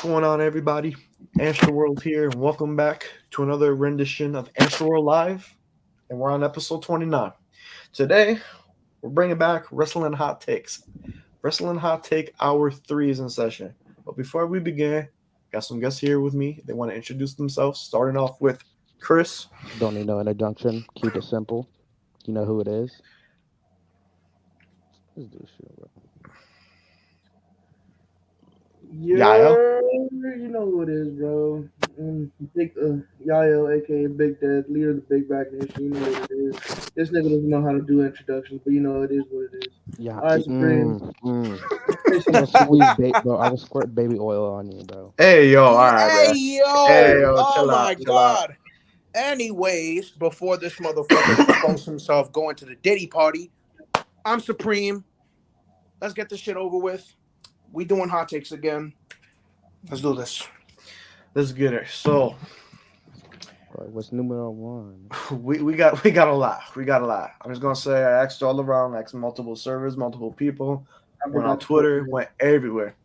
Going on, everybody? Antstroworld here, and welcome back to another rendition of Antstroworld Live, and we're on episode 29. Today, we're bringing back Wrestling Hot Takes. Wrestling Hot Take Hour 3 is in session. But before we begin, got some guests here with me. They want to introduce themselves, starting off with Chris, Don't need no introduction. Keep it simple. You know who it is. Let's do shit, bro. Yael, Yeah, you know who it is, bro. Big YALL, aka Big Dad, leader of the Big Back Nation. You know what it is. This nigga doesn't know how to do introductions, but you know it is what it is. Yeah. All right, Supreme. Say I'm gonna something. squeeze bro. I will squirt baby oil on you, bro. hey yo, all right, Hey man. Hey yo! yo, Oh chill out, my chill out. god! Anyways, before this motherfucker exposes himself going to the Diddy party, I'm Supreme. Let's get this shit over with. We doing hot takes again. Let's do this. Let's get it. So, Bro, what's numero one? we got a lot. We got a lot. I'm just gonna say I asked all around, asked multiple servers, multiple people, I went on forgot to put Twitter, it. went everywhere.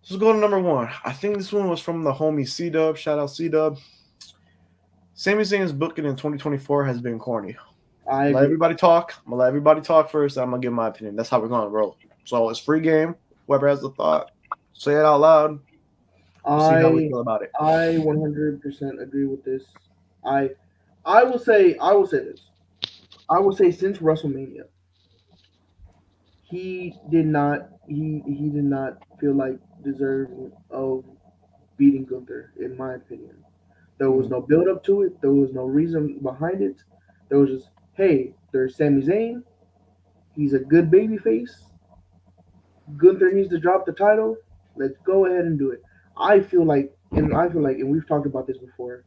So let's go to number one. I think this one was from the homie C Dub. Shout out C Dub. Sami Zayn's booking in 2024 has been corny. I Let agree. everybody talk. I'm gonna let everybody talk first. I'm gonna give my opinion. That's how we're gonna roll. So it's free game. Whoever has the thought, say it out loud. We'll see how we I feel about it. I 100% agree with this. I I will say this. I will say since WrestleMania, he did not feel like deserving of beating Gunther, in my opinion. There was Mhm. no build up to it. There was no reason behind it. There was just, hey, there's Sami Zayn. He's a good baby face. Gunther needs to drop the title. Let's go ahead and do it. And we've talked about this before.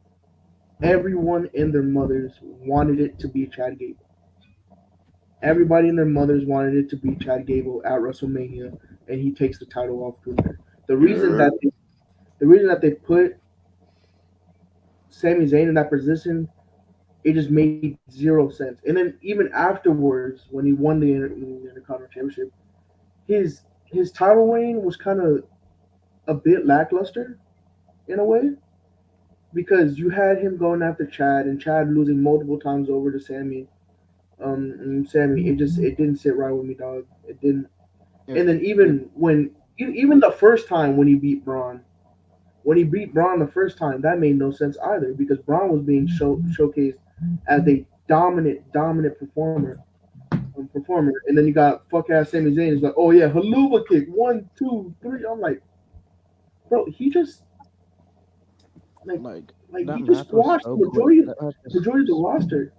Everyone and their mothers wanted it to be Chad Gable. Everybody and their mothers wanted it to be Chad Gable at WrestleMania, and he takes the title off Gunther. The reason Yeah. that they, the reason that they put Sami Zayn in that position, it just made zero sense. And then even afterwards, when he won the Intercontinental Championship, his title reign was kind of a bit lackluster in a way because you had him going after Chad and Chad losing multiple times over to Sammy. And Sammy, it didn't sit right with me, dog. It didn't. And then even the first time when he beat Braun the first time, that made no sense either because Braun was being showcased as a dominant performer, and then you got fuck ass Sami Zayn is like, oh yeah, haluva kick, 1, 2, 3. I'm like, bro, he just like Like like that he just match was squashed so the quick. majority That match was majority of the roster.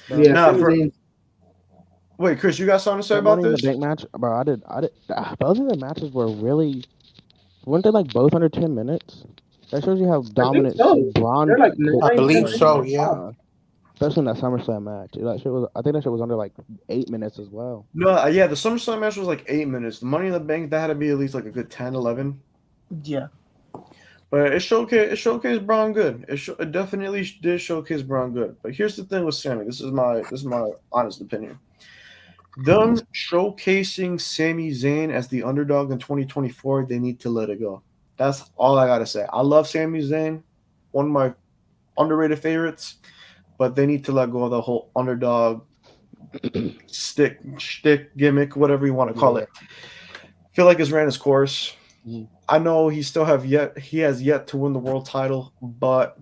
bro. Yeah, Nah, Sami for Zayn. wait, Chris, you got something to say That about Money in the this? Bank match, bro. I did. Both of the matches were really. Weren't they like both under 10 minutes? That shows you how I think dominant so. Braun They're like I nine, ten believe minutes. so, was. yeah. Especially in that SummerSlam match. That shit was. I think that shit was under like 8 minutes as well. No, yeah, the SummerSlam match was like 8 minutes. The Money in the Bank that had to be at least like a good 10, 11. Yeah. But it showcased Braun good. It definitely did showcase Braun good. But here's the thing with Sammy. This is my honest opinion. Them showcasing Sami Zayn as the underdog in 2024, they need to let it go. That's all I gotta say. I love Sami Zayn, one of my underrated favorites, but they need to let go of the whole underdog stick gimmick, whatever you want to call Yeah. it. Feel like it's ran its course. Mhm. I know he has yet to win the world title, but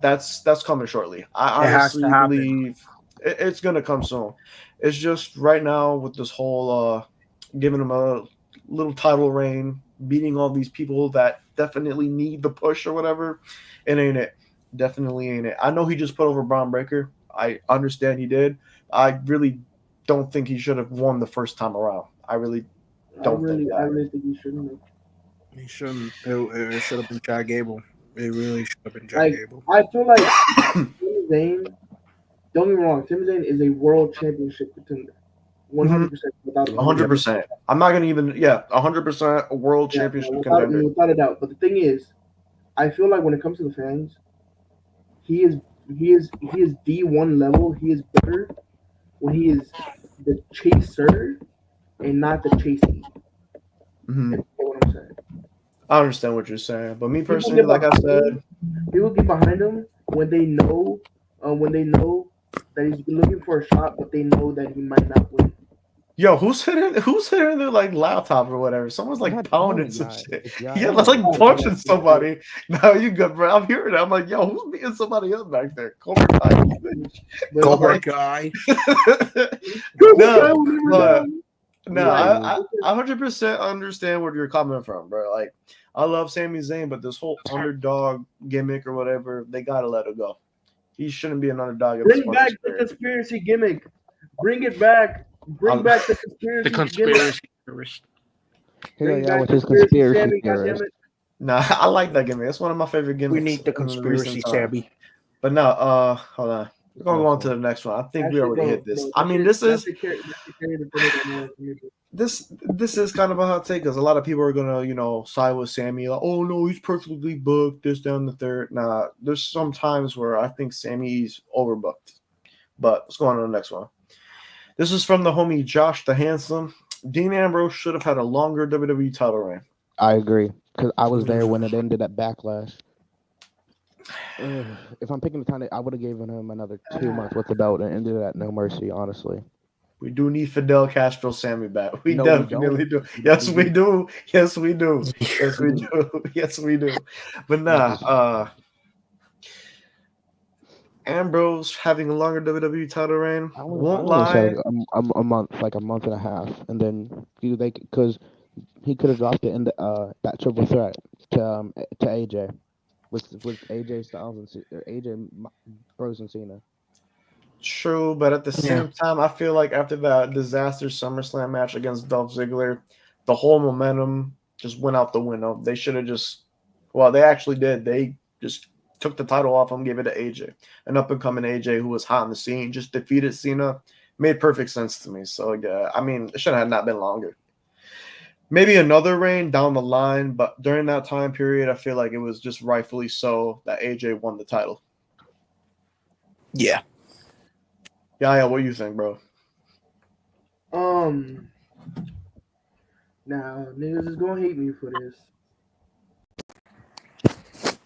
that's coming shortly. I It has to honestly happen. believe it's gonna come soon. It's just right now with this whole giving him a little title reign, beating all these people that definitely need the push or whatever. It ain't it. Definitely ain't it. I know he just put over Braun Breaker. I understand he did. I really don't think he should have won the first time around. I really don't think I that. really think he shouldn't have. He shouldn't. It should have been Chad Gable. It really should have been Chad Like Gable. I feel like Sami Zayn. Don't get me wrong, Sami Zayn is a world championship contender, one hmm hundred percent without Yeah. hundred Yep. percent. I'm not gonna even. Yeah, 100% a world yeah, championship contender. without a doubt. But the thing is, I feel like when it comes to the fans, he is he is D1 level. He is better when he is the chaser and not the chasing. Mhm. If you get what I'm saying. I understand what you're saying, but me People personally, get like I behind said, him. People get behind him when they know that he's looking for a shot, but they know that he might not win. yo, who's hitting their like laptop or whatever? Someone's like Not pounding Tony, some guy. shit. It's Yeah, that's like YALL. Oh, punching yeah, somebody. No, you good, bro. I'm hearing it. I'm like, yo, who's beating somebody up back there? Cobra Kai, bitch. but Cobra Like, Kai. Cobra Kai no, will never but die. no, Like, I 100% understand where you're coming from, bro. Like, I love Sami Zayn, but this whole underdog gimmick or whatever, they gotta let it go. He shouldn't be an underdog at this bring point in back his the career. conspiracy gimmick. Bring it back. Bring I'm- back the The conspiracy gimmick. conspiracy theorist. Here go Bring y'all back with his conspiracy conspiracy Sammy, theorist. goddammit. Nah, I like that gimmick. That's one of my favorite We gimmicks need the in conspiracy, recent time. Sammy. But no, hold on. We're gonna go on to the next one. I think That we shit, already bro, hit this. bro, I mean, this that is shit carry the finish on there for me, bro. this is kind of a hot take because a lot of people are gonna side with Sammy. Like, oh no, he's perfectly booked. This down the third. Nah, there's some times where I think Sammy's overbooked. But let's go on to the next one. This is from the homie Josh the Handsome. Dean Ambrose should have had a longer WWE title reign. I agree because I was there when it ended at Backlash. If I'm picking the time, I would have given him another 2 months with the belt and ended at No Mercy. Honestly, We do need Fidel Castro Sammy back. We No, we definitely don't. do. Yes, we do. Yes, we do. Yes, we We do. Yes, we do. But nah, Ambrose having a longer WWE title reign. I Won't only said lie. a month, like a month and a half, and then because he could have dropped it in that triple threat to AJ with AJ Styles or AJ Bros and Cena. True, but at the Yeah. same time, I feel like after that disaster SummerSlam match against Dolph Ziggler, the whole momentum just went out the window. They should have well, they actually did. They just took the title off him, gave it to AJ. An up and coming AJ who was hot in the scene, just defeated Cena. Made perfect sense to me. So, yeah, I mean, it should have not been longer. Maybe another reign down the line, but during that time period, I feel like it was just rightfully so that AJ won the title. Yeah. Yeah, what do you think, bro? Now niggas is gonna hate me for this,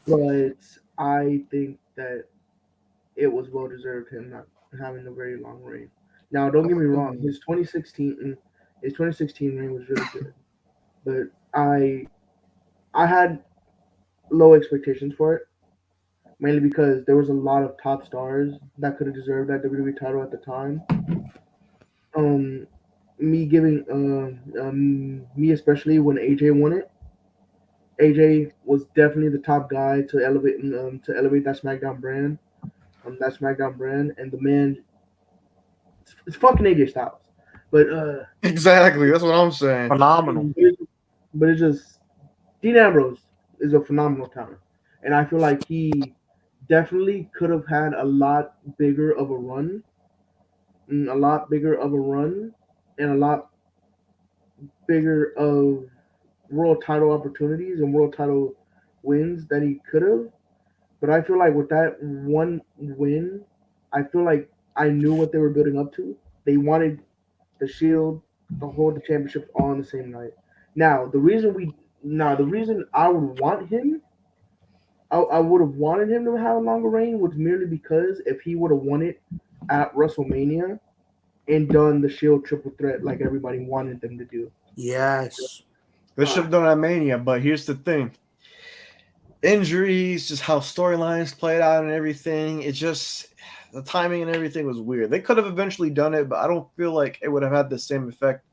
but I think that it was well deserved him not having a very long reign. Now, don't get me wrong, his 2016 reign was really good, but I had low expectations for it, mainly because there was a lot of top stars that could have deserved that WWE title at the time. Um, me especially when AJ won it. AJ was definitely the top guy to elevate that SmackDown brand, and the man, it's fucking AJ Styles, but Exactly. That's what I'm saying. Phenomenal. but it's just Dean Ambrose is a phenomenal talent, and I feel like he definitely could have had a lot bigger of a run, and a lot bigger of world title opportunities and world title wins that he could have. But I feel like with that one win, I feel like I knew what they were building up to. They wanted the Shield to hold the championship on the same night. The reason I would want him, I would have wanted him to have a longer reign was merely because if he would have won it at WrestleMania and done the Shield triple threat like everybody wanted them to do. Yes. They should have done that Mania, but here's the thing. Injuries, just how storylines played out and everything, the timing and everything was weird. They could have eventually done it, but I don't feel like it would have had the same effect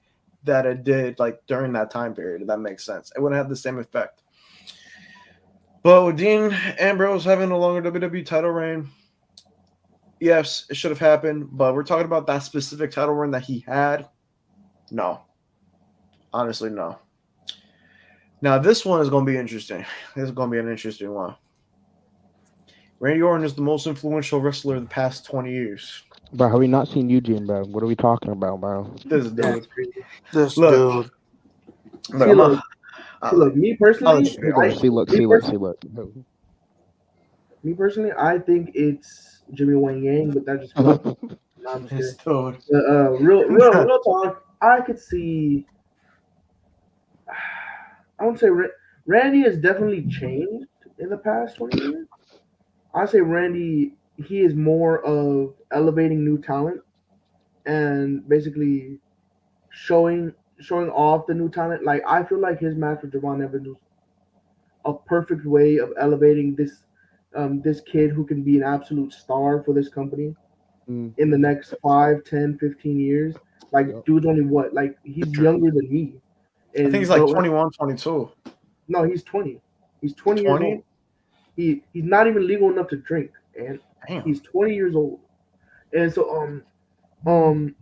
that it did like during that time period, if that makes sense. It wouldn't have the same effect. But with Dean Ambrose having a longer WWE title reign, yes, it should have happened, but we're talking about that specific title reign that he had. No. Honestly, no. Now, this one is going to be interesting. This is going to be an interesting one. Randy Orton is the most influential wrestler of the past 20 years. Bro, have we not seen Eugene, bro? What are we talking about, bro? This dude. This Look. dude. Look, me personally, me personally, I think it's Jimmy Wang Yang, but that's just me. No, I'm just kidding. Real talk. I could see. I would say Randy has definitely changed in the past 20 years. I say Randy, he is more of elevating new talent and basically showing off the new talent. Like I feel like his match with Javon Evans was a perfect way of elevating this kid who can be an absolute star for this company Mm, in the next 5, 10, 15 years. Like yep. dude's only what? Like he's younger than me. I think he's And like but 21, 22. no, he's 20. He's 20 years 20? old. He's not even legal enough to drink, and Damn. he's 20 years old. And so um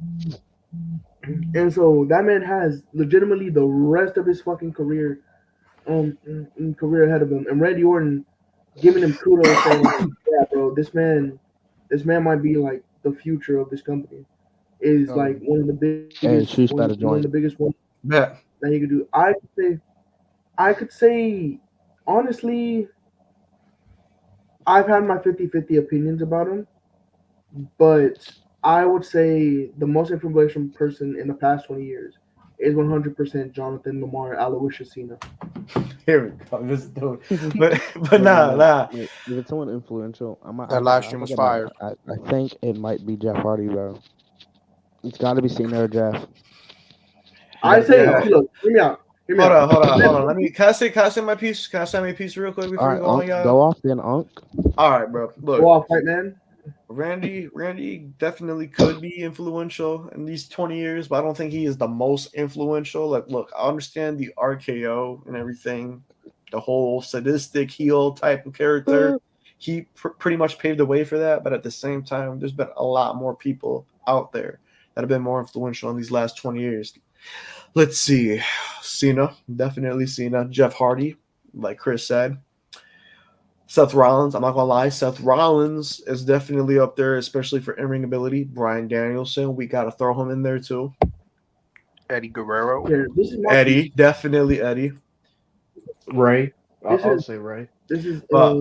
and so that man has legitimately the rest of his fucking career career ahead of him. And Randy Orton giving him kudos saying like, yeah, bro, this man might be like the future of this company. Is like one of the Hey, biggest Shoes better one of join. the biggest ones Bet. that he could do. I could say honestly, I've had my 50-50 opinions about him, but I would say the most influential person in the past 20 years is 100% Jonathan Lamar Aloysius Cena. Here we go. This dude. But nah. Wait, if it's someone influential, That live stream was fire. I think it might be Jeff Hardy, though. It's got to be Cena or Jeff. I say, Yeah. look, hear me out. Hold on. Can I say my piece? Can I say my piece real quick before All we right, go on, Unc, y'all? go off then, Unc. All right, bro. Look, Go off, right, man. Randy definitely could be influential in these 20 years, but I don't think he is the most influential. Like, look, I understand the RKO and everything, the whole sadistic heel type of character. He pretty much paved the way for that, but at the same time, there's been a lot more people out there that have been more influential in these last 20 years. Let's see. Cena, definitely Cena. Jeff Hardy, like Chris said. Seth Rollins, I'm not gonna lie, Seth Rollins is definitely up there, especially for in-ring ability. Bryan Danielson, we gotta throw him in there too. Eddie Guerrero. Here, this is my Eddie, piece. definitely Eddie. Ray. This I'll is- say Ray. This is But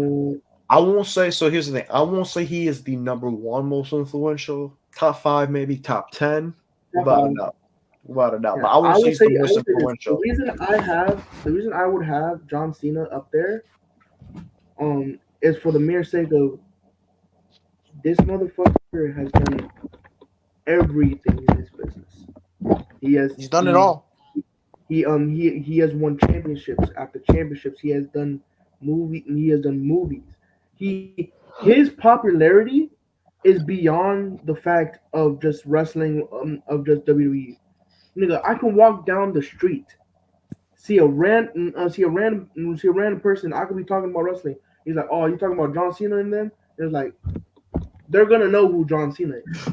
I won't say. So here's the thing. I won't say he is the number one most influential. Top 5, maybe top 10. Without a doubt. Without a doubt. Yeah, But I won't say he's the most this. influential. The reason I would have John Cena up there, is for the mere sake of this motherfucker has done everything in this business. He's done it all. He has won championships after championships. He has done movies. His popularity is beyond the fact of just wrestling, of just WWE. Nigga, I can walk down the street, see a random person. I could be talking about wrestling. He's like, "Oh, you talking about John Cena?" And then it's like, they're gonna know who John Cena is.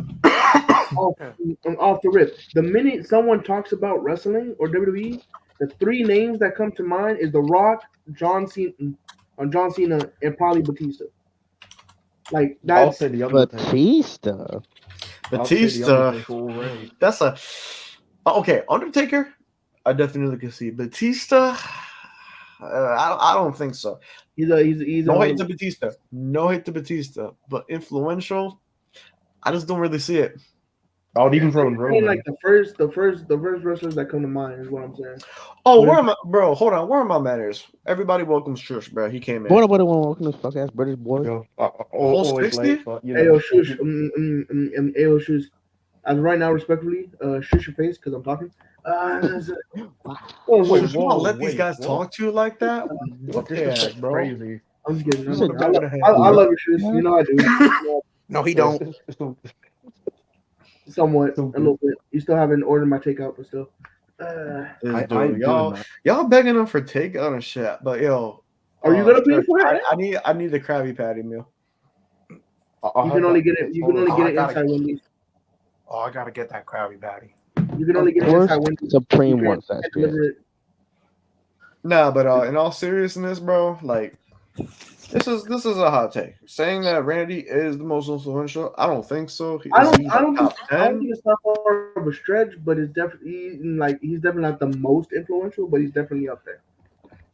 Off the rip, the minute someone talks about wrestling or WWE, the 3 names that come to mind is The Rock, John Cena, and probably Batista. Like I'll that's say the Undertaker. Batista. I'll say the Batista. Undertaker or Ray. That's a okay. Undertaker, I definitely can see. Batista, I don't think so. he's No hate to Batista. No hate to Batista. But influential, I just don't really see it. I would even throw in I mean, Roman. like the first wrestlers that come to mind is what I'm saying. Oh, where am I, bro? Hold on. Where are my manners? Everybody welcomes Shush, bro. He came in. Boy, nobody want to welcome this fuck ass British boy. Yo, Whole always 60? late, but you Ayo, know. shush, ayo, shush. As of right now, respectfully, shush your face because I'm talking. Wait, Wait, you want to let wait, these guys what? talk to you like that? What the Disrespect's heck, bro? crazy. I'm just kidding. You said I love you, shush. You know I do. No, he don't. Somewhat, So a little bit. You still haven't ordered my takeout, but still. This I dude, do y'all begging him for takeout and shit. But yo, Are you gonna pay for it? I need the Krabby Patty meal. You can only get it. You can only Oh, get I it gotta- inside Wendy's. Oh, I gotta get that Krabby Patty. You can only get it Of inside course, Wendy's. Supreme You wants that can't shit. deliver it. Nah, but in all seriousness, bro, like this is a hot take. Saying that Randy is the most influential, I don't think so. I Is don't. he I don't. top I don't 10? think it's that far of a stretch, but it's definitely he's definitely not the most influential, but he's definitely up there.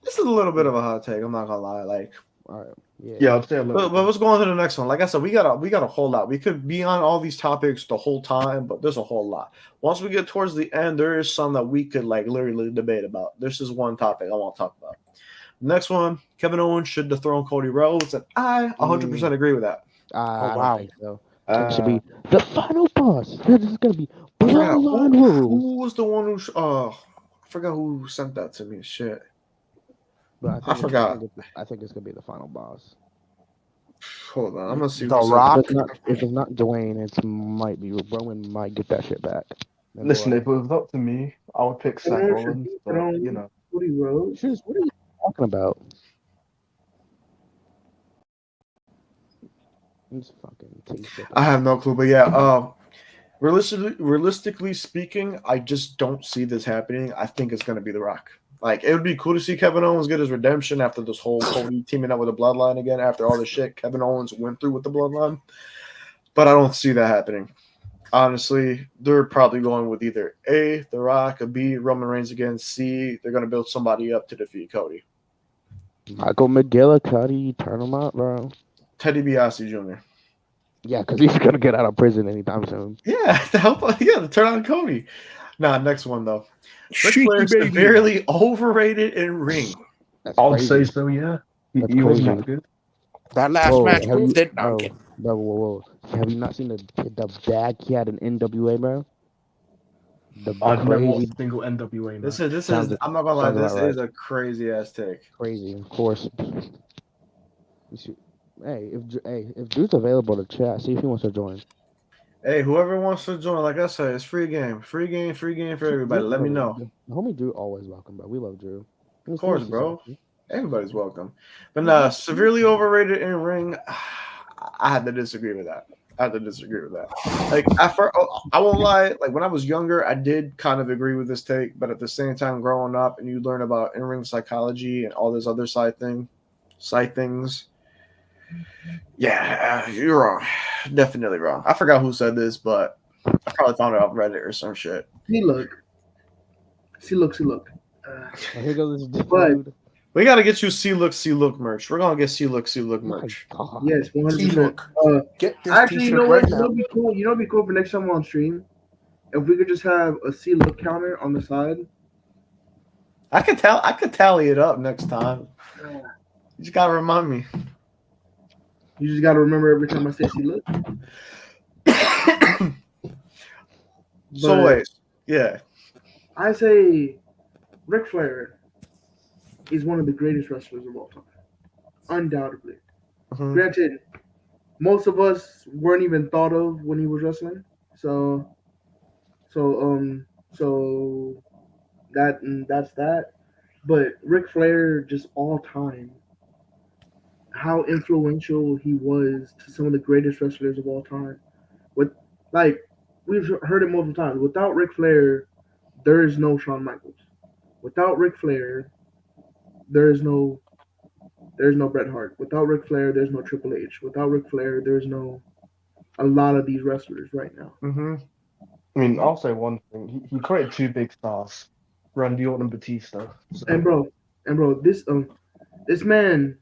This is a little bit of a hot take. I'm not gonna lie. Like, All right. Yeah, I'd say a little. But let's go on to the next one. Like I said, we got a whole lot. We could be on all these topics the whole time, but there's a whole lot. Once we get towards the end, there is some that we could like literally debate about. This is one topic I want to talk about. Next one, Kevin Owens should dethrone Cody Rhodes, and I 100% agree with that. I wow. don't think so. It should be the final boss. This is gonna be I forgot bloodline who rules. was the one who. I forgot who sent that to me. Shit, But I forgot. I think it's gonna be the final boss. Hold on, I'm gonna see. The who sent Rock? that. If it's not Dwayne, it might be Roman. Might get that shit back. And Listen, Roy. if it was up to me, I would pick Seth Everyone should Rollins, be but thrown you know. Cody Rhodes. Shoes, what are you talking about? He's fucking T-shirt. I have no clue, but yeah. Realistically speaking, I just don't see this happening. I think it's gonna be The Rock. Like, it would be cool to see Kevin Owens get his redemption after this whole Cody teaming up with the Bloodline again. After all the shit Kevin Owens went through with the Bloodline, but I don't see that happening. Honestly, they're probably going with either A, The Rock, or B, Roman Reigns again. C, they're gonna build somebody up to defeat Cody. Michael McGillicuddy, turn him out, bro. Teddy DiBiase Jr. Yeah, because he's gonna get out of prison anytime soon. Yeah, to help. Yeah, to turn on Cody. Nah, next one though. Ric Cheeky Flair baby. severely overrated in ring. That's I would crazy. say so, yeah. That's He wasn't crazy. that good. That last Whoa, match have you- proved it. No, I'm bro, kidding. bro, whoa. Have you not seen the bag he had in NWA, bro? The I've never crazy, watched a single NWA match. This is. Sounds- I'm not gonna lie. sounds This about is a crazy ass take. crazy, of course. Hey, if Drew's available to chat, see if he wants to join. Hey, whoever wants to join, like I said, it's free game for everybody. Let me know. The homie Drew always welcome, bro. We love Drew. Of course, bro. Everybody's welcome. But nah, severely overrated in ring. I had to disagree with that. Like, I won't lie. Like, when I was younger, I did kind of agree with this take. But at the same time, growing up and you learn about in-ring psychology and all this other side things. Yeah, you're wrong. Definitely wrong. I forgot who said this, but I probably found it off Reddit or some shit. See, look. Here goes this But- dude. We gotta get you see look merch. We're gonna get see look My merch. God. Yes, 100%. look. Get this Actually, you t-shirt know what? right You now. know, what'd be cool. You know, what'd be cool for next time we're on stream. If we could just have a see look counter on the side. I could tally it up next time. You just gotta remind me. You just got to remember every time I say see look. So But- wait, yeah. I say Ric Flair is one of the greatest wrestlers of all time, undoubtedly. Mhm. Granted, most of us weren't even thought of when he was wrestling, so that's that. But Ric Flair, just all time, how influential he was to some of the greatest wrestlers of all time. With like we've heard it multiple times. Without Ric Flair, there is no Shawn Michaels. Without Ric Flair, there's no Bret Hart. Without Ric Flair, there's no Triple H. Without Ric Flair, there's no a lot of these wrestlers right now. Mhm. I mean, I'll say one thing. He created two big stars, Randy Orton and Batista. So, And bro, this man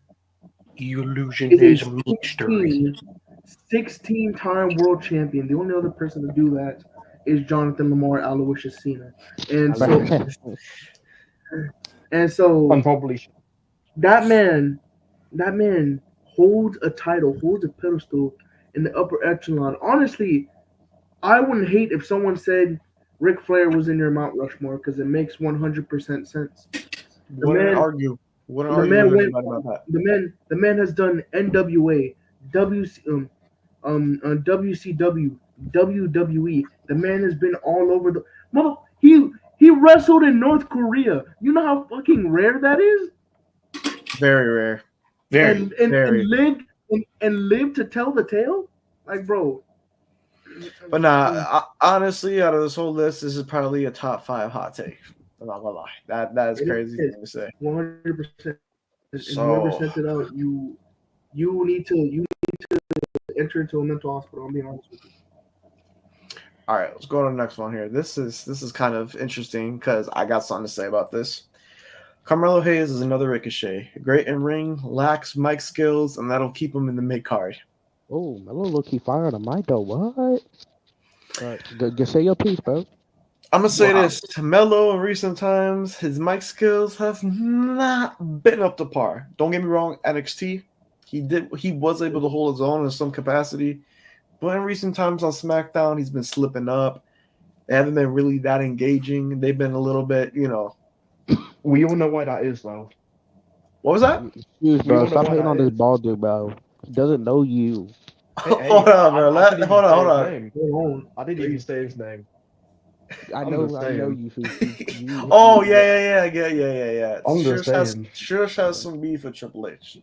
Illusion is is a mystery. 16-time world champion. The only other person to do that is Jonathan Lamar Aloysius Cena. And so and probably that man holds a title, holds a pedestal in the upper echelon. Honestly, I wouldn't hate if someone said Ric Flair was in your Mount Rushmore because it makes 100% sense. Wouldn't man- argue man with went- anybody about that. The man has done NWA, WCW, WWE. The man has been all over the mother. He wrestled in North Korea. You know how fucking rare that is. Very rare. and very. lived to tell the tale. Like, bro. But nah, honestly, out of this whole list, this is probably a top 5 hot take. I'm not gonna lie. That is It crazy is. thing to say. 100%. And So- whoever sent it out, you need to enter into a mental hospital. I'm being honest with you. All right, let's go to the next one here. This is kind of interesting because I got something to say about this. Carmelo Hayes is another Ricochet. Great in ring, lacks mic skills, and that'll keep him in the mid card. Oh, Melo low-key fired on mic though. What? Just say your piece, bro. I'm gonna say Wow. this: Melo in recent times, his mic skills have not been up to par. Don't get me wrong, NXT, he was able to hold his own in some capacity, but in recent times on SmackDown, he's been slipping up. They haven't been really that engaging. They've been a little bit, We all know why that is, though. What was that? Excuse, We bro. all know Stop why hating that on this is. ball dude, bro. He doesn't know you. Hey, Hold on, bro. I didn't Hold even on, say hold his on. name. Hold on. I didn't even say his name. I I'm know, just I know saying. you. You Oh yeah. I'm just saying. Shush has some beef with Triple H.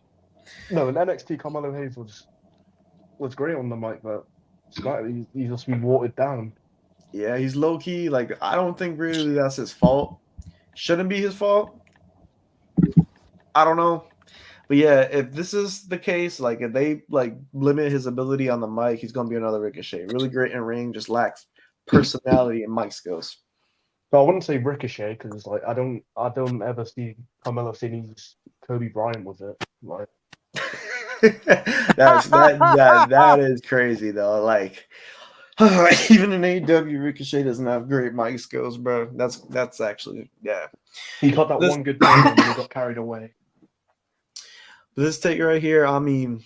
No, in NXT, Carmelo Hayes was great on the mic, but slightly he's just been watered down. Yeah, he's low key. Like I don't think really that's his fault. Shouldn't be his fault. I don't know. But yeah, if this is the case, like if they like limit his ability on the mic, he's gonna be another Ricochet. Really great in ring, just lacks personality and mic skills. So I wouldn't say Ricochet because like I don't ever see Carmelo saying he's Kobe Bryant with it. Like that is crazy though. Like even in AEW, Ricochet doesn't have great mic skills, bro. That's actually he got that This one good promo and he got carried away. this take right here. I mean,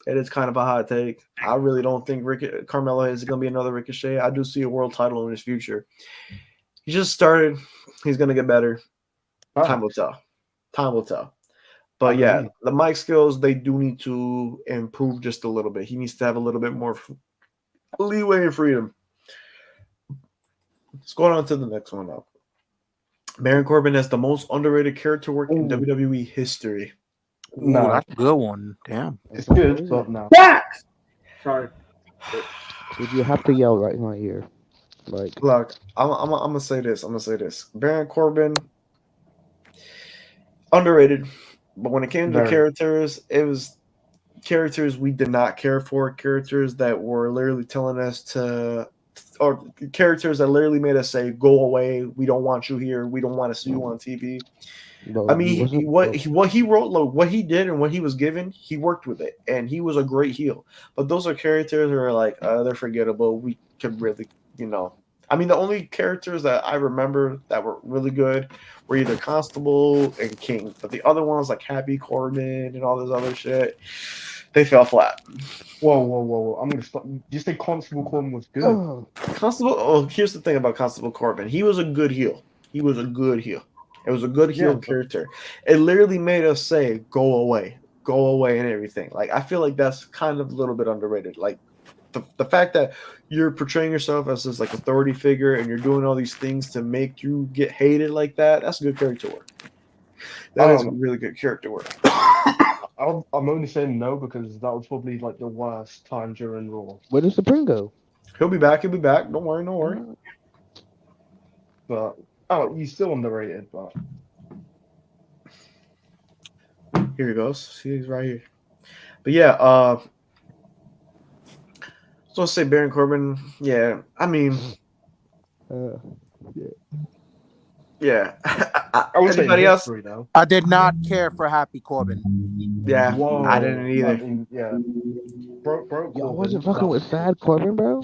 it is kind of a hot take. I really don't think Carmelo is going to be another Ricochet. I do see a world title in his future. He just started. He's going to get better. Time will tell. Time will tell. But yeah, Agreed. the mic skills, they do need to improve just a little bit. He needs to have a little bit more leeway and freedom. Let's go on to the next one now. Baron Corbin has the most underrated character work in Ooh. WWE history. Ooh, No. that's a good one. Damn. It's What good, is but it? no. Facts. Sorry. Dude, you have to yell right in my ear. Like, Look, I'm gonna say this. I'm gonna say this. Baron Corbin, underrated, but when it came to Very. characters, it was characters we did not care for. Characters that were literally telling us to, or characters that literally made us say, "Go away. We don't want you here. We don't want to see you on TV." I bro, he mean, wasn't. what he wrote, like, what he did, and what he was given, he worked with it, and he was a great heel. But those are characters that are like they're forgettable. We could really, I mean, the only characters that I remember that were really good were either Constable and King, but the other ones like Happy Corbin and all this other shit, they fell flat. Whoa. I'm gonna stop. Did you say Constable Corbin was good? Oh, Constable. Oh, here's the thing about Constable Corbin. He was a good heel. He was a good heel. It was a good heel Yeah, but character. It literally made us say, "Go away," and everything. Like I feel like that's kind of a little bit underrated. Like the fact that you're portraying yourself as this like authority figure and you're doing all these things to make you get hated like that. That's good character work. That is um, really good character work. I'm only saying no because that was probably like the worst time during Raw. where does Supreme go? He'll be back. He'll be back. Don't worry. Don't worry. But he's still underrated. But Here he goes. See, he's right here. But yeah, so let's say Baron Corbin. Yeah, I mean, Uh, yeah. I would say Anybody else? history though. I did not care for Happy Corbin. Yeah, Whoa, I didn't either. I mean, yeah, broke y'all Corbin. wasn't fucking with Sad Corbin, bro.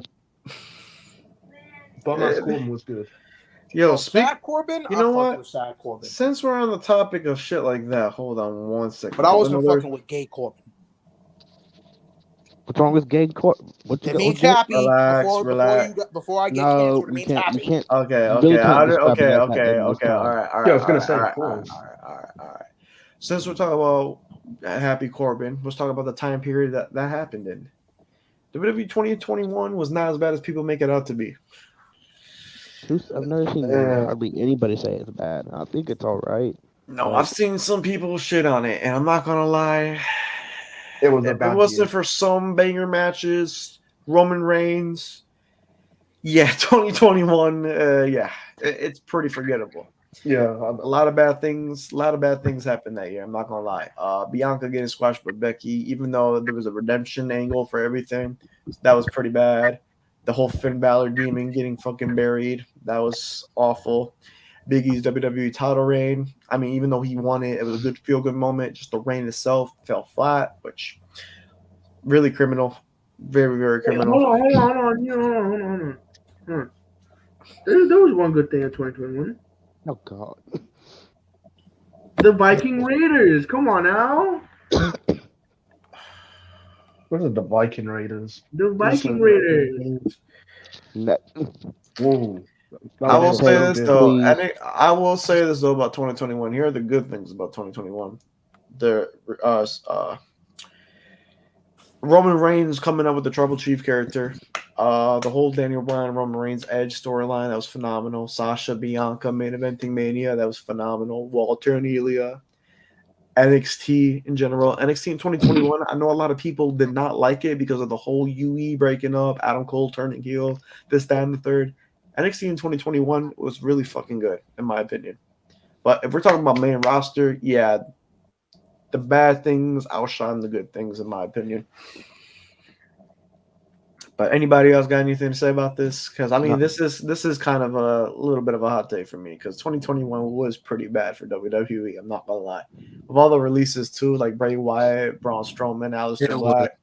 Dumbass Corbin was good. Yo, Sad Corbin? You know I fucked what? with Sad Corbin. Since we're on the topic of shit like that, hold on one second. But I wasn't fucking with Gay Corbin. What's wrong with gay Corbin? What you It got? means What, happy. Relax. Before I get no, canceled, it you means can't. happy. You can't. Okay, You really can't describe it like that during this okay. time. All right. Yeah, I was gonna say, pause. All right. Since we're talking about Happy Corbin, let's talk about the time period that happened in. WWE 2021 was not as bad as people make it out to be. I've never seen hardly anybody say it's bad. I think it's all right. No, Like, I've seen some people shit on it, and I'm not gonna lie. It was a If it bad wasn't year. for some banger matches, Roman Reigns, yeah, 2021, it's pretty forgettable. Yeah, A lot of bad things happened that year. I'm not gonna lie. Bianca getting squashed by Becky, even though there was a redemption angle for everything, that was pretty bad. The whole Finn Balor demon getting fucking buried, that was awful. Big E's WWE title reign. I mean, even though he won it, it was a good feel good moment. Just the reign itself fell flat, which really criminal, very very Wait, criminal. hold on. Hold on. There was one good thing in 2021. Oh God. The Viking Raiders. Come on now. What are the Viking Raiders? The Viking Raiders. Listen, Ne- Whoa. I That will was say so this good. though, please. and I will say this though about 2021. Here are the good things about 2021. The Roman Reigns coming up with the Tribal Chief character. The whole Daniel Bryan Roman Reigns Edge storyline that was phenomenal. Sasha Bianca main eventing Mania that was phenomenal. Walter and Elia. NXT in general. NXT in 2021. I know a lot of people did not like it because of the whole UE breaking up, Adam Cole turning heel, this, that, and the third. NXT in 2021 was really fucking good, in my opinion. But if we're talking about main roster, yeah, the bad things outshine the good things, in my opinion. But anybody else got anything to say about this? Because I mean, No. this is kind of a little bit of a hot take for me. Because 2021 was pretty bad for WWE. I'm not gonna lie. With all the releases too, like Bray Wyatt, Braun Strowman, Aleister It was Black.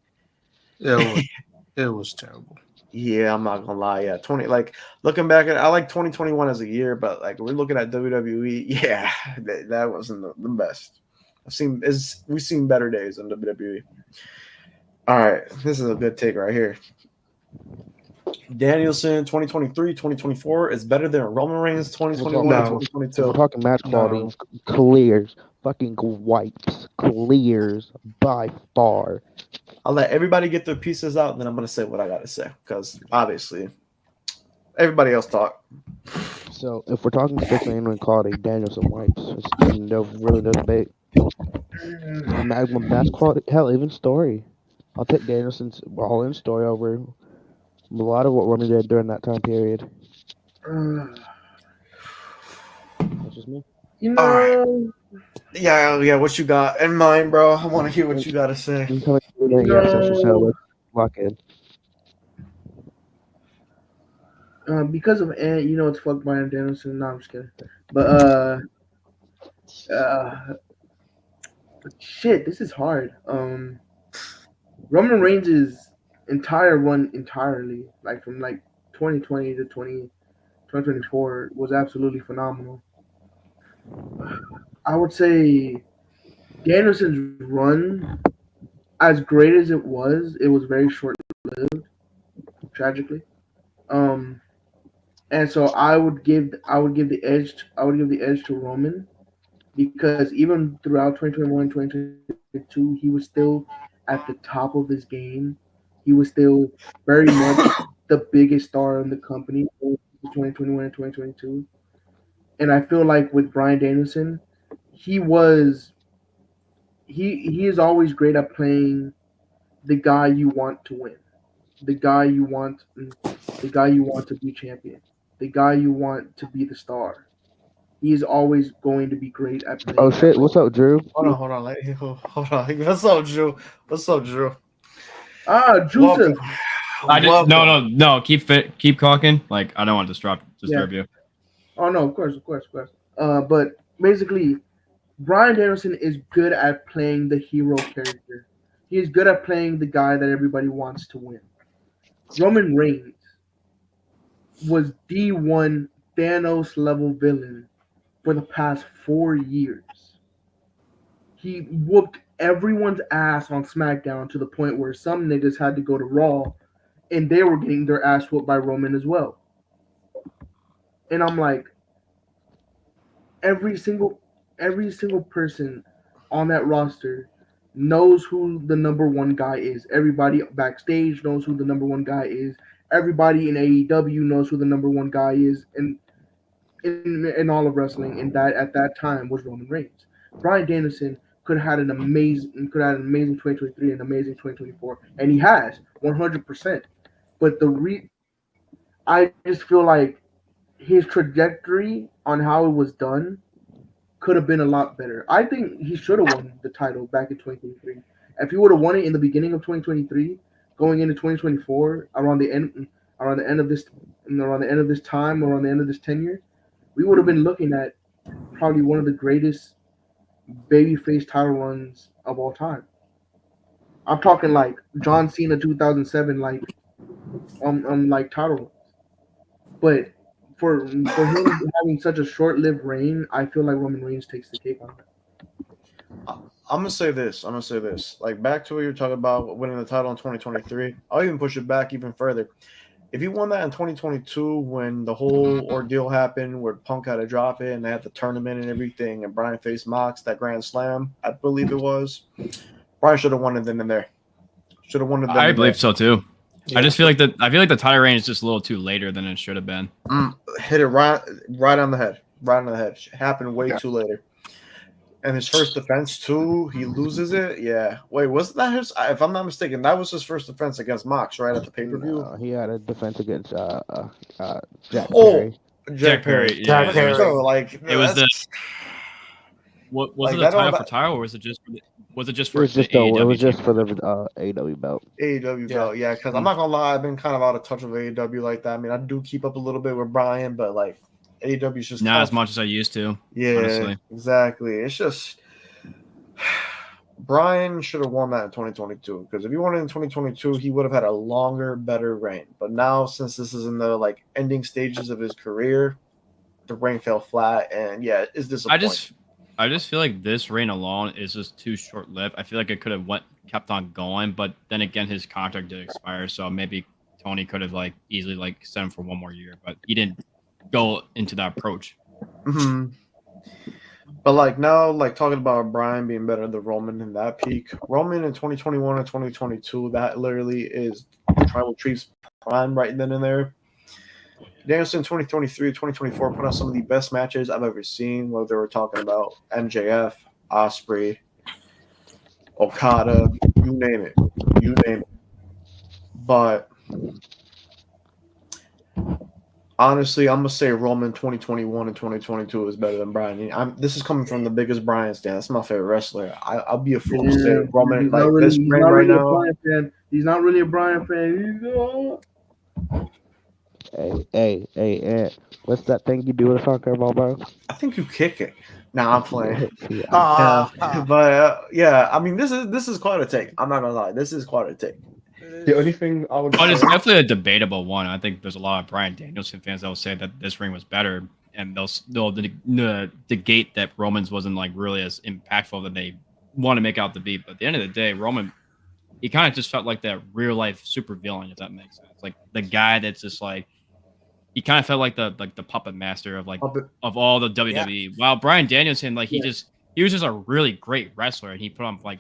it was terrible. Yeah, I'm not gonna lie. Yeah, 20 like looking back at, I like 2021 as a year, but like we're looking at WWE. Yeah, that wasn't the best. We've seen better days in WWE. All right, this is a good take right here. Danielson 2023, 2024 is better than Roman Reigns 2021 and No. If we're 2022. talking match quality, No. clears, fucking wipes, clears by far. I'll let everybody get their pieces out, and then I'm gonna say what I gotta say because obviously everybody else talk. So if we're talking strictly in quality, Danielson wipes. No, really no debate. Match quality, hell, even story. I'll take Danielson's all in story over a lot of what Roman did during that time period. That's just me. You All right, know, yeah. What you got in mind, bro? I want to hear what you gotta say. I'm coming to you the yes session, so know, let's lock in. because of Ant, it's fuck Brian Danielson. No, I'm just kidding. But uh, shit, this is hard. Roman Reigns' entire run entirely, like from like 2020 to 2024, was absolutely phenomenal. I would say Danielson's run, as great as it was very short lived, tragically. Um, and so I would give the edge to Roman because even throughout 2021 and 2022, he was still at the top of his game. He was still very much the biggest star in the company for 2021 and 2022. And I feel like with Brian Danielson, he was he is always great at playing the guy you want to win, the guy you want, the guy you want to be champion, the guy you want to be the star. He is always going to be great at Oh playing that shit, what's role. up, Drew? Hold on. Hold on. What's up, Drew? What's up, Drew? Joseph. Welcome. I did no, Welcome. keep talking. Like I don't want to Yeah. disturb you. Oh no, of course. But basically, Brian Danielson is good at playing the hero character. He is good at playing the guy that everybody wants to win. Roman Reigns was D1 Thanos level villain for the past 4 years. He whooped everyone's ass on SmackDown to the point where some niggas had to go to Raw and they were getting their ass whooped by Roman as well. And I'm like, every single every single person on that roster knows who the number one guy is. Everybody backstage knows who the number one guy is. Everybody in AEW knows who the number one guy is, and in all of wrestling. And that at that time was Roman Reigns. Brian Danielson could have had an amazing 2023 and amazing 2024, and he has 100%. But I just feel like his trajectory on how it was done could have been a lot better. I think he should have won the title back in 2023. If he would have won it in the beginning of 2023, going into 2024, around the end of this time, around the end of this tenure, we would have been looking at probably one of the greatest babyface title runs of all time. I'm talking like John Cena 2007, like title runs. But for him having such a short-lived reign, I feel like Roman Reigns takes the cake on that. I'm gonna say this. I'm gonna say this. Like back to what you were talking about winning the title in 2023. I'll even push it back even further. If he won that in 2022, when the whole ordeal happened, where Punk had to drop it and they had the tournament and everything, and Brian faced Mox, that Grand Slam, I believe it was. Brian should have won it then and there. Should have won it then. I and believe there. so too. Yeah. I just feel like the title reign is just a little too later than it should have been. Hit it right on the head. Right on the head. Happened way too later. And his first defense too, he loses it. Yeah. Wait, wasn't that his? If I'm not mistaken, that was his first defense against Mox, right at the pay per view. No, he had a defense against Jack Oh, Perry. Jack Perry. Yeah, Jack Perry. So, like it was the. that's- What Like, was it that the title all for that- title, or was it just for the? Was it just It for was just the it AEW was just team? for the AEW belt. AEW belt, yeah. Because I'm not gonna lie, I've been kind of out of touch with AEW like that. I mean, I do keep up a little bit with Brian, but like AEW is just Not kind as much as I used to. Yeah, honestly. exactly. It's just Brian should have won that in 2022 because if he won it in 2022, he would have had a longer, better reign. But now, since this is in the like ending stages of his career, the reign fell flat, and yeah, it's disappointing. I just feel like this reign alone is just too short lived. I feel like it could have kept on going, but then again, his contract did expire, so maybe Tony could have like easily like set him for one more year, but he didn't go into that approach. Mm-hmm. But like now, like talking about Brian being better than Roman in that peak, Roman in 2021 and 2022, that literally is Tribal Chief's prime right then and there. Danielson 2023, 2024 put on some of the best matches I've ever seen, whether we're talking about MJF, Osprey, Okada, you name it. You name it. But honestly, I'm gonna say Roman 2021 and 2022 is better than Brian. This is coming from the biggest Brian stand. That's my favorite wrestler. I'll be a fool to say Roman He's like not really, this he's reign not right really a now. Brian fan. He's not really a Brian fan. Hey, what's that thing you do with a soccer ball, bro? I think you kick it. Nah, I'm playing. Yeah. But yeah, I mean, this is quite a take. I'm not gonna lie, this is quite a take. The only thing I would But it's say, definitely a debatable one. I think there's a lot of Bryan Danielson fans that will say that this ring was better, and they'll negate that Roman's wasn't like really as impactful that they want to make out to be. But at the end of the day, Roman, he kind of just felt like that real life super villain, if that makes sense. Like the guy that's just like he kind of felt like the puppet master of of all the WWE. While Bryan Danielson, like he was just a really great wrestler, and he put on like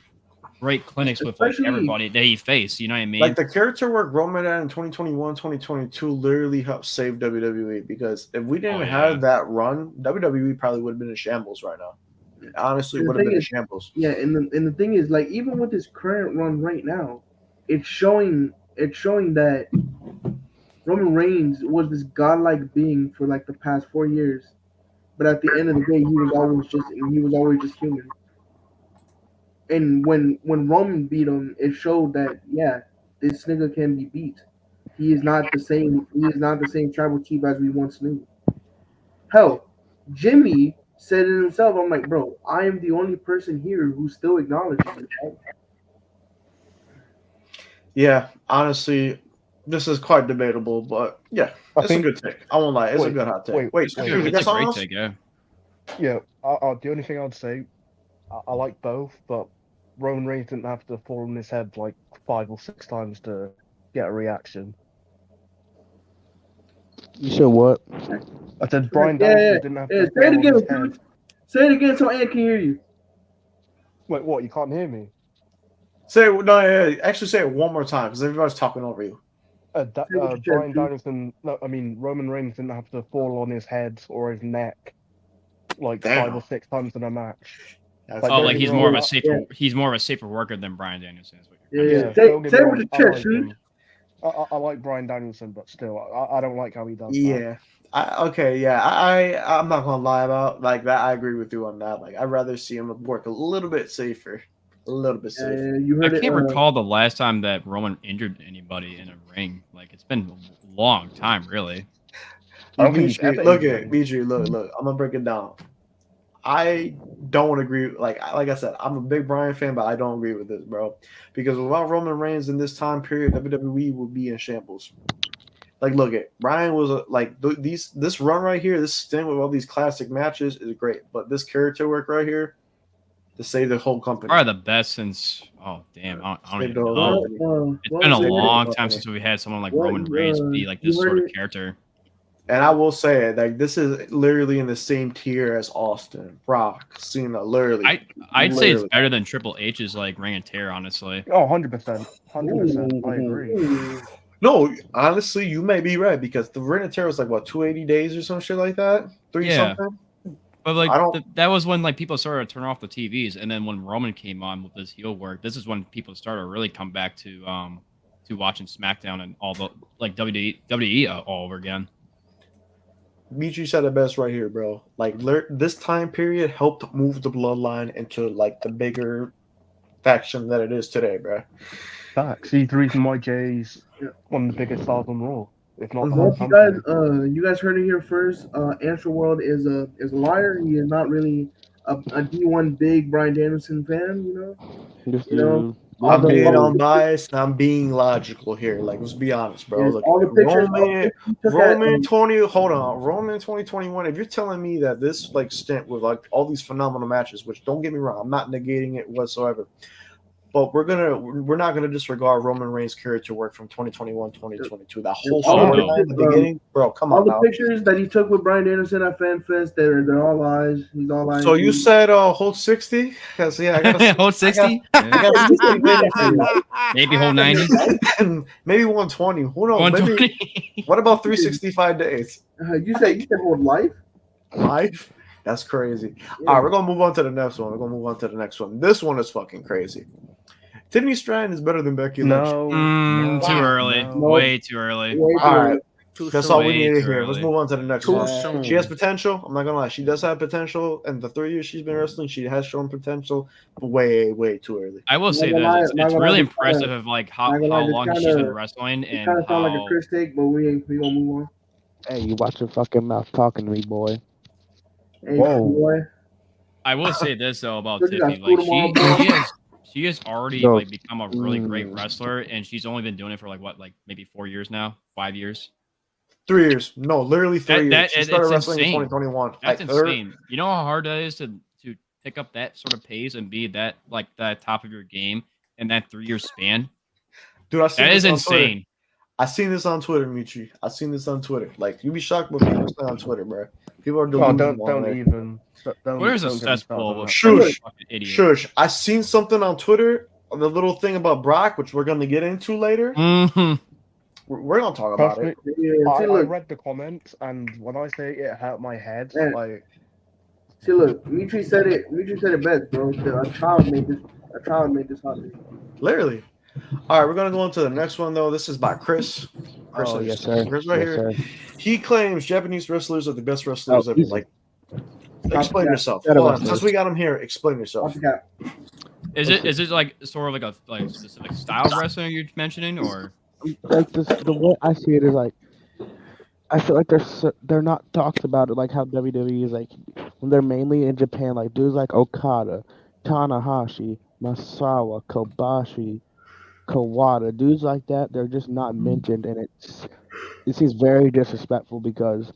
great clinics with like everybody that he faced. You know what I mean? Like the character work Roman had in 2021, 2022 literally helped save WWE because if we didn't have that run, WWE probably would have been in shambles right now. Honestly, would have been in shambles. Yeah, and the thing is, like, even with his current run right now, it's showing that Roman Reigns was this godlike being for like the past 4 years, but at the end of the day, he was always just human. And when Roman beat him, it showed that this nigga can be beat. He is not the same. He is not the same tribal chief as we once knew. Hell, Jimmy said it himself. I'm like, bro, I am the only person here who still acknowledges it. Right? Yeah, honestly, this is quite debatable, but yeah, it's a good take. I won't lie, it's a good hot take. It's a great take, yeah. Yeah, the only thing I'd say, I like both, but Roman Reigns didn't have to fall on his head like 5 or 6 times to get a reaction. You said what? I said Bryan Danielson didn't have to say it fall again, on his head. Say it again so Ant can hear you. Wait, what? You can't hear me? Actually say it one more time because everybody's talking over you. Bryan Danielson, Roman Reigns didn't have to fall on his head or his neck like 5 or 6 times in a match. He's more of a safer worker than Bryan Danielson. Say it with your chest, shoot. I like Bryan Danielson, but still, I don't like how he does that. Yeah. I'm not gonna lie about like that. I agree with you on that. Like, I'd rather see him work a little bit safer. I can't recall the last time that Roman injured anybody in a ring. Like, it's been a long time, really. I don't think he's Dimitri, ever look aged at any. Dimitri, look. I'm gonna break it down. I don't agree. Like I said, I'm a big Bryan fan, but I don't agree with this, bro. Because without Roman Reigns in this time period, WWE would be in shambles. Like, look at Bryan was this run right here, this stint with all these classic matches is great, but this character work right here to save the whole company. Probably the best since. Oh damn! I don't Save even the whole know. company. It's been a Save the whole long time company. since we had someone like What, Roman Reigns be like you this heard sort of it? character. And I will say it, like this is literally in the same tier as Austin, Brock, Cena, literally. I'd say it's Literally. better than Triple H's like Reign and Tear, honestly. Oh, 100%. 100%. I agree. Ooh. No, honestly, you may be right because the Reign of Terror was like what 280 days or some shit like that, 3 Yeah. something. But like I don't- that was when like people started to turn off the TVs, and then when Roman came on with his heel work, this is when people started to really come back to watching SmackDown and all the like WWE all over again. Michi said it best right here, bro. Like this time period helped move the bloodline into like the bigger faction that it is today, bro. Facts. He's the reason why Jay's one of the biggest stars on Raw, if not the Mhm. whole Well, company. you guys heard it here first. Antstroworld is a liar. He is not really a D1 big Bryan Danielson fan. This You know, dude. all I'm the- being all the- unbiased and I'm being logical here. Like, let's be honest, bro. Yes, Look, all the pictures- Roman 20. Hold on, Roman 2021. If you're telling me that this like stint with like all these phenomenal matches, which don't get me wrong, I'm not negating it whatsoever. But we're not gonna disregard Roman Reigns' character work from 2021, 2022. That whole all the storyline in the beginning, bro. Come all on the now. pictures that he took with Bryan Danielson at FanFest, they're all lies. He's all lies. So you said hold 60? Because yeah, I gotta Hold 60? I got 60 maybe, Maybe hold 90? maybe 120. Who knows? Maybe 120? what about 365 days? You said hold life. Life? That's crazy. Yeah. All right, we're gonna move on to the next one. This one is fucking crazy. Tiffany Stratton is better than Becky Lynch. No. Too early. No. Way too early. Way All right, Too that's soon. all we Way need to too hear. early. Let's move on to the next Too one. soon. She has potential. I'm not gonna lie. She does have potential, and the 3 years she's been wrestling, she has shown potential. But way too early. I will say Not gonna this: lie, it's not gonna really lie, impressive of like how not gonna lie, this long she's kinda- been wrestling It and kind of sound like a how. Chris take, but we gonna move on. Hey, you watch your fucking mouth talking to me, boy. Hey, Whoa. boy. I will say this though about Look at that Tiffany, like school tomorrow, she has already No. like become a really great Mm. wrestler, and she's only been doing it for like what, like maybe 4 years now, 5 years. 3 years. No, literally 3 years. She started It's wrestling insane. in 2021. That's Like, her- insane. You know how hard that is to pick up that sort of pace and be that like that top of your game in that 3 year span. Dude, I seen That this is on Twitter. insane. I seen this on Twitter, Michi. I seen this on Twitter. Like, you be shocked what people say on Twitter, bro. People are Oh, delusional. don't there. even. Don't, Where's a don't get me started cesspool on with that. Shush. fucking idiot? Shush. I seen something on Twitter, the little thing about Brock, which we're gonna get into later. Mhm. We're gonna talk about Trust me, it. Yeah, I see, look, read the comments, and when I say it hurt my head, Yeah. like, Mitri said it. Mitri said it best, bro. A child made this. A child made this happen. Literally. All right, we're gonna go on to the next one though. This is by Chris. Chris, Oh, yes, sir. Chris right Yes, here. sir. He claims Japanese wrestlers are the best wrestlers Oh, ever. easy. Like, explain Yeah. yourself. Better Hold on, wrestlers. since we got him here, explain yourself. Off the cap. Is it like sort of like a specific style of wrestling you're mentioning, or Like this, the way I see it is like, I feel like they're not talked about it like how WWE is like when they're mainly in Japan, like dudes like Okada, Tanahashi, Masawa, Kobashi, Kawada, dudes like that, they're just not mentioned, and it seems very disrespectful because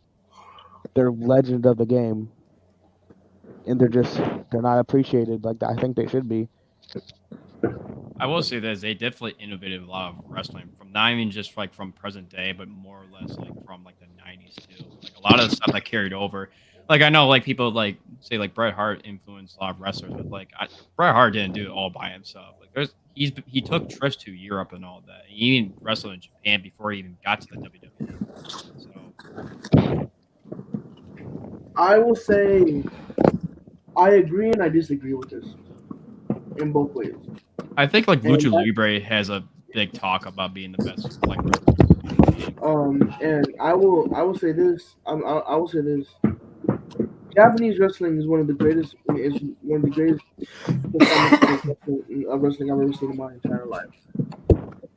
they're legend of the game, and they're not appreciated like I think they should be. I will say this: they definitely innovated a lot of wrestling from not even just like from present day, but more or less like from like the '90s too. Like a lot of the stuff that carried over. Like I know, like people like say like Bret Hart influenced a lot of wrestlers, but like Bret Hart didn't do it all by himself. Like he took trips to Europe and all that. He even wrestled in Japan before he even got to the WWE. So I will say, I agree and I disagree with this in both ways. I think like And Lucha that- Libre has a big talk about being the best like And I will say this. I will say this. Japanese wrestling is one of the greatest. Is one of the greatest performances of wrestling I've ever seen in my entire life.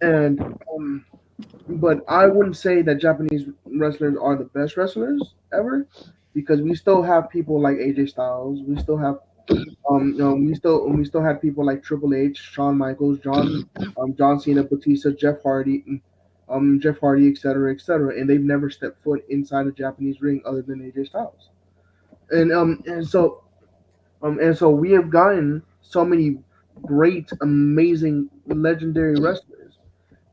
And but I wouldn't say that Japanese wrestlers are the best wrestlers ever, because we still have people like AJ Styles. We still have we still had people like Triple H, Shawn Michaels, John Cena, Batista, Jeff Hardy, etc., and they've never stepped foot inside a Japanese ring other than AJ Styles. And we have gotten so many great, amazing, legendary wrestlers.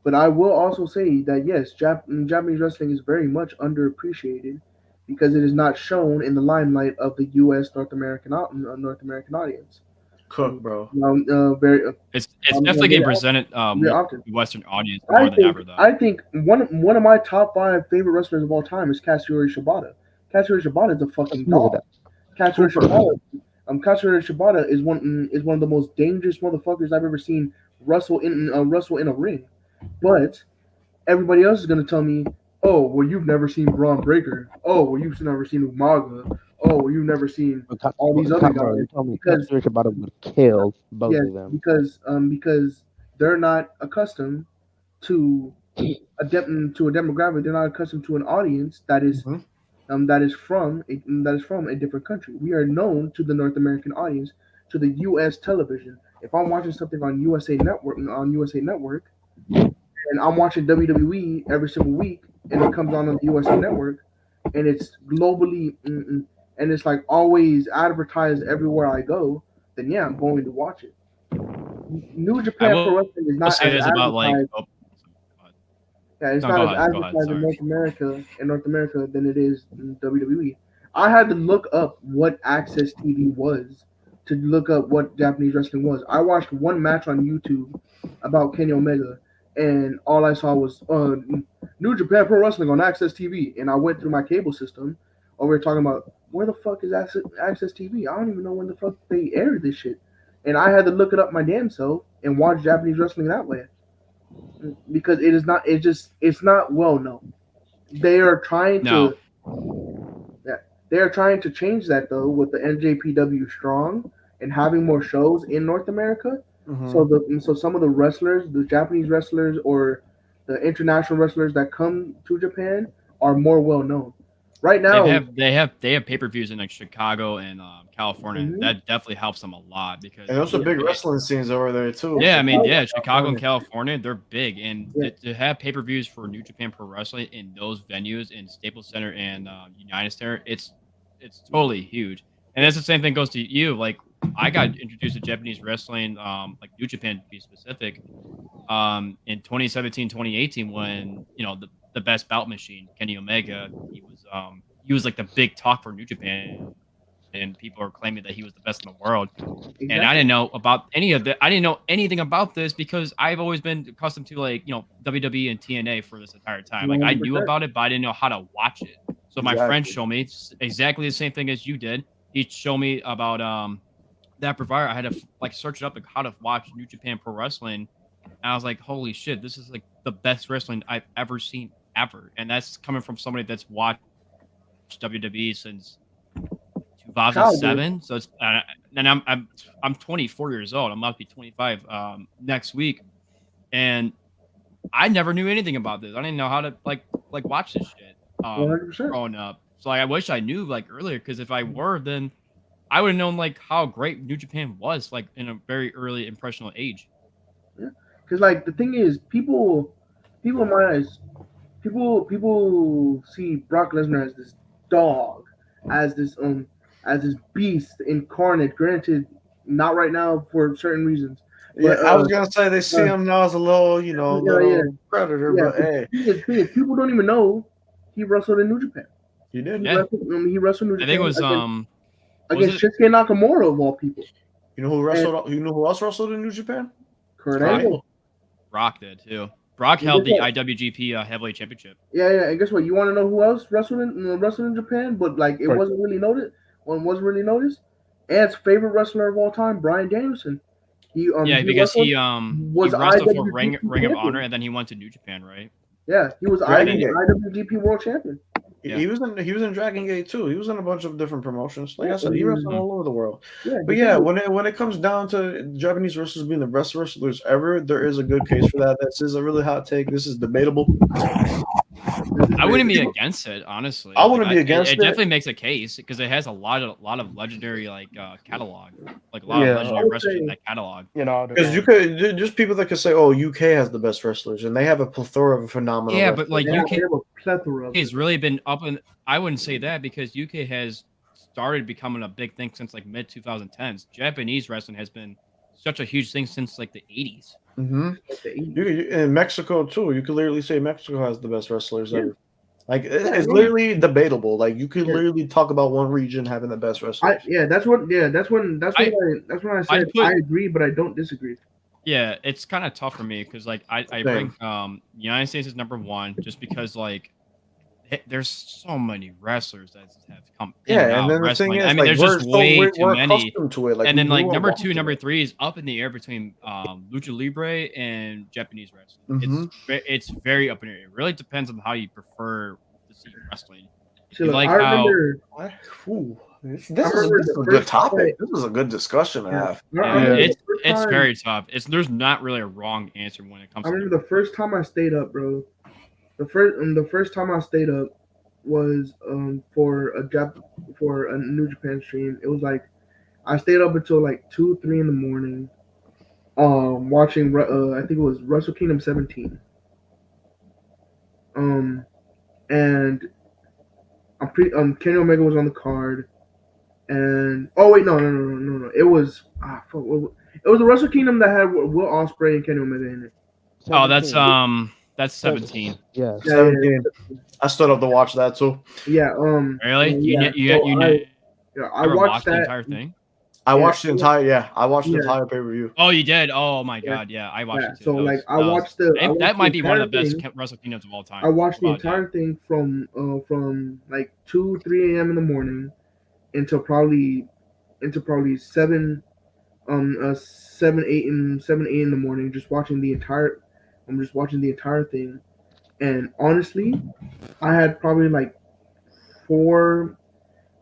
But I will also say that yes, Japanese wrestling is very much underappreciated because it is not shown in the limelight of the U.S. North American audience. Cook, bro. Very It's definitely getting presented very more often. to the Western audience more than ever, though. I think one of my top 5 favorite wrestlers of all time is Katsuyori Shibata. Katsuyori Shibata is a fucking dog. Katsuyori Shibata is one of the most dangerous motherfuckers I've ever seen wrestle in a ring. But everybody else is gonna tell me, oh, well, you've never seen Braun Breaker. Oh, well, you've never seen Umaga. Oh, well, you've never seen all these other guys. You told me Because Katsuyori would kill both yes, of them. because they're not accustomed to a demographic. They're not accustomed to an audience that is from a different country. We are known to the North American audience, to the U.S. television. If I'm watching something on USA Network, and I'm watching WWE every single week, and it comes on the USA Network, and it's globally, and it's like always advertised everywhere I go, then yeah, I'm going to watch it. New Japan Pro Wrestling is not say as this about like. advertised. Yeah, it's No, not go as ahead, advertised in sorry. North America than it is in WWE. I had to look up what Access TV was to look up what Japanese wrestling was. I watched one match on YouTube about Kenny Omega, and all I saw was New Japan Pro Wrestling on Access TV. And I went through my cable system, and we were talking about where the fuck is Access TV? I don't even know when the fuck they aired this shit. And I had to look it up my damn self and watch Japanese wrestling that way, because it's not well known. They are trying No. they are trying to change that though with the NJPW Strong and having more shows in North America. So some of the wrestlers, the Japanese wrestlers or the international wrestlers that come to Japan are more well known. Right now, they have pay-per-views in like Chicago and California. That definitely helps them a lot because and those are big wrestling scenes over there too. Yeah, I mean, Chicago and California, they're big, and to have pay-per-views for New Japan Pro Wrestling in those venues in Staples Center and United Center, it's totally huge. And that's the same thing goes to you. Like I got introduced to Japanese wrestling, like New Japan to be specific, in 2017, 2018 when the best bout machine, Kenny Omega, he was like the big talk for New Japan, and people are claiming that he was the best in the world. Exactly. And I didn't know about any of that. I didn't know anything about this because I've always been accustomed to WWE and TNA for this entire time. Like 100%. I knew about it, but I didn't know how to watch it. So my friend showed me exactly the same thing as you did. He showed me about that provider. I had to search it up, like how to watch New Japan Pro Wrestling. And I was like, holy shit, this is like the best wrestling I've ever seen ever. And that's coming from somebody that's watched WWE since 2007. So it's and I'm 24 years old. I'm about to be 25 next week, and I never knew anything about this. I didn't know how to like watch this shit growing up. So I wish I knew earlier, because if I were, then I would have known how great New Japan was in a very early impressionable age. Yeah, because the thing is, people in my eyes, people see Brock Lesnar as this dog, as this beast incarnate. Granted, not right now for certain reasons. Yeah, I was gonna say they see him now as a little, little predator. Yeah, but hey, people don't even know he wrestled in New Japan. He did. He wrestled New Japan. I think it was against Shinsuke Nakamura of all people. You know who wrestled? You know who else wrestled in New Japan? Kurt Angle. Brock did too. Brock held the IWGP Heavyweight Championship. Yeah. And guess what? You want to know who else wrestled in Japan, but it wasn't really noticed. One wasn't really noticed. Ant's favorite wrestler of all time, Bryan Danielson. Because he wrestled for Ring of Honor, and then he went to New Japan, right? Yeah, he was IWGP World Champion. Yeah. He was in Dragon Gate too. He was in a bunch of different promotions. Like I said, he wrestled all over the world. Yeah, but when it comes down to Japanese wrestlers being the best wrestlers ever, there is a good case for that. This is a really hot take. This is debatable. I I wouldn't be against it, honestly. I wouldn't be against it. it. Definitely makes a case because it has a lot of legendary catalog, like a lot Yeah. of legendary wrestlers in that catalog. You know, I don't Because you could just people that could say, "Oh, UK has the best wrestlers," and they have a plethora of phenomenal. Yeah, wrestlers. but like They have UK a plethora of has them. really been up in. I wouldn't say that because UK has started becoming a big thing since like mid 2010s. Japanese wrestling has been such a huge thing since like the 80s. Mm-hmm. Like the 80s. In Mexico too, you could literally say Mexico has the best wrestlers Yeah. ever. Like Yeah, it's yeah. literally debatable. Like you could Yeah. literally talk about one region having the best wrestlers. That's when I said put- I agree, but I don't disagree. Yeah, it's kind of tough for me because like I bring United States is number one just because like there's so many wrestlers that have come in and out and then the wrestling. thing is, I mean, like, there's we're just way too we're many. accustomed to it. Like, And we then like grew up number watching two, number it. three is up in the air between lucha libre and Japanese wrestling. Mhm. It's very up in the air. It really depends on how you prefer to see wrestling. So, You like, like I how- remember. This remember is the a good first topic. time- This was a good discussion to Yeah. have. I Yeah, remember it's the first it's time- very tough. There's not really a wrong answer when it comes. I to remember the first time I stayed up, bro. The first time I stayed up was for a New Japan stream. It was like I stayed up until like 2-3 in the morning, watching I think it was Wrestle Kingdom 17. And Kenny Omega was on the card, and oh wait, no, it was it was the Wrestle Kingdom that had Will Ospreay and Kenny Omega in it. Oh, that's 17. 17. Yeah. 17. I stood up to watch that too. Yeah. Really? Yeah. I never watched the that entire thing? I Yeah. watched the entire. Yeah, I watched the Yeah. entire pay per view. Oh, you did? Oh my Yeah. god, yeah, I watched Yeah, it too. so, That like, was- I that was- watched the- I watched that might be one of the entire best thing. Wrestle Kingdoms of all time. I watched the without a doubt. entire thing from like 2-3 a.m. in the morning until probably 7 7-8 in the morning, just watching the entire. I'm just watching the entire thing, and honestly, I had probably like 4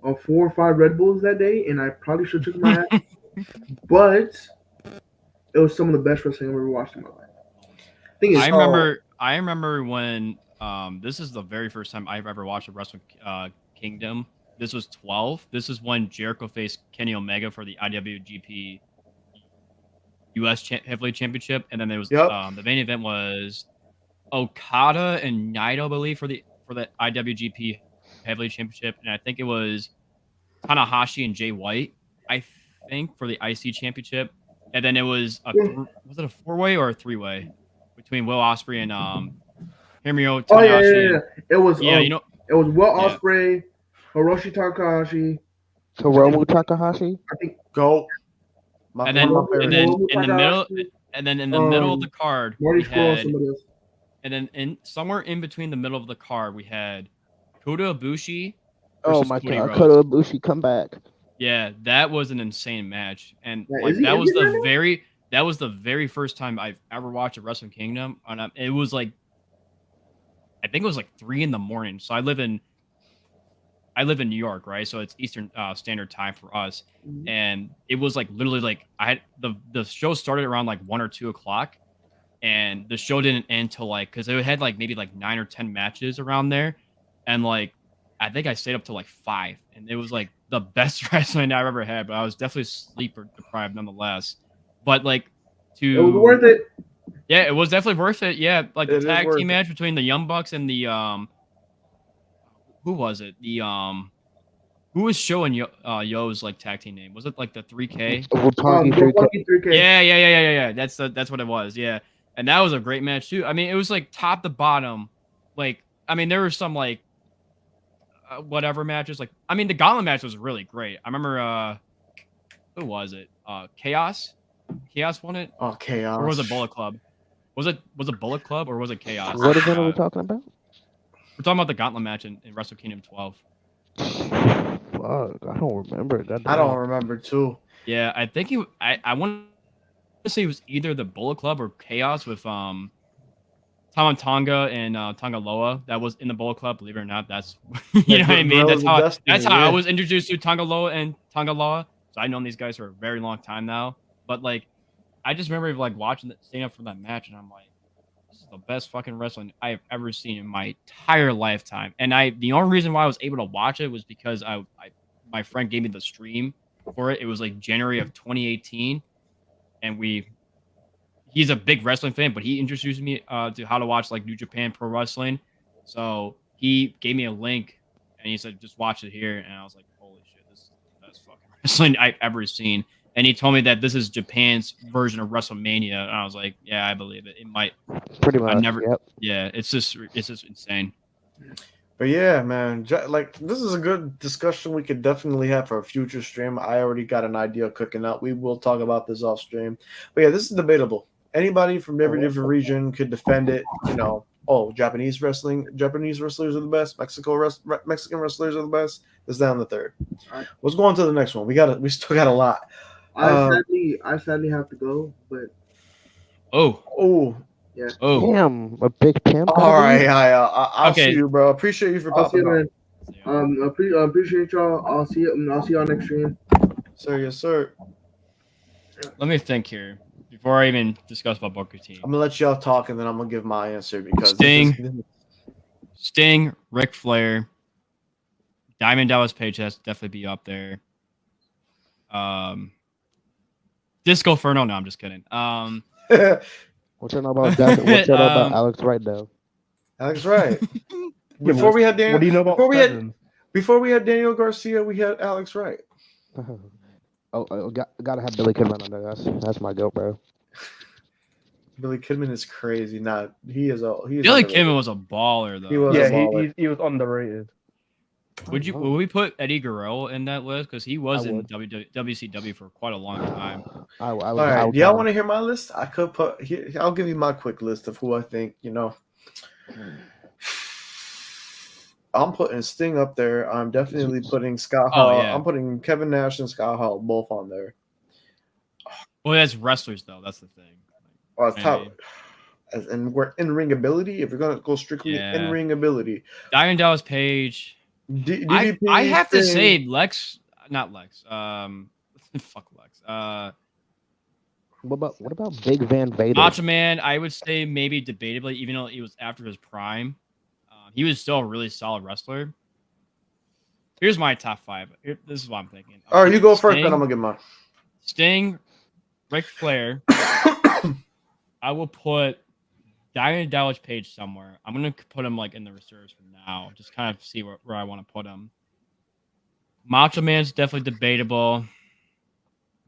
or 5 Red Bulls that day, and I probably should have took my ass, but it was some of the best wrestling I've ever watched in my life. Thing is, I remember when this is the very first time I've ever watched a Wrestle Kingdom. This was 12. This is when Jericho faced Kenny Omega for the IWGP US Heavyweight Championship, and then there was the main event was Okada and Naito, I believe, for the IWGP Heavyweight Championship, and I think it was Tanahashi and Jay White, I think, for the IC Championship, and then it was was it a 4-way or a 3-way between Will Ospreay and Hiromiro Tanahashi? Oh yeah. It was it was Will Yeah. Ospreay, Hiroshi Takahashi, Hiromu Takahashi. I think Go. And then one of my and favorites. then in the middle and then in the middle of the card Marty we Scurll and had, somebody else. and then somewhere in between the middle of the card we had Kota Ibushi Oh versus my Cody god, Rhodes. Kota Ibushi come back. Yeah, that was an insane match, and Yeah, like is he that was injured right now? that was the very first time I've ever watched a Wrestling Kingdom, and it was like I think it was like 3 in the morning. So I live in New York, right? So it's Eastern Standard Time for us, Mhm. and it was like literally like I had the show started around like 1 or 2 o'clock, and the show didn't end till like because it had like maybe like 9 or 10 matches around there, and like I think I stayed up till like 5, and it was like the best wrestling I've ever had. But I was definitely sleep deprived nonetheless. But like It was worth it. yeah, it was definitely worth it. Yeah, like It the is tag worth team it. match between the Young Bucks and the who was it? The who was showing Yo's like tag team name? Was it like the 3K? Roppongi 3K. Roppongi 3K. Yeah. That's what it was. Yeah, and that was a great match too. I mean, it was like top to bottom. Like, I mean, there were some like whatever matches. Like, I mean, the Gauntlet match was really great. I remember who was it? Chaos. Chaos won it, Oh, chaos. or was it Bullet Club? Was it Bullet Club or was it Chaos? What event are we talking about? We're talking about the Gauntlet match in Wrestle Kingdom 12. Fuck, I don't remember. I don't remember too. Yeah, I think I want to say it was either the Bullet Club or Chaos with Tama Tonga and Tonga Loa. That was in the Bullet Club. Believe it or not, that's you know what I mean. Brothers of Destiny, That's how I yeah. was introduced to Tonga Loa and Tonga Loa. So I've known these guys for a very long time now. But like, I just remember like watching staying up for that match, and I'm like, this is the best fucking wrestling I've ever seen in my entire lifetime. And the only reason why I was able to watch it was because my friend gave me the stream for it. It was like January of 2018, and he's a big wrestling fan, but he introduced me to how to watch like New Japan Pro Wrestling. So he gave me a link and he said, just watch it here. And I was like, holy shit, this is the best fucking wrestling I've ever seen. And he told me that this is Japan's version of WrestleMania. And I was like, yeah, I believe it. It might. Pretty much. Yep. Yeah, it's just insane. But yeah, man, like this is a good discussion we could definitely have for a future stream. I already got an idea cooking up. We will talk about this off stream. But yeah, this is debatable. Anybody from every different region could defend it. You know, Japanese wrestlers are the best. Mexican wrestlers are the best. It's down the third. All right. Let's go on to the next one. We still got a lot. I sadly have to go, but Oh. yeah. Oh. Damn, a big pimp. All right, I'll Okay. see you, bro. Appreciate you for I'll see popping you, on. man. Appreciate y'all. I'll see y'all next stream. Sir, yes, sir. Let me think here before I even discuss about Booker T. I'm gonna let y'all talk, and then I'm gonna give my answer because Sting, Ric Flair, Diamond Dallas Page has to definitely be up there. Disco Inferno. No, I'm just kidding. What you know about that? What you know about Alex Wright though? Alex Wright. Before we had Daniel, What do you know about before we had Daniel Garcia, we had Alex Wright. Gotta have Billy Kidman on there. That's my goat, bro. Billy Kidman is crazy. He is Billy Kidman was a baller though. He was he was underrated. Would we put Eddie Guerrero in that list? Because he was I in would. WCW for quite a long time. I All right. Do y'all want to hear my list? I could put. I'll give you my quick list of who I think. I'm putting Sting up there. I'm definitely putting Scott Hall. yeah. I'm putting Kevin Nash and Scott Hall both on there. Well, that's wrestlers though. That's the thing. Well, top. And we're in ring ability. If you're gonna go strictly in ring ability, Diamond Dallas Page. DDP, I have to Sting. say not Lex. Fuck Lex. What about Big Van Vader? Macho Man, I would say maybe debatably, even though he was after his prime, he was still a really solid wrestler. Here's my top 5. This is what I'm thinking. All right, you go first, Sting, then I'm gonna get mine. Sting, Ric Flair. I will put Diamond Dallas Page somewhere. I'm gonna put him like in the reserves for now. Just kind of see where I want to put him. Macho Man's definitely debatable,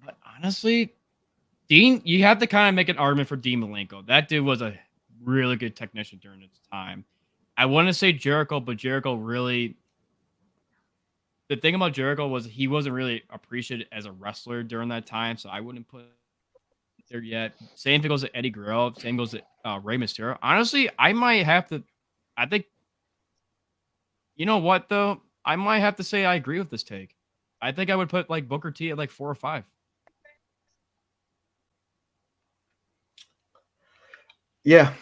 but honestly, Dean, you have to kind of make an argument for Dean Malenko. That dude was a really good technician during his time. I want to say Jericho, but Jericho really. The thing about Jericho was he wasn't really appreciated as a wrestler during that time, so I wouldn't put there yet. Same thing goes to Eddie Guerrero. Same goes to Rey Mysterio. Honestly, I might have to. I think. You know what though? I might have to say I agree with this take. I think I would put like Booker T at like 4 or 5. Yeah,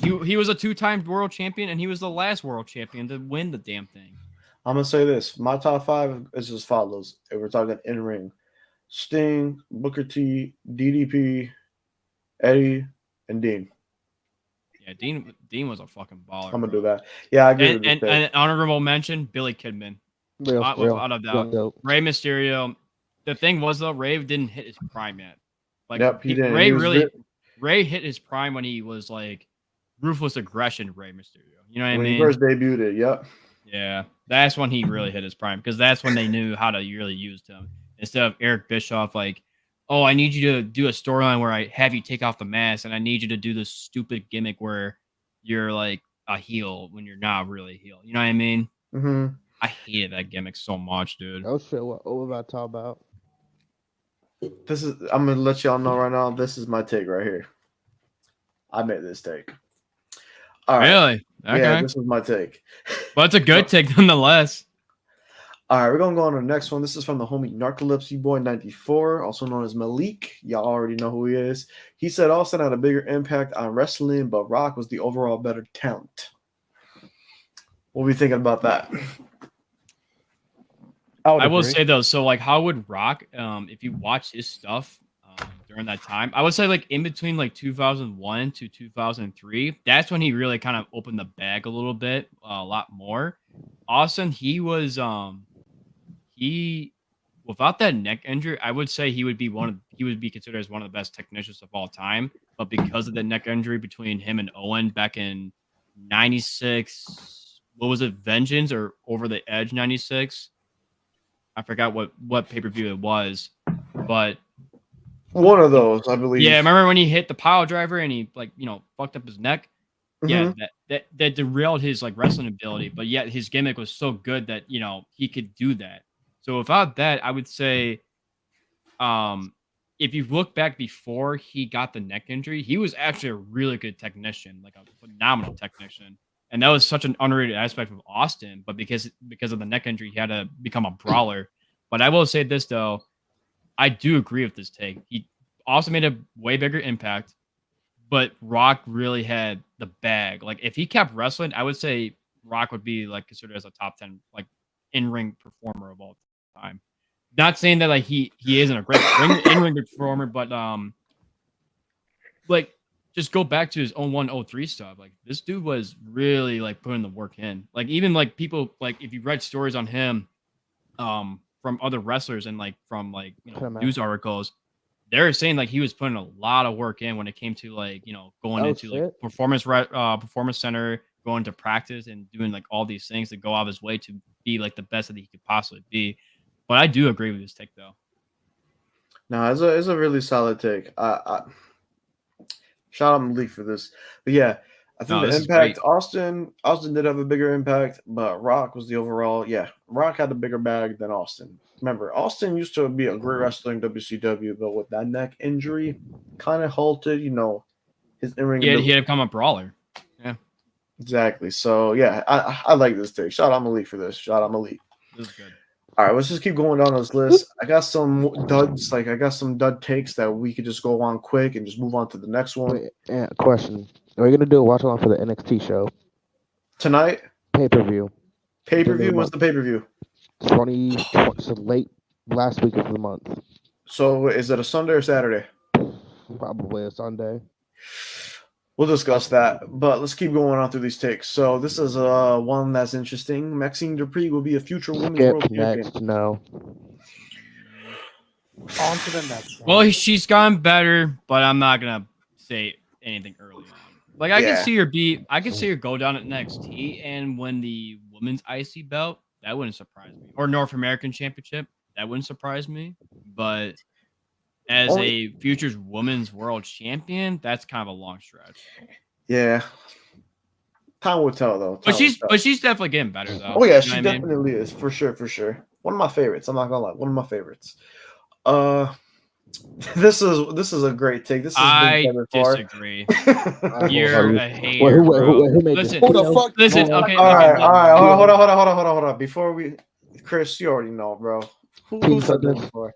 he was a 2-time world champion, and he was the last world champion to win the damn thing. I'm gonna say this. My top 5 is as follows. If we're talking in ring, Sting, Booker T, DDP, Eddie, and Dean. Yeah, Dean was a fucking baller. I'm gonna do that. Yeah, I agree. And an honorable mention, Billy Kidman. Without a doubt. Rey Mysterio. The thing was though, Ray didn't hit his prime yet. Like he didn't. Ray hit his prime when he was like ruthless aggression Rey Mysterio. You know what I mean? When he first debuted it, yep. Yeah, that's when he really hit his prime because that's when they knew how to really use him instead of Eric Bischoff. Like, oh, I need you to do a storyline where I have you take off the mask, and I need you to do this stupid gimmick where you're like a heel when you're not really a heel. You know what I mean? Mm-hmm. I hated that gimmick so much, dude. Oh shit! What we about to talk about? I'm gonna let y'all know right now. This is my take right here. I made this take. All right. Really? Okay. Yeah, this is my take. But it's a good take nonetheless. All right, we're gonna go on to the next one. This is from the homie Narcolepsy Boy 94, also known as Malik. Y'all already know who he is. He said Austin had a bigger impact on wrestling, but Rock was the overall better talent. What are we thinking about that? I will say though, so like, how would Rock, if you watch his stuff during that time. I would say like in between like 2001 to 2003, that's when he really kind of opened the bag a little bit, a lot more. Austin, he without that neck injury, I would say he would be considered as one of the best technicians of all time. But because of the neck injury between him and Owen back in '96, what was it, Vengeance or Over the Edge '96? I forgot what pay-per-view it was, but One of those, I believe. yeah, remember when he hit the pile driver and he fucked up his neck? Yeah, that derailed his like wrestling ability, but yet his gimmick was so good that he could do that. So without that, I would say, if you look back before he got the neck injury, he was actually a really good technician, like a phenomenal technician. And that was such an underrated aspect of Austin, but because of the neck injury, he had to become a brawler. But I will say this though, I do agree with this take. He also made a way bigger impact, but Rock really had the bag. Like if he kept wrestling, I would say Rock would be like considered as a top 10 like in-ring performer of all time. Not saying that like he isn't a great in-ring performer, but like just go back to his 01-03 stuff. Like this dude was really like putting the work in. Like even like people like if you read stories on him from other wrestlers and like from like news articles, they're saying like he was putting a lot of work in when it came to like going into like performance center, going to practice and doing like all these things to go out of his way to be like the best that he could possibly be. But I do agree with his take though. No, it's a really solid take. Shout out Malik for this. But yeah, I think the impact, Austin did have a bigger impact, but Rock was the overall. Yeah, Rock had the bigger bag than Austin. Remember, Austin used to be a great wrestler in WCW, but with that neck injury, kind of halted, his in-ring. He had to become a brawler. Yeah, exactly. So yeah, I like this take. Shout out Malik for this. Shout out Malik. This is good. All right, let's just keep going down this list. I got some duds, I got some dud takes that we could just go on quick and just move on to the next one. Yeah, question. Are you gonna do a watch along for the NXT show tonight? Pay-per-view. What's the pay-per-view? 20 so late last week of the month. So is it a Sunday or Saturday? Probably a Sunday. We'll discuss that, but let's keep going on through these takes. So this is one that's interesting. Maxine Dupree will be a future women's world champion. No. On to the next one. Well, she's gotten better, but I'm not gonna say anything early on. Like I can see her go down at NXT and win the women's IC belt. That wouldn't surprise me. Or North American Championship. That wouldn't surprise me. But as a futures women's world champion, that's kind of a long stretch. Yeah. Time will tell though. But she's definitely getting better though. Oh yeah, she definitely is, for sure. One of my favorites. I'm not gonna lie. One of my favorites. This is a great take. This I disagree. You're a hater, bro. Listen, who the fuck? Listen, okay. All right. Hold on. Before we, Chris, you already know, bro. Who said that before?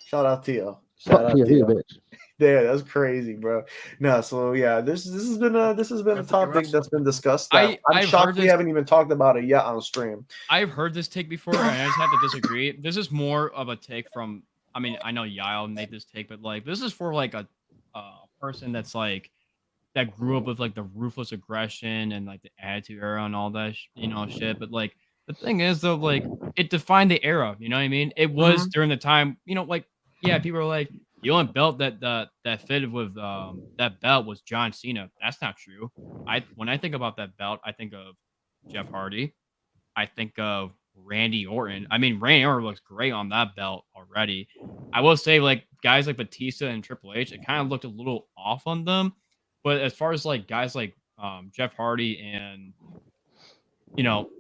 Shout out Tio. Bitch. Yeah, that's crazy, bro. No, so yeah, this has been a topic that's been discussed. I'm shocked we haven't even talked about it yet on the stream. I've heard this take before, and I just have to disagree. This is more of a take from. I mean, I know YALL made this take, but like this is for like a person that's like that grew up with like the ruthless aggression and like the attitude era and all that shit. But like the thing is though, like it defined the era. You know what I mean? It was during the time. Like people are like the only belt that fitted with that belt was John Cena. That's not true. When I think about that belt, I think of Jeff Hardy. I think of Randy Orton. I mean, Randy Orton looks great on that belt already. I will say, like, guys like Batista and Triple H, it kind of looked a little off on them. But as far as, like, guys like Jeff Hardy and,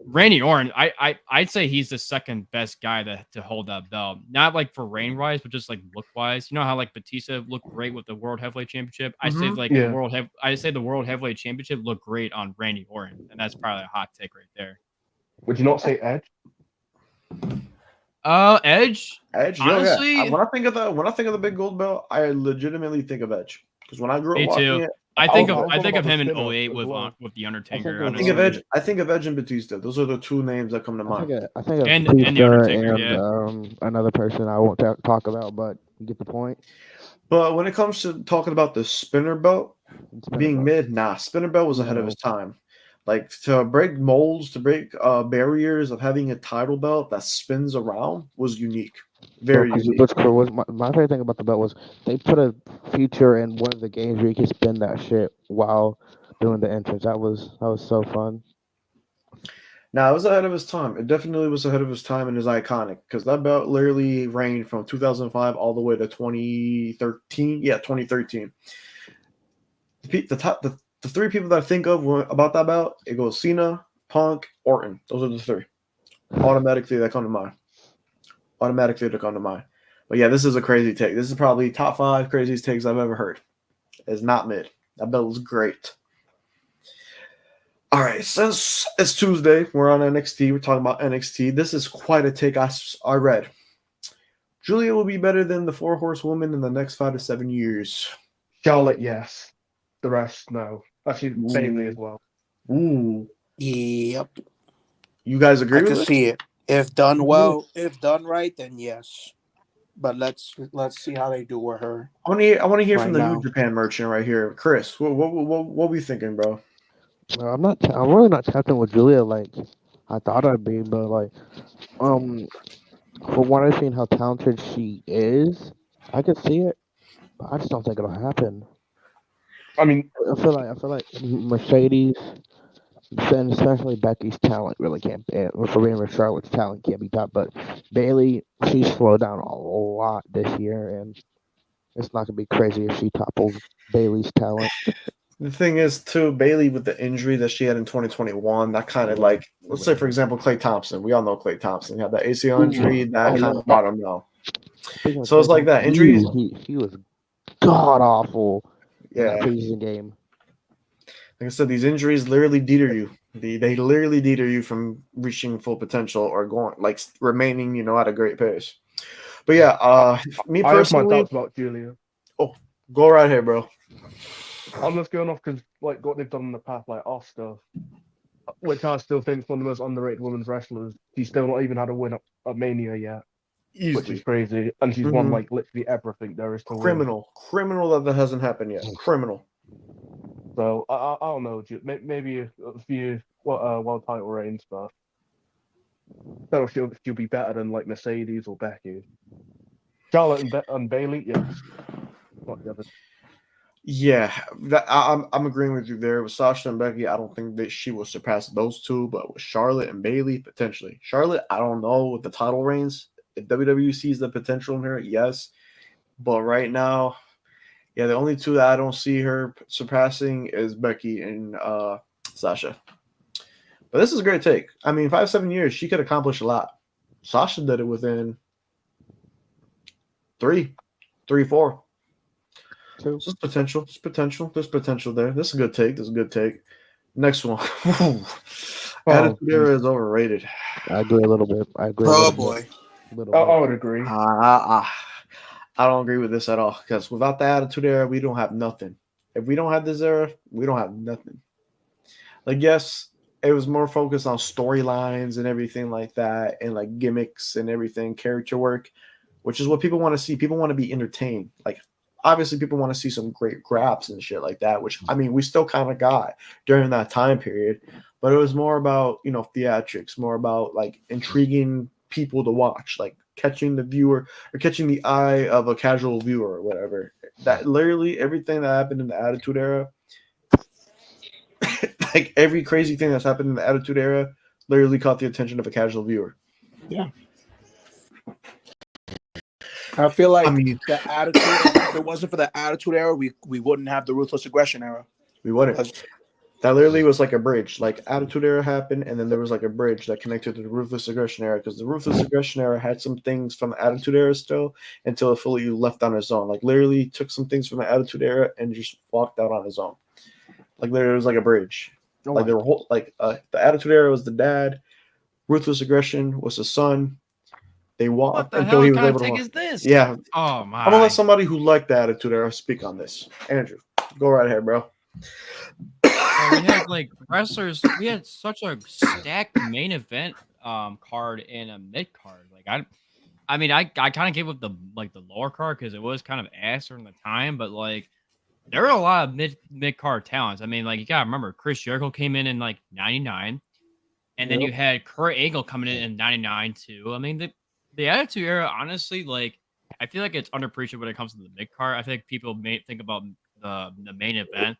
Randy Orton, I'd say he's the second best guy to hold that belt. Not, like, for reign-wise, but just, like, look-wise. You know how, like, Batista looked great with the World Heavyweight Championship? I say, like, the World Heavyweight Championship looked great on Randy Orton. And that's probably a hot take right there. Would you not say Edge? Edge. Honestly, yeah. When I think of the big gold belt, I legitimately think of Edge because when I grew up watching it, I think of him in 08 with the Undertaker. I think of Edge and Batista. Those are the two names that come to mind. I think of and the Undertaker, and another person I won't talk about, but You get the point? But when it comes to talking about the spinner belt It's been being about- mid, nah, spinner belt was ahead of No. his time. Like to break molds, to break barriers of having a title belt that spins around was unique, very Because unique. what's cool was my favorite thing about the belt was they put a feature in one of the games where you could spin that shit while doing the entrance. That was so fun. Now it was ahead of his time. It definitely was ahead of his time and is iconic because that belt literally reigned from 2005 all the way to 2013. Yeah, 2013. The three people that I think of about that belt, it goes Cena, Punk, Orton. Those are the three. Automatically that come to mind. Automatically that come to mind. But yeah, this is a crazy take. This is probably top 5 craziest takes I've ever heard. It's not mid. That belt was great. All right, since it's Tuesday, we're on NXT. We're talking about NXT. This is quite a take I read. Julia will be better than the 4 horsewoman in the next 5 to 7 years. Charlotte, yes. The rest, no. Actually, Bailey as Ooh. well. Ooh. Yep, You guys I agree can with it? see it. If done well, if done right, then yes. But let's see how they do with her. I want to hear Right from the now. New Japan merchant right here, Chris. What we thinking, bro? Well, I'm really not tapped in with Julia like I thought I'd be, but like from what I've seen how talented she is, I could see it, but I just don't think it'll happen. I mean, I feel like Mercedes and especially Becky's talent really can't be, for being with Charlotte's talent can't be topped. But Bailey, she's slowed down a lot this year, and it's not gonna be crazy if she topples Bailey's talent. The thing is, too, Bailey with the injury that she had in 2021, that kind of like, let's say, for example, Clay Thompson. We all know Clay Thompson. He had that ACL injury that kind of brought him down. Speaking of So it's Clay like that. Thompson, Injuries, he was god awful in that yeah. preseason game. Like I said, these injuries literally deter you. They literally deter you from reaching full potential or going, like, remaining, at a great pace. But yeah, me I have my personally, doubts about Julia. go right ahead, bro. I'm just going off because, like, what they've done in the past, like Oscar, which I still think is one of the most underrated women's wrestlers. She's still not even had a win at Mania yet, which Easily. is crazy. And she's won, like, literally everything there is to win. Criminal that hasn't happened yet. Criminal. So, I don't know. Maybe a few world title reigns, but I don't know if she'll be better than, like, Mercedes or Becky. Charlotte and Bailey, yes. Not the other. Yeah, I'm agreeing with you there. With Sasha and Becky, I don't think that she will surpass those two, but with Charlotte and Bailey, potentially. Charlotte, I don't know with the title reigns. If WWE sees the potential in her, yes. But right now, yeah, the only two that I don't see her surpassing is Becky and Sasha. But this is a great take. I mean, 5-7 years, she could accomplish a lot. Sasha did it within 3, 4. Two. There's potential. There's potential there. This is a good take. Next one. Attitude Era is overrated. I agree a little bit. Oh boy. I would agree. I don't agree with this at all because without the Attitude Era, we don't have nothing. If we don't have this era, we don't have nothing. Like, yes, it was more focused on storylines and everything like that and like gimmicks and everything, character work, which is what people want to see. People want to be entertained. Like, obviously, people want to see some great graps and shit like that, which, I mean, we still kind of got during that time period. But it was more about, theatrics, more about, like, intriguing people to watch, like, catching the viewer or catching the eye of a casual viewer or whatever. That literally everything that happened in the Attitude Era, like, every crazy thing that's happened in the Attitude Era literally caught the attention of a casual viewer. Yeah. I feel like I mean, the attitude. If it wasn't for the Attitude Era, we wouldn't have the Ruthless Aggression Era. we wouldn't. 'Cause- That literally was like a bridge. Like, Attitude Era happened, and then there was like a bridge that connected to the Ruthless Aggression Era because the Ruthless Aggression Era had some things from the Attitude Era still until it fully left on its own. Like, literally took some things from the Attitude Era and just walked out on his own. Like, literally, it was like a bridge. Like, they were the Attitude Era was the dad, Ruthless Aggression was the son. They What walked the until hell he was kind able of to take walk. is this? Yeah, Oh my. I'm gonna let somebody who liked the Attitude Era speak on this. Andrew, go right ahead, bro. We had like wrestlers. We had such a stacked main event card and a mid card. Like I I mean, I kind of gave up the lower card because it was kind of ass during the time, but like there were a lot of mid card talents. I mean, like you gotta remember Chris Jericho came in like '99, and then you had Kurt Angle coming in '99 too. I mean, the Attitude Era, honestly, like I feel like it's underappreciated when it comes to the mid card. I think people may think about the main event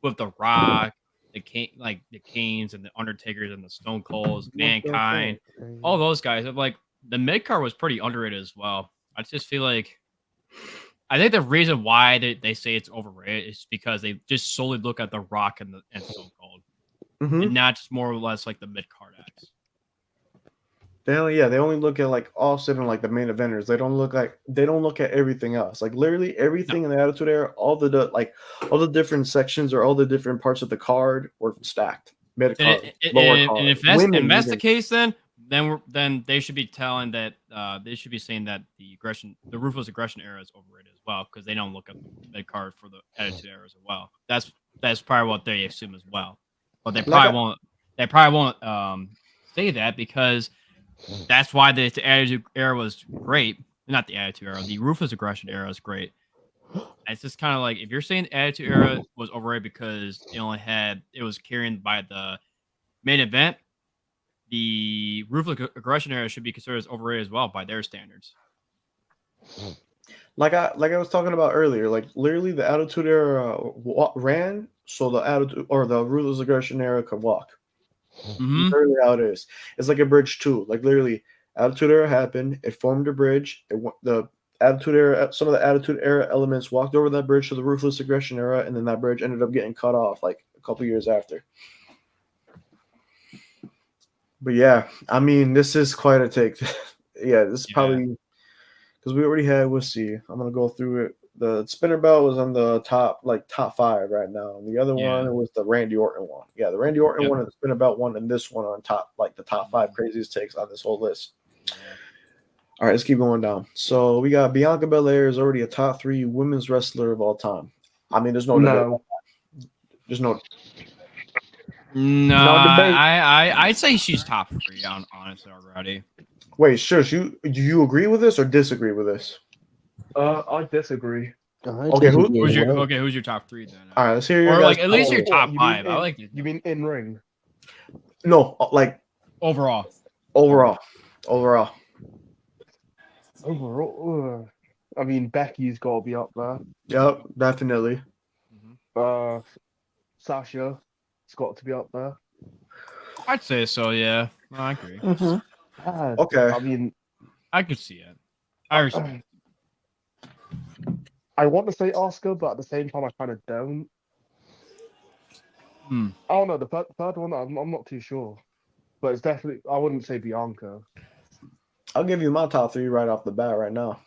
with The Rock, the Canes and the Undertakers and the Stone Colds, Mankind, all those guys. Like the mid card was pretty underrated as well. I just feel like I think the reason why they say it's overrated is because they just solely look at The Rock and Stone Cold, Mhm. and not just more or less like the mid card acts. They only look at like Austin and like the main eventers. They don't look at everything else. Like literally everything in the Attitude Era, all the different sections or all the different parts of the card were stacked. Mid card, lower card, And if that's the case, then they should be telling that they should be saying that the Ruthless Aggression Era is overrated as well because they don't look at the mid card for the Attitude Era as well. That's probably what they assume as well, but they probably won't. They probably won't say that because that's why the Attitude Era was great. Not the Attitude Era. The Ruthless Aggression Era is great. It's just kind of like if you're saying the Attitude Era was overrated because it was carried by the main event, the Ruthless Aggression Era should be considered as overrated as well by their standards. Like I was talking about earlier, like literally the Attitude Era ran so the Attitude or the Ruthless Aggression Era could walk. Mm-hmm. Literally how it is. It's like a bridge too. Like literally, Attitude Era happened. It formed a bridge. The Attitude Era, some of the Attitude Era elements walked over that bridge to the Ruthless Aggression Era, and then that bridge ended up getting cut off like a couple years after. But yeah, I mean, this is quite a take. Yeah, this is probably because we already had. Let's see. I'm gonna go through it. The spinner belt was on the top 5 right now. And the other one was the Randy Orton one. Yeah, the Randy Orton one and the spinner belt one, and this one on top, like the top 5 craziest takes on this whole list. All right, let's keep going down. So we got Bianca Belair is already a top 3 women's wrestler of all time. I mean, there's no debate. There's no. No, I'd say she's top 3 honestly already. Wait, sure. Do you agree with this or disagree with this? I disagree. Okay, who's your top 3 then? All right, let's hear your or guys. like at least your top 5. I like you mean in ring? No, like overall. Overall, I mean Becky's got to be up there. Yep, definitely. Sasha's got to be up there. I'd say so. Yeah, no, I agree. Okay. I mean, I could see it. I respect. I want to say Oscar, but at the same time, I kind of don't. I don't know. The third one, I'm not too sure. But it's definitely, I wouldn't say Bianca. I'll give you my top 3 right off the bat right now.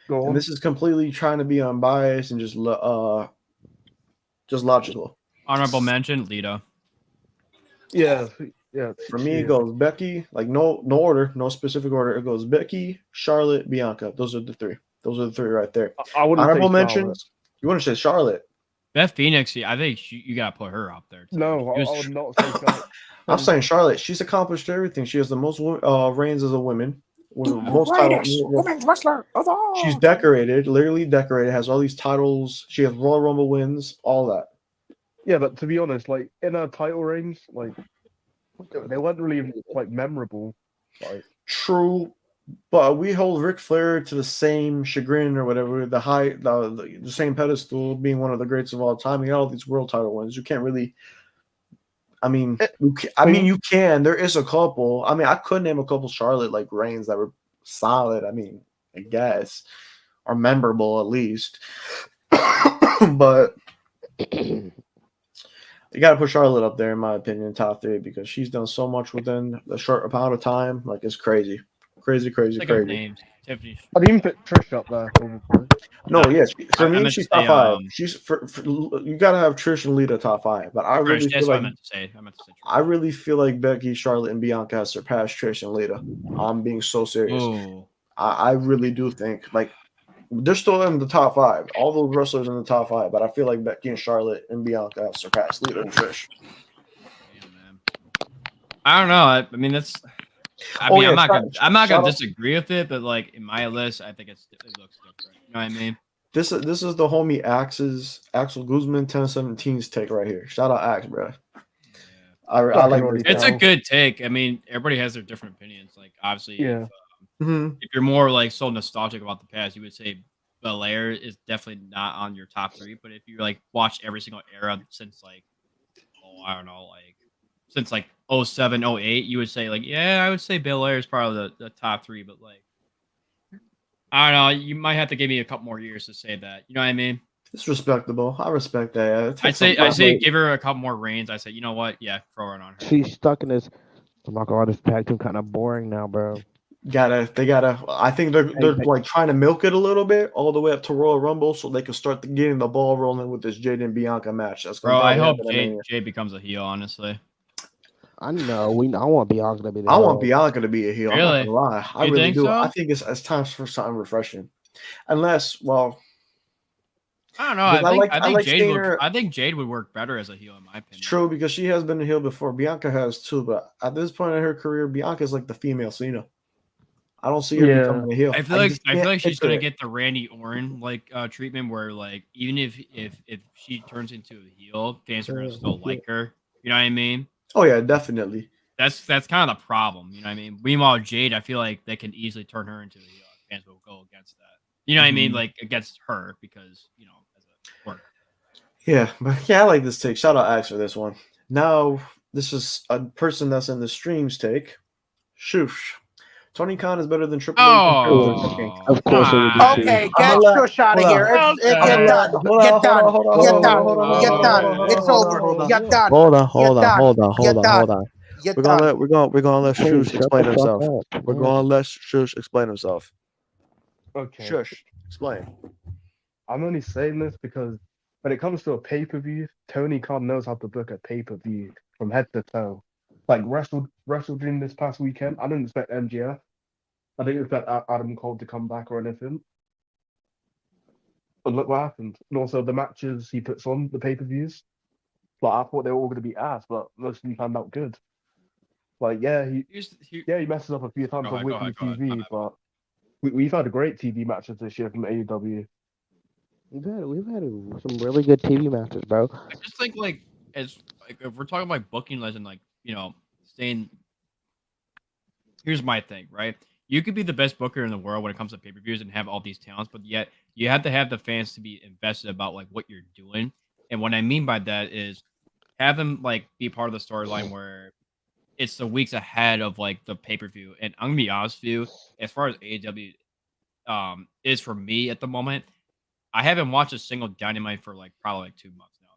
Go on. And this is completely trying to be unbiased and just logical. Honorable mention, Lita. Yeah. For me, it goes Becky, like no order, no specific order. It goes Becky, Charlotte, Bianca. Those are the 3. Those are the 3 right there. I wouldn't Honorable say mentions. You want to say Charlotte? Beth Phoenix, I think you gotta put her up there. Too. No, I would not say Charlotte. I'm saying Charlotte. She's accomplished everything. She has the most reigns as a woman. Most titles. Women's wrestler of all. She's decorated, literally decorated. Has all these titles. She has Royal Rumble wins, all that. Yeah, but to be honest, like in her title reigns, like they weren't really like memorable. Like true, but we hold Ric Flair to the same chagrin or whatever, the same pedestal, being one of the greats of all time. He got all these world title wins. You can't really. I mean, you can. There is a couple. I mean, I could name a couple Charlotte like reigns that were solid. I mean, I guess, or memorable at least. But you got to put Charlotte up there, in my opinion, top 3, because she's done so much within a short amount of time. Like, it's crazy. Crazy. Names. Tiffany. I'd even put Trish up there. Probably. No, yes. For me, she's top 5. She's for you got to have Trish and Lita top 5. But I really feel like I meant to say I really feel like Becky, Charlotte, and Bianca have surpassed Trish and Lita. I'm being so serious. I really do think like they're still in the top 5. All those wrestlers in the top 5, but I feel like Becky and Charlotte and Bianca have surpassed Lita and Trish. Damn, man. I don't know. I mean, that's I Oh, mean, yeah, I'm not shout gonna out- disagree with it, but like in my list, I think it looks different. You know what I mean? This is the homie Axel Guzman 1017's take right here. Shout out Ax, bro. I I can like already this. It's a tell. good take. I mean, everybody has their different opinions. Like, obviously, Yeah. Mhm. if you're more like so nostalgic about the past, you would say Belair is definitely not on your top 3. But if you like watch every single era since like, I don't know, like since like 07, 08, you would say like, yeah, I would say Belair is probably the top 3. But like, I don't know, you might have to give me a couple more years to say that. You know what I mean? It's respectable. I respect that. Yeah, it I takes say some I time. say give her a couple more reigns. I say, you know what? Yeah, throw it on her. She's stuck in this. I'm not gonna lie, this tag team kind of boring now, bro. They gotta. I think they're like trying to milk it a little bit all the way up to Royal Rumble, so they can start getting the ball rolling with this Jade and Bianca match. That's gonna Bro, I probably hope happen at Mania. Jade becomes a heel, honestly. I know. I want Bianca to be the I want heel. Bianca to be a heel. I'm not Really? gonna lie. I You really think do. so? I think it's time for something refreshing. Unless, well, I don't know. because I I think like Jade seeing would. her. I think Jade would work better as a heel, in my opinion. True, because she has been a heel before. Bianca has too, but at this point in her career, Bianca's like the female Cena. I don't see her Yeah. becoming a heel. I feel just like can't she's picture gonna it. get the Randy Orton like treatment, where like even if she turns into a heel, fans are gonna still like her. You know what I mean? Oh yeah, definitely. That's kind of the problem. You know what I mean? Meanwhile, Jade, I feel like they can easily turn her into a heel. Fans will go against that. You know what I mean? Like against her because as a work. Yeah, but yeah, I like this take. Shout out Axe for this one. Now, this is a person that's in the streams take. Shoosh. Tony Khan is better than Triple H and Triple H booking. Oh, Of course it would be come true. Okay, on. get Shush out of hold here. on. Okay. Get done. Get done. Get done. Get done. It's over. Get done. Hold on. Get done. Get done. We're gonna let Hey, Shush shut explain the fuck himself. up. We're Yeah. gonna let Shush explain himself. Okay. Shush, explain. I'm only saying this because when it comes to a pay-per-view, Tony Khan knows how to book a pay-per-view from head to toe. Like Wrestle Dream this past weekend, I didn't expect MGF. I didn't expect Adam Cole to come back or anything. But look what happened. And also the matches he puts on, the pay-per-views. Like I thought they were all going to be ass, but most of them turned out good. Like he messes up a few times on weekly TV, but we've had great TV matches this year from AEW. We've had some really good TV matches, bro. I just think like if we're talking about booking legend, like saying here's my thing, right? You could be the best booker in the world when it comes to pay-per-views and have all these talents, but yet you have to have the fans to be invested about like what you're doing. And what I mean by that is have them like be part of the storyline where it's the weeks ahead of like the pay-per-view. And I'm gonna be honest with you, as far as AEW is for me at the moment, I haven't watched a single Dynamite for like probably like 2 months now,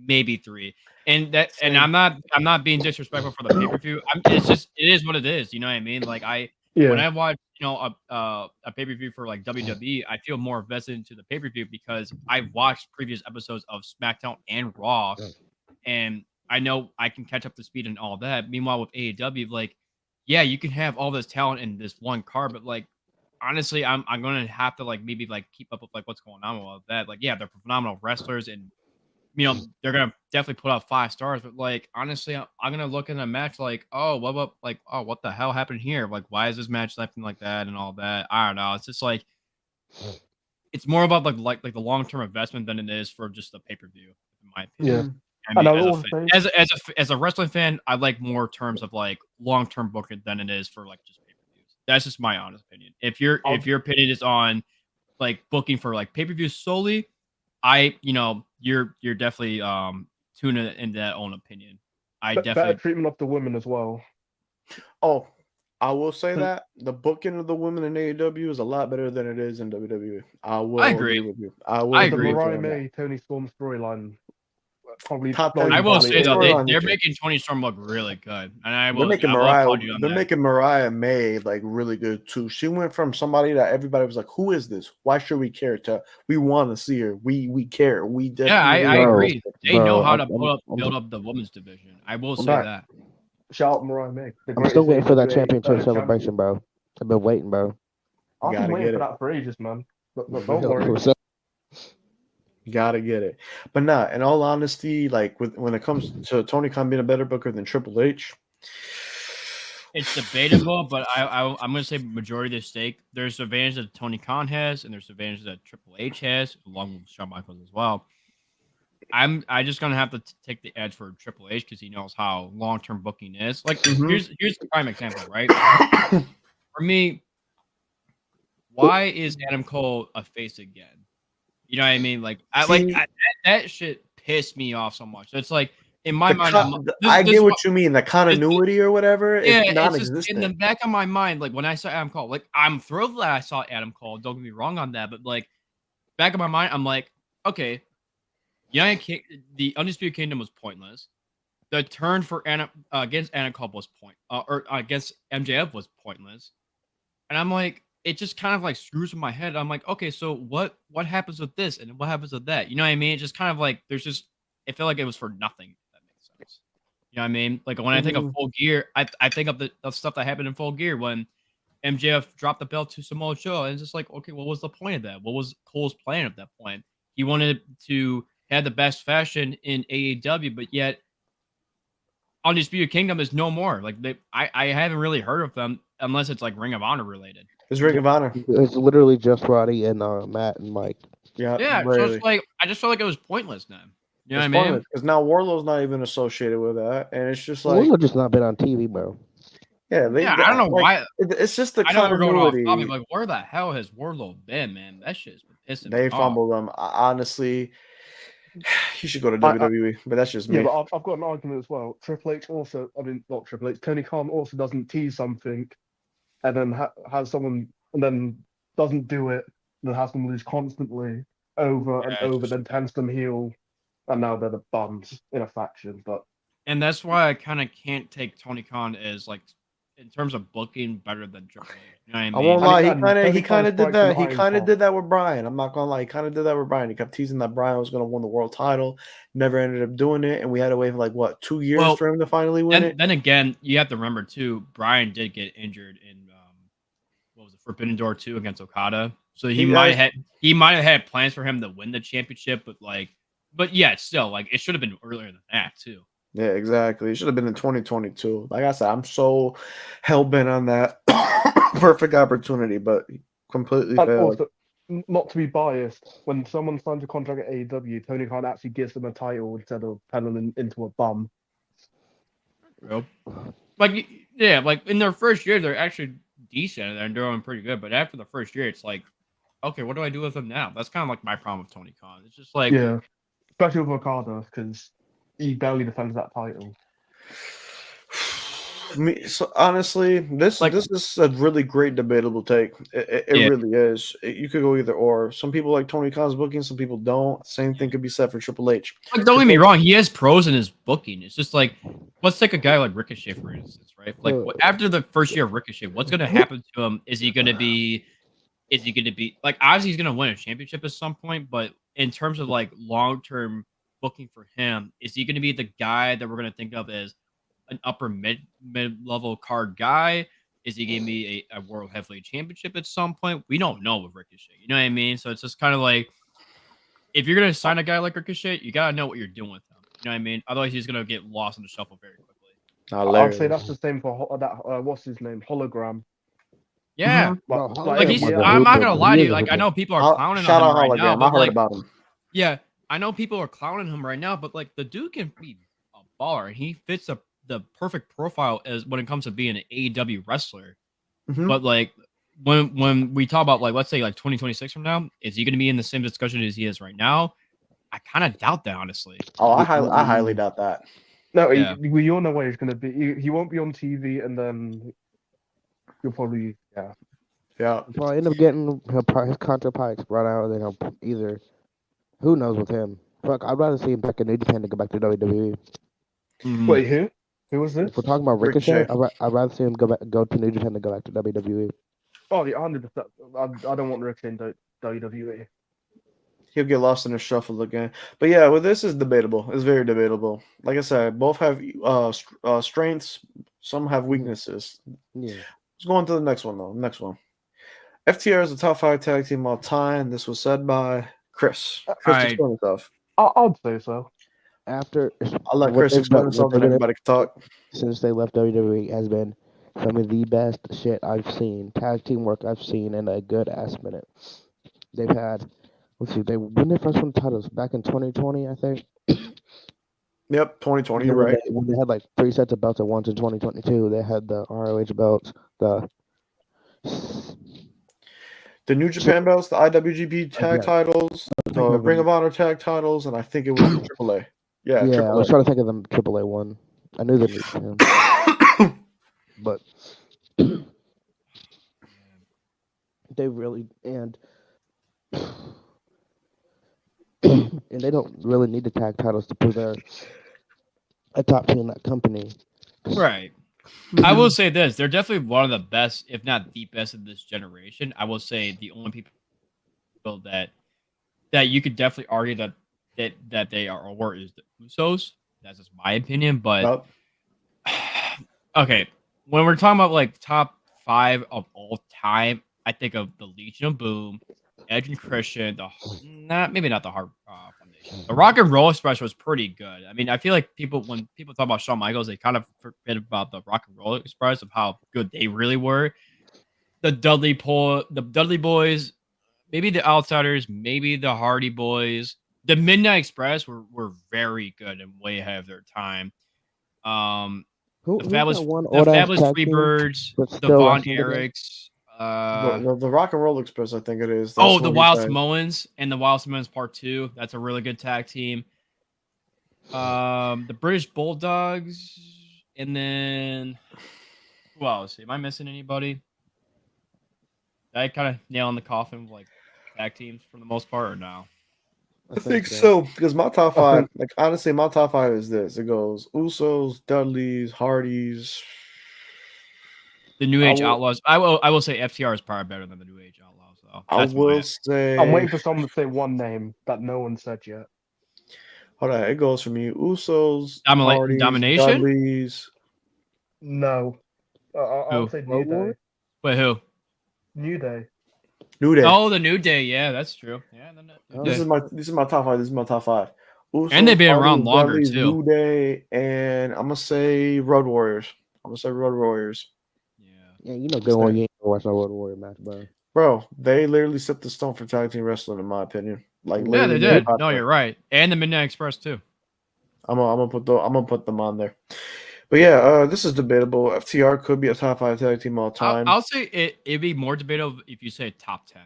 maybe 3. And I'm not being disrespectful for the pay per view. It's just it is what it is. You know what I mean? Like when I watch a pay per view for like WWE, I feel more invested into the pay per view because I've watched previous episodes of SmackDown and Raw, and I know I can catch up to speed and all that. Meanwhile, with AEW, like yeah, you can have all this talent in this one card, but like honestly, I'm gonna have to like maybe like keep up with like what's going on with all that. Like, yeah, they're phenomenal wrestlers, and they're gonna definitely put out 5 stars. But like, honestly, I'm gonna look in a match like, oh, what the hell happened here? Like, why is this match looking like that and all that? I don't know. It's just like it's more about like the long term investment than it is for just a pay per view, in my opinion. Yeah. I mean, as a wrestling fan, I like more terms of like long term booking than it is for like just pay per views. That's just my honest opinion. If your opinion is on like booking for like pay per views solely, you're definitely tuning in that own opinion. Better treatment of the women as well. Oh, I will say that the booking of the women in AEW is a lot better than it is in WWE. I agree with you. I agree. The Mariah May, Tony Storm storyline. Probably top 10. I will say though, they're making Tony Storm look really good, and they're making Mariah May like really good too. She went from somebody that everybody was like, "Who is this? Why should we care?" to "We want to see her. We care. We definitely." I agree. They know how to build up the women's division. I will say that. Shout out Mariah May. I'm still waiting for that championship celebration, bro. I've been waiting, bro. I've been waiting for that for ages, man. But don't worry. Gotta get it. But in all honesty, like when it comes to Tony Khan being a better booker than Triple H, it's debatable, but I'm gonna say majority of the stake. There's advantage that Tony Khan has, and there's advantage that Triple H has, along with Shawn Michaels as well. I just gonna have to take the edge for Triple H because he knows how long term booking is. Like here's the prime example, right? For me, why is Adam Cole a face again? You know what I mean? Like that shit pissed me off so much. It's like in my mind, I get what you mean. The continuity or whatever is it's non-existent. just in the back of my mind. Like when I saw Adam Cole, like I'm thrilled that I saw Adam Cole. Don't get me wrong on that, but like back of my mind, I'm like, okay, the Undisputed Kingdom was pointless. The turn for against Adam Cole was or against MJF was pointless, and I'm like, it just kind of like screws with my head. I'm like, okay, so what happens with this and what happens with that? You know what I mean? It just kind of like it felt like it was for nothing. If that makes sense. You know what I mean? Like when I think of Full Gear, I think of the stuff that happened in Full Gear when MJF dropped the belt to Samoa Joe, and it's just like, okay, what was the point of that? What was Cole's plan at that point? He wanted to have the best fashion in AEW, but yet Undisputed Kingdom is no more. Like I haven't really heard of them unless it's like Ring of Honor related. It's Ring of Honor. It's literally just Roddy and Matt and Mike. Yeah. So it's like I just felt like it was pointless now. You know what I mean? Because now Warlow's not even associated with that, and it's just like Warlow just not been on TV, bro. Yeah, I don't know why. It's just the I know we're going off continuity. topic, like where the hell has Warlow been, man? That shit's been pissing me They off. fumbled them. Honestly, he should go to WWE, but that's just me. Yeah, but I've got an argument as well. Triple H also, I mean, not Triple H, Tony Khan also doesn't tease something and then has someone, and then doesn't do it, and then has them lose constantly over and over, then turns them heel, and now they're the bums in a faction. And that's why I kind of can't take Tony Khan as like, in terms of booking, better than Triple H. You know what I mean? I won't lie. He kind of did that. He kind of did that with Bryan. I'm not gonna lie. He kind of did that with Bryan. He kept teasing that Bryan was gonna win the world title. Never ended up doing it, and we had to wait for like what 2 years for him to finally win it. Then again, you have to remember too. Bryan did get injured in what was it, Forbidden Door 2 against Okada. So he might have had plans for him to win the championship, but yeah, still like it should have been earlier than that too. Yeah, exactly. It should have been in 2022. Like I said, I'm so hell bent on that perfect opportunity, but completely failed. Also, not to be biased, when someone signs a contract at AEW, Tony Khan actually gives them a title instead of peddling into a bum. Yep. Like yeah, like in their first year, they're actually decent and they're doing pretty good. But after the first year, it's like, okay, what do I do with them now? That's kind of like my problem with Tony Khan. It's just like, yeah, especially with Okada because he barely defends that title. So honestly, this is a really great debatable take. It really is. You could go either or. Some people like Tony Khan's booking, some people don't. Same thing could be said for Triple H. Like, don't get me wrong, he has pros in his booking. It's just like, let's take a guy like Ricochet for instance, right? Like after the first year of Ricochet, what's going to happen to him? Is he going to be like, obviously he's going to win a championship at some point, but in terms of like long-term booking for him, is he going to be the guy that we're going to think of as an upper mid-level card guy? Is he going to be a world heavyweight championship at some point? We don't know with Ricochet. You know what I mean? So it's just kind of like, if you're going to sign a guy like Ricochet, you got to know what you're doing with him. You know what I mean? Otherwise, he's going to get lost in the shuffle very quickly. I'd say that's the same for that. What's his name? Hologram. Yeah. Mm-hmm. I'm not going to lie to you. Like, I know people are clowning on him right now. I heard about him. Yeah. I know people are clowning him right now, but like the dude can be a baller and he fits the perfect profile as when it comes to being an AEW wrestler. Mm-hmm. But like when we talk about like, let's say like 2026 from now, is he going to be in the same discussion as he is right now? I kind of doubt that, honestly. Oh, I highly doubt that. No, yeah. We all know where he's going to be. He won't be on TV, and then he'll probably Well, I end up getting his contract probably run out, and then he'll either. Who knows with him? Fuck, I'd rather see him back in New Japan than go back to WWE. Mm-hmm. Wait, who? Who was this? If we're talking about Ricochet, I'd rather see him go to New Japan than go back to WWE. Oh, yeah, 100%. I don't want Ricochet in WWE. He'll get lost in the shuffle again. But yeah, well, this is debatable. It's very debatable. Like I said, both have strengths. Some have weaknesses. Yeah. Let's go on to the next one, though. Next one. FTR is the top 5 tag team of all time. This was said by Chris. Chris, explain himself. I'd say so. After I'll let Chris explain himself and everybody can talk. Since they left WWE has been some of the best shit I've seen, tag team work I've seen in a good ass minute. They've had, let's see, when they first won the titles back in 2020, I think. Yep, 2020. And You're then right. when they had like 3 sets of belts at once in 2022, they had the ROH belts, the The New Japan belts, the IWGP tag yeah, titles, the of Ring them. of Honor tag titles, and I think it was the AAA. Yeah, Yeah, I was AAA. trying to think of the AAA one. I knew the New Japan, but they really and and they don't really need the tag titles to prove they're a top team in that company. Right. I will say this: they're definitely one of the best, if not the best, of this generation. I will say the only people that you could definitely argue that they are over is the Usos. That's just my opinion. But Well, okay, when we're talking about like top 5 of all time, I think of the Legion of Boom, Edge and Christian. Maybe not the Hard Foundation. The Rock and Roll Express was pretty good. I mean, I feel like when people talk about Shawn Michaels, they kind of forget about the Rock and Roll Express of how good they really were. The Dudley Boys, maybe the Outsiders, maybe the Hardy Boys. The Midnight Express were very good and way ahead of their time. Who's that one The old ass Fabulous tag team Freebirds, that's the still Von wrestling today? Erics, uh, the Rock and Roll Express, I think it is. That's the what he's Wild saying. Samoans and the Wild Samoans Part 2. That's a really good tag team. The British Bulldogs, and then who else? Am I missing anybody? Did I kind of nail on the coffin with like tag teams for the most part, or no? I think so because my top I five, think like honestly, my top five is this. It goes Usos, Dudleys, Hardys. The New I Age will, Outlaws. I will say FTR is probably better than the New Age Outlaws, though. I That's will my I'm say. waiting for someone to say one name that no one said yet. Hold on, it goes from you: Usos, Hardys, Domination. Dudleys. No, I would Who? say Road New Day. Warriors? Wait, who? New Day. New Day. Oh, the New Day. Yeah, that's true. Yeah, the New Oh, This Day. is my top five. This is my top five. And they've Usos, been around Hardys, longer Dudleys, too. New Day, and I'm gonna say Road Warriors. I'm gonna say Road Warriors. Yeah. Yeah, you know good one. You ain't gonna watch no Road Warrior match, bro. Bro, they literally set the stone for tag team wrestling, in my opinion. Like Yeah, Yeah, literally they made it did. No, popular. you're right. And the Midnight Express too. I'm gonna put them on there. But yeah, this is debatable. FTR could be a top 5 tag team all time. I'll say it'd be more debatable if you say top 10.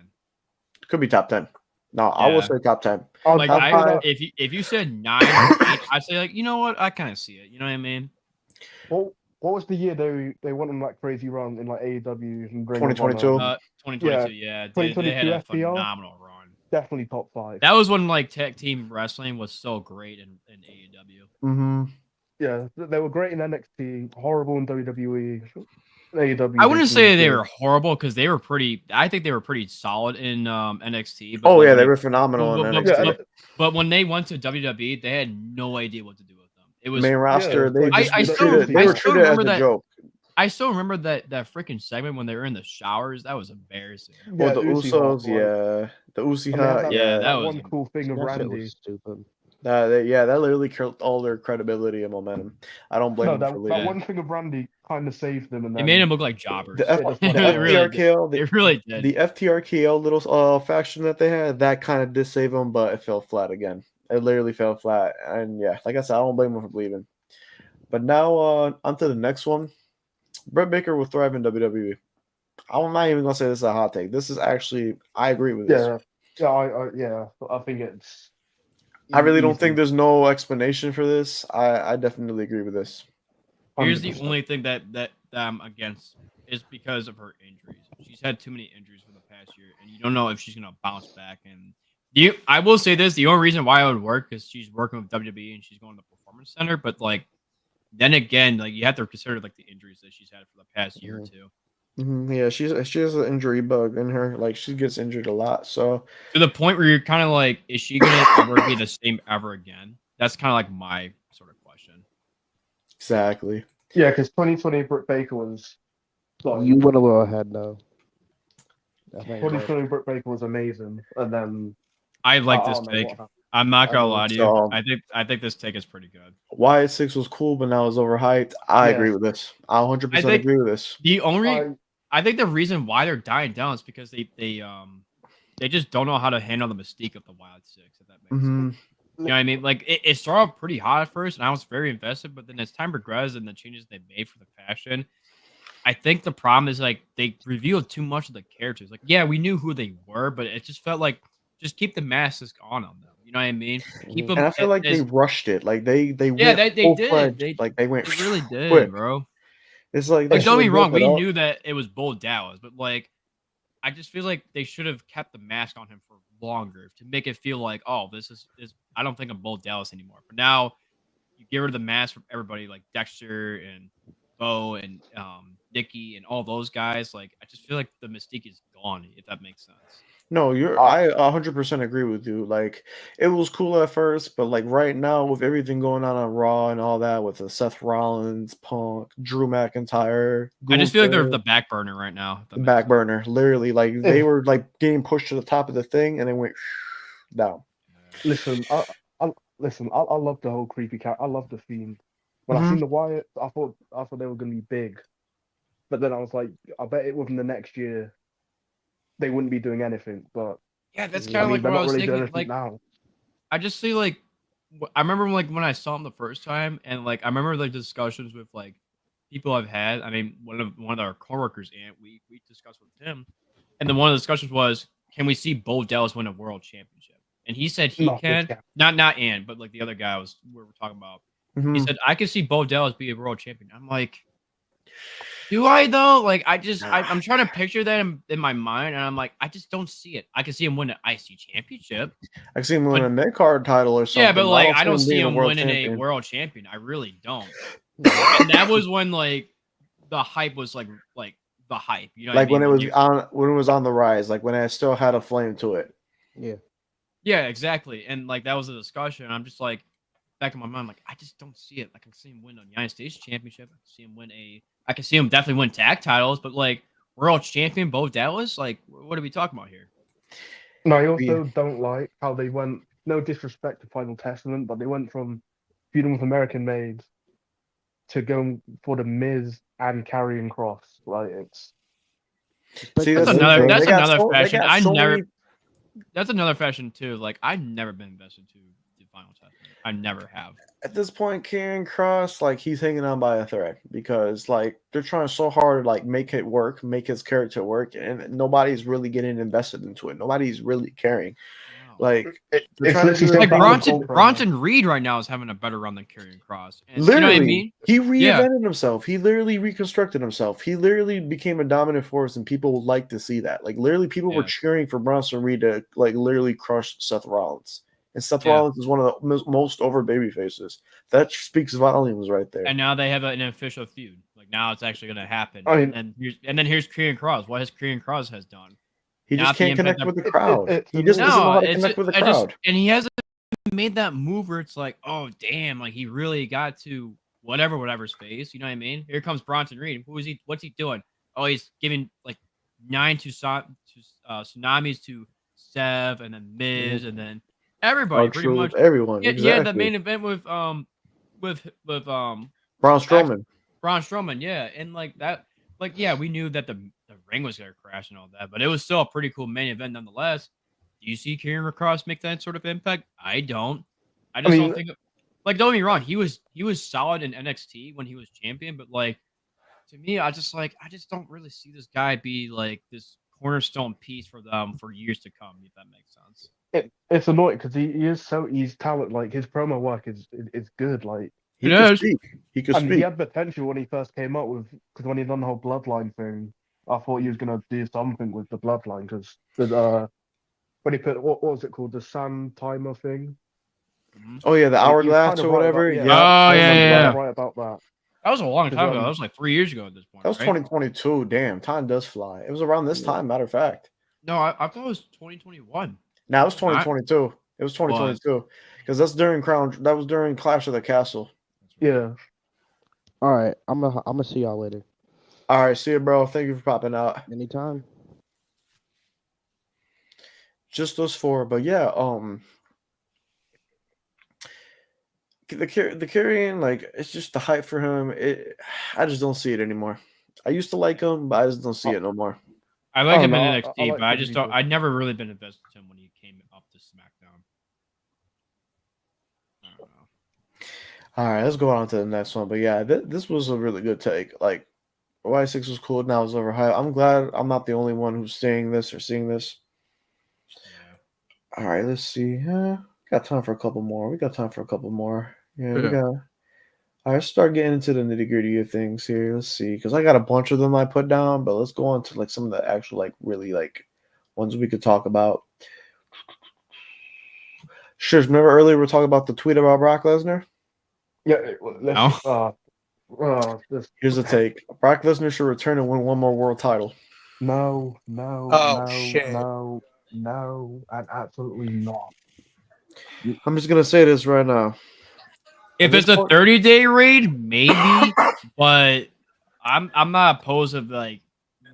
Could be top 10. No, I will Yeah. say top 10. Like Top 5. if you said 9 or 8, I'd say like, you know what? I kind of see it. You know what I mean? What was the year they went on like crazy run in like AEW and Ring of 2022. Honor? 2022. Yeah, they had 2022 a FTR, phenomenal run. definitely top 5. That was when like tag team wrestling was so great in AEW. Mm-hmm. Yeah, they were great in NXT, horrible in WWE. AEW. I wouldn't say they good. were horrible because they were pretty. I think they were pretty solid in NXT. But Oh like, yeah, when they it- were phenomenal in but, NXT. Yeah, but when they went to WWE, they had no idea what to do with them. It was. Main roster, it's like they I just still- treated, they I were still treated as remember a that- joke. I still remember that freaking segment when they were in the showers. That was embarrassing. Well, the Uzi Usos, Hot, yeah, the Uzi and they had Hot, that, yeah, that was one cool thing of that shit Randy. was stupid. that literally killed all their credibility and momentum. I don't blame No, them for that leaving. one thing of Randy kind of saved them, and It then made them look like jobbers. The, F, It just the went It really FTRKL, It really did. the FTRKL little faction that they had, that kind of did save them, but it fell flat again. It literally fell flat, and yeah, like I said, I don't blame them for leaving. But now on to the next one. Brett Baker will thrive in WWE. I'm not even gonna say this is a hot take. This is actually, I agree with this. I think it's. I really don't easy. think there's no explanation for this. I definitely agree with this. Here's the 100%. only thing that I'm against is because of her injuries. She's had too many injuries for the past year, and you don't know if she's gonna bounce back. And I will say this: the only reason why I would work is she's working with WWE and she's going to the Performance Center. But like, then again, like you have to consider like the injuries that she's had for the past year or two. Yeah, she has an injury bug in her. Like she gets injured a lot. So To the point where you're kind of like, is she gonna ever be the same ever again? That's kind of like my sort of question. exactly. Yeah, because 2020 Britt Baker was. Like, You went a little ahead though. I think 2020 Britt Baker was amazing, and then I like I this don't know take. what happened. I'm not gonna lie to you. So I think this take is pretty good. Wyatt 6 was cool, but now it's overhyped. I Yeah. agree with this. I 100% I think- agree with this. The only I- I think the reason why they're dying down is because they just don't know how to handle the mystique of the Wild Six. If that makes Mhm. sense. You know what I mean? Like it started off pretty hot at first, and I was very invested. But then as time progressed and the changes they made for the fashion, I think the problem is like they revealed too much of the characters. Like, yeah, we knew who they were, but it just felt like just keep the masks on them. You know what I mean? Keep them. And I feel like they rushed it. Like they yeah, went they full-fledged. did. Like they went They really did, quick. bro. It's like they Like, don't get me should've wrong, built it we up. knew that it was Bo Dallas, but like, I just feel like they should have kept the mask on him for longer to make it feel like, oh, this is I don't think I'm Bo Dallas anymore. But now you get rid of the mask from everybody like Dexter and Bo and Nikki and all those guys. Like, I just feel like the mystique is gone, if that makes sense. No, I 100% agree with you. Like it was cool at first, but like right now with everything going on Raw and all that with the Seth Rollins, Punk, Drew McIntyre, I just feel like they're Gunther, the back burner right now. if that the makes back sense. burner. Literally, like they were like getting pushed to the top of the thing and then went down. Listen, I love the whole creepy cat. I love the Fiend. When I Mhm. seen the Wyatt, I thought they were gonna be big, but then I was like, I bet it within the next year they wouldn't be doing anything. But Yeah, that's I kind of mean, like they're what I not was really doing thinking. anything Like, now. I just see like I remember like when I saw him the first time, and like I remember like discussions with like people I've had. I mean, one of our coworkers, and we discussed with him, and then one of the discussions was, can we see Bo Dallas win a world championship? And he said he Not this can. guy. Not Ann, but like the other guy was we were talking about. He Mhm. said I could see Bo Dallas be a world champion. I'm like, do I though? Like I'm trying to picture that in my mind, and I'm like, I just don't see it. I can see him win an IC championship. I see him win But- a mid card title or something. Yeah, but like I don't him see being him world winning a champion. world champion. I really don't. And that was when like the hype was like the hype. You know what Like I mean? when it was on the rise, like when it still had a flame to it. Yeah. Yeah, exactly. And like that was a discussion. I'm just like back in my mind, like I just don't see it. I can see him win a United States championship. I can see him definitely win tag titles, but like world champion Bo Dallas, like what are we talking about here? No, I also don't like how they went. No disrespect to Final Testament, but they went from feuding with American Maids to going for the Miz and Karrion Cross. Like it's See, That's that's the another thing. that's They got another so- they fashion. got so many- That's another fashion too. Like I've never been invested to the Final Testament. I never have. At this point, Karrion Cross, like he's hanging on by a thread because like they're trying so hard to like make it work, make his character work, and nobody's really getting invested into it. Nobody's really caring. Like they're it's trying to literally do Like their Bronson- thing. Bronson- Bronson Reed right now is having a better run than Karrion Cross. And Literally, you know what I mean? he Yeah. reinvented himself. He literally reconstructed himself. He literally became a dominant force, and people would like to see that. Like literally, people were Yeah. cheering for Bronson Reed to like literally crush Seth Rollins. And Seth Yeah. Rollins is one of the most over baby faces. That speaks volumes right there. And now they have an official feud. Like now it's actually going to happen. I mean- and then here's Karrion Cross. What has Karrion Cross has done? He Not just the can't impact connect that- with the crowd. it's He just doesn't know how to it's connect with the I just- crowd. and he hasn't made that move where it's like, oh damn, like he really got to whatever's face. You know what I mean? Here comes Bronson Reed. Who is he? What's he doing? Oh, he's giving like 9 tsunamis to Sev, and then Miz, and then everybody pretty True, much. everyone. Yeah, exactly. yeah, the main event with Braun Strowman. Braun Strowman, yeah, and like that, like yeah, we knew that the ring was gonna crash and all that, but it was still a pretty cool main event nonetheless. Do you see Karrion Cross make that sort of impact? I don't. I just mean- don't think. Like, don't get me wrong, he was solid in NXT when he was champion, but like to me, I just don't really see this guy be like this cornerstone piece for them for years to come. If that makes sense. It's annoying because he's talent. Like his promo work is good. Like He It could is. speak. He could and he speak. had potential when he first came up with because when he done the whole bloodline thing, I thought he was gonna do something with the bloodline because when he put what was it called, the Sun Timer thing. Oh yeah, the He was hourglass kind of or right whatever. about- Yeah. Oh, I yeah, remember yeah. right about that. That was a long time ago. um, That was like 3 years ago at this point. That was right? 2022. Damn, time does fly. It was around this time, matter of fact. No, I thought it was 2021. Now it was 2022. It was 2022 because that's during Crown. That was during Clash of the Castle. Yeah. All right, I'm gonna see y'all later. All right, see you, bro. Thank you for popping out. Anytime. Just those four, but yeah, the carrying, like it's just the hype for him. I just don't see it anymore. I used to like him, but I just don't see it no more. I like Oh him in no, I NXT, like but I him just don't. because I'd never really been invested in him when he came up to SmackDown. I don't know. All right, let's go on to the next one. But yeah, this was a really good take. Like Y6 was cool. Now it's overhyped. I'm glad I'm not the only one who's saying this or seeing this. Yeah. All right, let's see. Got time for a couple more. We got time for a couple more. Yeah, we Yeah. got. All right, let's start getting into the nitty gritty of things here. Let's see, because I got a bunch of them I put down, but let's go on to like some of the actual like really like ones we could talk about. Sure, remember earlier we were talking about the tweet about Brock Lesnar? yeah. No. This Here's the take: Brock Lesnar should return and win one more world title. no, Oh shit. and absolutely not. I'm just gonna say this right now. If At it's this a point- 30-day raid, maybe, but I'm not opposed of like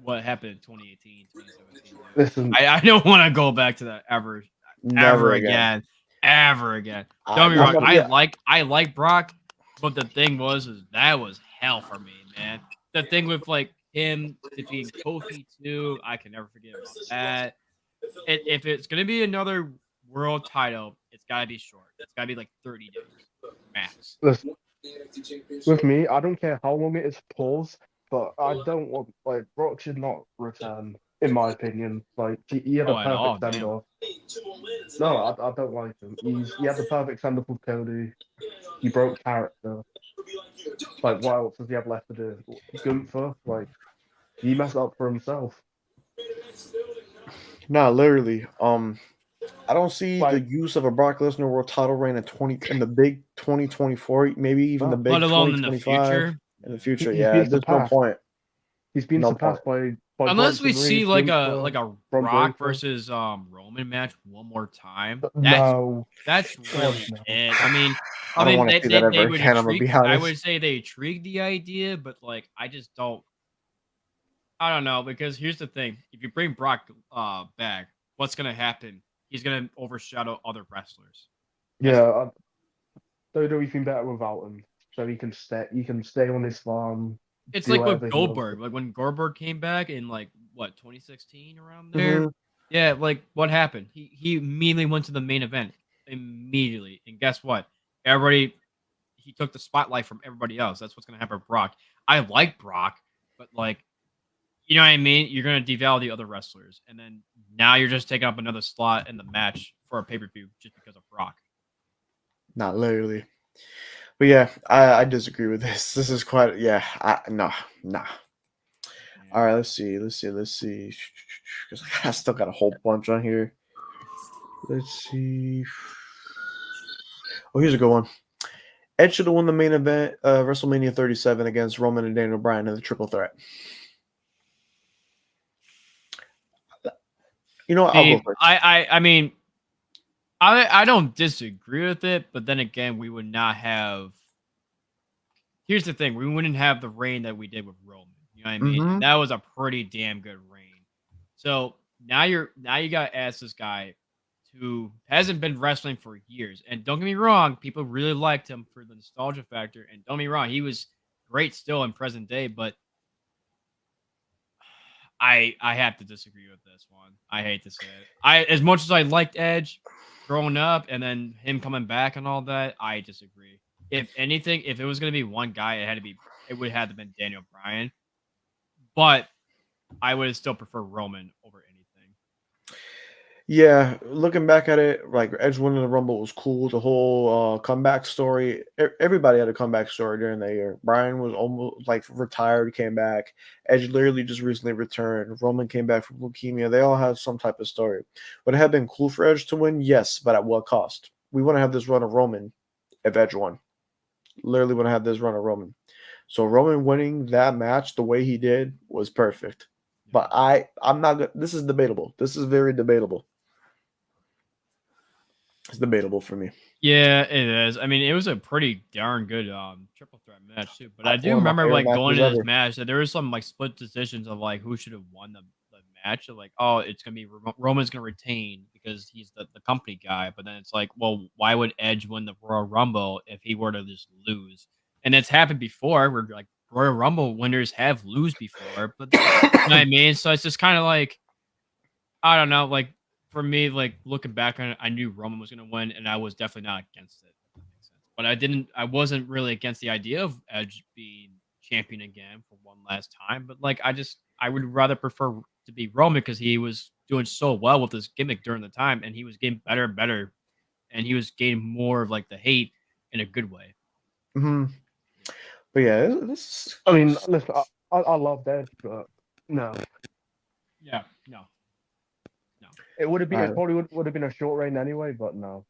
what happened in 2018, 2017. Dude. Listen, I don't want to go back to that ever Never again. ever again. Don't be I'm wrong. not- I yeah. like Brock, but the thing is that was hell for me, man. The thing with like him defeating Kofi too, I can never forget about that. If it's gonna be another world title, it's gotta be short. It's gotta be like 30 days max. listen. With me, I don't care how long it is pause, but I don't want like Brock should not return. In my opinion, like he had a Oh, at all, perfect send damn. off. No, I don't like him. He had the perfect send off with Cody. He broke character. Like what else does he have left to do? Gunther, like he messed up for himself. Nah, literally. I don't see the Like use of a Brock Lesnar world title reign in the big 2024, maybe even the no, big Let alone in the 2025 future. in the future. he's Yeah, been there's no surpassed. point. He's been No point. surpassed by Unless we Bronson see Reed, like Gunther, a Braun Brock Breaker. versus Roman match one more time. No, That's really no. it. I mean, I don't want to see that they ever would again. I'm gonna intrigue. be I honest. would say they intrigue the idea, but like I just don't. I don't know because here's the thing: if you bring Brock back, what's gonna happen? He's gonna overshadow other wrestlers. Yeah, WWE been better without him, so he can stay. He can stay on his farm, It's do like with whatever he wants. Goldberg. Like when Goldberg came back in like what 2016 around there. Mhm. Yeah, like what happened? He immediately went to the main event immediately, and guess what? Everybody he took the spotlight from everybody else. That's what's gonna happen with Brock. I like Brock, but like you know what I mean? You're gonna devalue the other wrestlers, and then now you're just taking up another slot in the match for a pay-per-view just because of Brock. Not literally. But yeah, I disagree with this. This is quite nah. All right, let's see. Because I still got a whole bunch on here. Let's see. Oh, here's a good one. Edge should have won the main event, WrestleMania 37 against Roman and Daniel Bryan in the triple threat. You know what? I'll go first. I mean, I don't disagree with it, but then again, we would not have. Here's the thing: we wouldn't have the reign that we did with Roman. You know what I mean? Mhm. And that was a pretty damn good reign. So now you got to ask this guy who hasn't been wrestling for years. And don't get me wrong, people really liked him for the nostalgia factor. And don't get me wrong, he was great still in present day, but I have to disagree with this one. I hate to say it. As much as I liked Edge growing up and then him coming back and all that, I disagree. If anything, if it was gonna be one guy, it would have been Daniel Bryan. But I would still prefer Roman over anything. Yeah, looking back at it, like Edge winning the Rumble was cool. The whole comeback story, everybody had a comeback story during that year. Bryan was almost like retired, came back. Edge literally just recently returned. Roman came back from leukemia. They all have some type of story. Would it have been cool for Edge to win? Yes, but at what cost? We want to have this run of Roman if Edge won. Literally want to have this run of Roman. So Roman winning that match the way he did was perfect. But I'm not. This is debatable. This is very debatable. It's debatable for me. Yeah, it is. I mean, it was a pretty darn good triple threat match too. But I do One of my remember favorite like going matches to this ever. match that there was some like split decisions of like who should have won the match of like, oh, it's gonna be Roman's gonna retain because he's the company guy. But then it's like, well, why would Edge win the Royal Rumble if he were to just lose? And it's happened before where like Royal Rumble winners have lose before, but you know what I mean? So it's just kind of like, I don't know, like for me, like looking back on it, I knew Roman was gonna win, and I was definitely not against it. If that makes sense. But I wasn't really against the idea of Edge being champion again for one last time. But like, I would rather prefer to be Roman because he was doing so well with his gimmick during the time, and he was getting better and better, and he was getting more of like the hate in a good way. Hmm. But yeah, this. I mean, listen, I love Edge, but no, Yeah, no. it would have been. Alright. It probably would have been a short reign anyway, but no.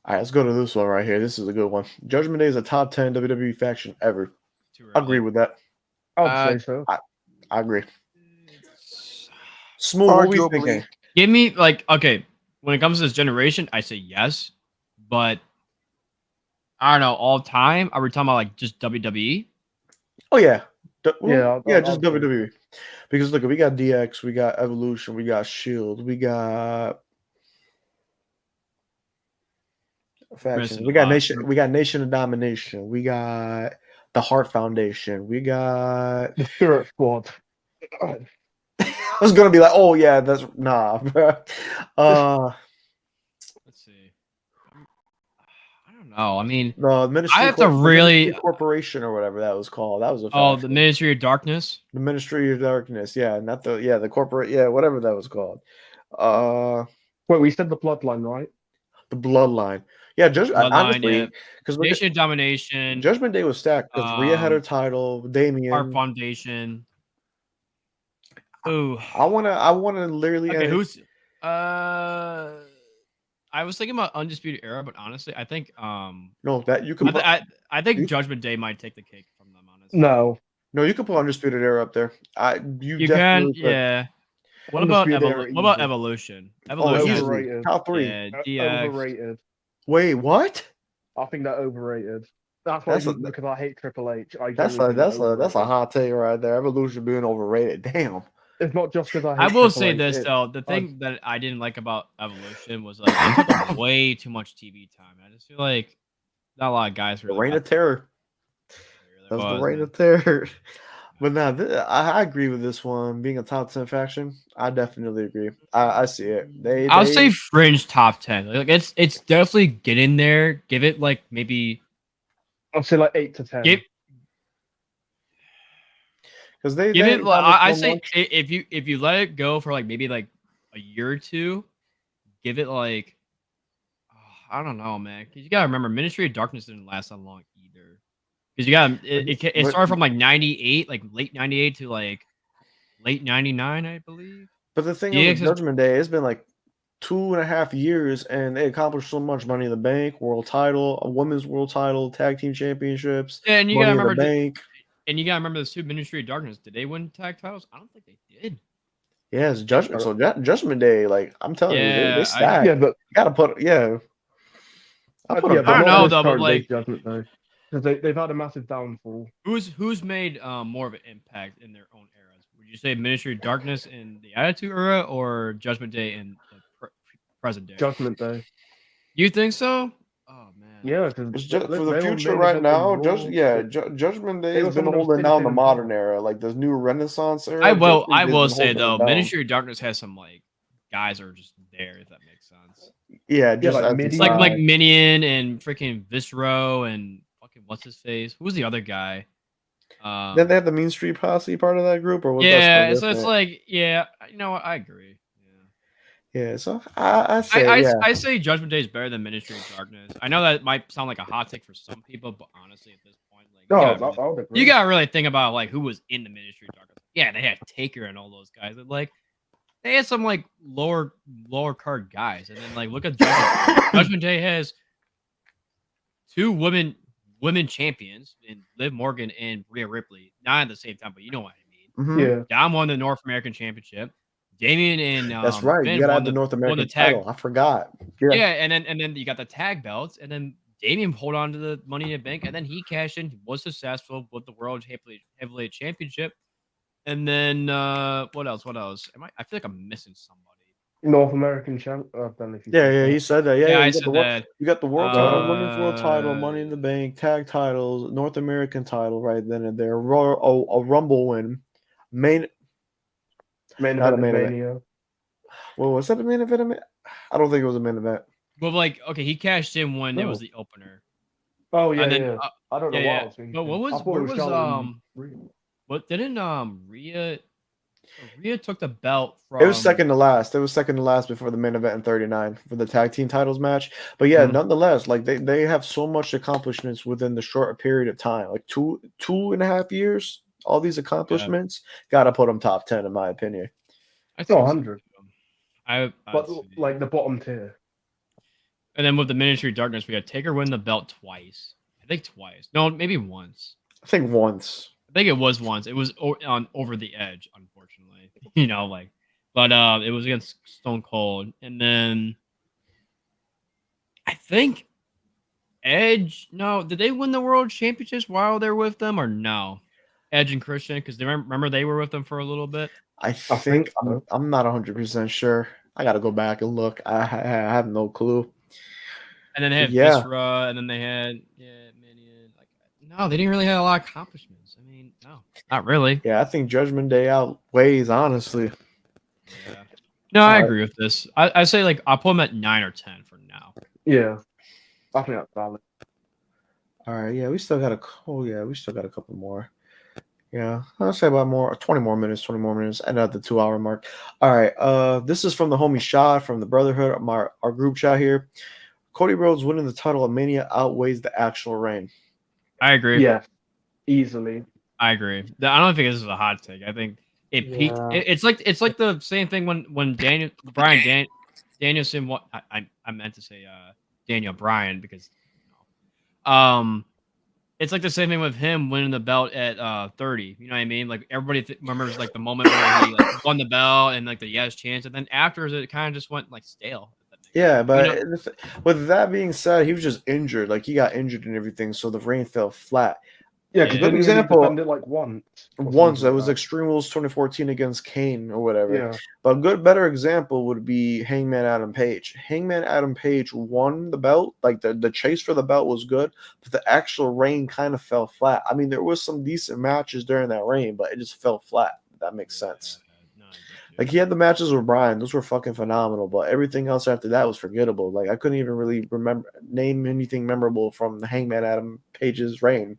All right, let's go to this one right here. This is a good one. Judgment Day is a top 10 WWE faction ever. Too I agree with that. I would say so. I agree. Smooth, what we Arguably. thinking? Give me like, okay, when it comes to this generation, I say yes, but I don't know, all time. Are we talking about like just WWE? Oh yeah, Yeah, just I'll say WWE. Because look, we got DX, we got Evolution, we got Shield, we got factions, Missing we a got lot. Nation, we got Nation of Domination, we got the Heart Foundation, we got. the Spirit Squad. I was gonna be like, oh yeah, that's nah, bro. Let's see. I don't know. I mean, The Ministry. I have to really. Ministry Corporation or whatever that was called. That was a. Oh, faction. the Ministry of Darkness. The Ministry of Darkness. Yeah, not the corporate. Yeah, whatever that was called. Wait, we said the Bloodline, right? The Bloodline. Yeah, Bloodline, honestly, because Nation of Domination. Judgment Day was stacked because Rhea had her title. Heart Damien. Foundation. Ooh. I wanna literally. Okay, who's I was thinking about Undisputed Era, but honestly, I think No, that you can. I think Judgment Day might take the cake from them. Honestly, No, you can put Undisputed Era up there. You can, definitely could. yeah. What about Undisputed Era easy. Evolution? Oh, Evolution, easily. overrated. Top 3. yeah, DX. Overrated. Wait, what? I think they're overrated. That's why because I hate Triple H. That's a hot take right there. Evolution being overrated. Damn. It's not just because I will say this though: the thing that I didn't like about Evolution was like it took up way too much TV time. I just feel like not a lot of guys The really. Reign of Terror. That's the Reign of Terror. But now I agree with this one being a top 10 faction. I definitely agree. I see it. I'll say fringe top 10. Like it's definitely get in there. Give it like maybe. I'll say like 8 to 10. Because they give it. I say much. if you let it go for like maybe like a year or two, give it like I don't know, man. Because you gotta remember, Ministry of Darkness didn't last that long either. Because you got it started from like 98, like late 98 to like late 99, I believe. But the thing is, Judgment Day, it's been like 2.5 years, and they accomplished so much: Money in the Bank, world title, a women's world title, tag team championships. Yeah, and you Money gotta remember, in the Bank. And you gotta remember the two Ministry of Darkness. Did they win tag titles? I don't think they did. Yeah, it's Judgment. So Judgment Day, like I'm telling you, they stacked. Yeah, but you gotta put I don't know though, but like Judgment Day, because they've had a massive downfall. Who's made more of an impact in their own eras? Would you say Ministry of Darkness in the Attitude Era or Judgment Day in the present day? Judgment Day. You think so? Oh man. Yeah, because for the future right now, Judgment Day has been holding down the modern era, like this new Renaissance era. I will say though, Ministry of Darkness has some like guys are just there, if that makes sense. Yeah, just like Minion and freaking Viscero and fucking what's his face? Who's the other guy? Then they have the Mean Street Posse part of that group, or was yeah, so it's like you know what? I agree. Yeah, so I say Judgment Day is better than Ministry of Darkness. I know that might sound like a hot take for some people, but honestly, at this point, like, you gotta really think about like who was in the Ministry of Darkness. Yeah, they had Taker and all those guys, and like they had some like lower card guys, and then like look at Judgment Day. Judgment Day has 2 women champions in Liv Morgan and Rhea Ripley, not at the same time, but you know what I mean. Mm-hmm. Yeah, Dom won the North American Championship. Damien and that's right. Finn you gotta have the North American title. I forgot. Yeah, and then you got the tag belts, and then Damien hold on to the Money in the Bank, and then he cashed in, was successful with the World Heavyweight Championship, And then what else? What else? I feel like I'm missing somebody. North American champ. I don't know if you Yeah, said yeah, that. he said that. Yeah, Yeah, yeah, I you got said the world, that. you got the world title, Uh, women's world title, Money in the Bank, tag titles, North American title, right then and there, a Rumble win, main, Main not a event of main event. Mania. Well, was that a main event? I don't think it was a main event. Well, like, okay, he cashed in when it was No. the opener, Oh yeah, and then yeah. I don't know yeah, what I yeah. was thinking. But what I was thought where it was was Charlotte and Rhea. what didn't Rhea took the belt It was from second to last. It was second to last before the main event in 39 for the tag team titles match. But yeah, nonetheless, like they have so much accomplishments within the short period of time, like 2.5 years. All these accomplishments, gotta put them top 10 in my opinion. I No, think 100. But see. like the bottom tier. And then with the Ministry of Darkness, we got Taker win the belt twice. I think twice. No, maybe once. I think once. I think it was once. It was on Over the Edge, unfortunately. But it was against Stone Cold, and then I think Edge. No, did they win the World Championships while they're with them, or no? Edge and Christian, because they remember they were with them for a little bit. I think think so. I'm not 100% sure. I gotta go back and look. I have no clue. And then they had Yeah. Viscera, and then they had Minion. Like, no, they didn't really have a lot of accomplishments. I mean, no, not really. Yeah, I think Judgment Day outweighs, honestly. Yeah. No, I agree with this. I say like I'll put them at 9 or 10 for now. Yeah, I think that's valid. All right, yeah, we still got a couple more. Yeah, I'll say about 20 more minutes, and at the 2 hour mark. All right, this is from the homie Shah from the Brotherhood, our group chat here. Cody Rhodes winning the title of Mania outweighs the actual reign. I agree. Yeah, easily. I agree. I don't think this is a hot take. I think it peaked. It's like the same thing when Danielson. What I meant to say Daniel Bryan because it's like the same thing with him winning the belt at 30. You know what I mean? Like everybody remembers like the moment where he like, won the belt and like the yes chance, and then afterwards it kind of just went like stale. Yeah, but with that being said, he was just injured. Like he got injured and everything, so the reign fell flat. Yeah, because good example. Defended like once. That was Extreme Rules 2014 against Kane or whatever. Yeah. But a better example would be Hangman Adam Page. Hangman Adam Page won the belt. Like the chase for the belt was good, but the actual reign kind of fell flat. I mean, there was some decent matches during that reign, but it just fell flat. If that makes sense. Like he had the matches with Bryan; those were fucking phenomenal. But everything else after that was forgettable. Like I couldn't even really name anything memorable from the Hangman Adam Page's reign.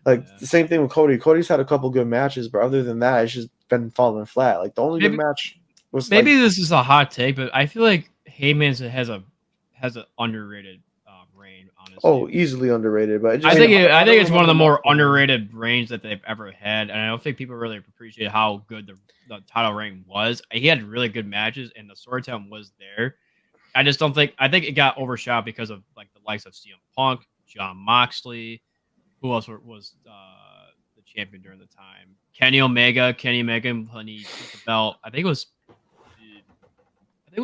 Like the same thing with Cody. Cody's had a couple good matches, but other than that, it's just been falling flat. Like the only good match was this is a hot take, but I feel like Heyman has an underrated reign. Honestly, oh, easily underrated. But I think it's one of the more underrated reigns that they've ever had, and I don't think people really appreciate how good the title reign was. He had really good matches, and the storytelling was there. I just don't think it got overshot because of like the likes of CM Punk, Jon Moxley. Who else was the champion during the time? Kenny Omega when he took the belt. I think it was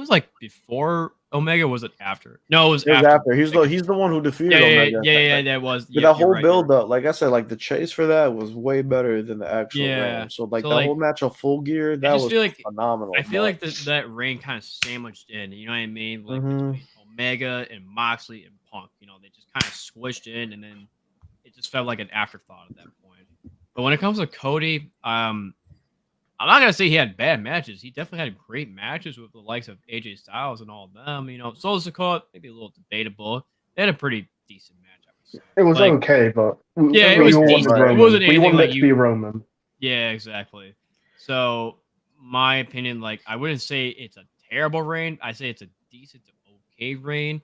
like before Omega. Was it after? No, it was after. He's the one who defeated Omega. Yeah, that was. But that whole build up, like I said, like the chase for that was way better than the actual reign. So that whole match of Full Gear, that was phenomenal. I feel like that reign kind of sandwiched in. You know what I mean? Like between Omega and Moxley and Punk. They just kind of squished in, and then it just felt like an afterthought at that point. But when it comes to Cody, I'm not gonna say he had bad matches. He definitely had great matches with the likes of AJ Styles and all of them. Solo Sikoa, maybe a little debatable. They had a pretty decent match, I would say. It was okay, but it was decent. It wasn't anything wanted like it to be Roman. Yeah, exactly. So my opinion, like I wouldn't say it's a terrible reign. I say it's a decent to okay reign.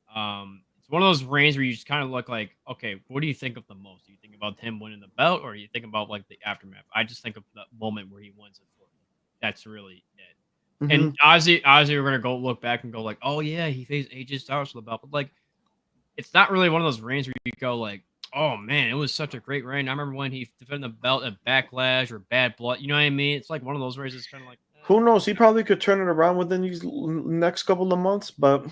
It's one of those reigns where you just kind of look like, okay, what do you think of the most? Do you think about him winning the belt, or do you think about like the aftermath? I just think of the moment where he wins it for me. That's really it. And Ozzy, we're gonna go look back and go like, oh yeah, he faced AJ Styles for the belt, but like, it's not really one of those reigns where you go like, oh man, it was such a great reign. I remember when he defended the belt at Backlash or Bad Blood. You know what I mean? It's like one of those reigns. It's kind of like, who knows? He probably could turn it around within these next couple of months, but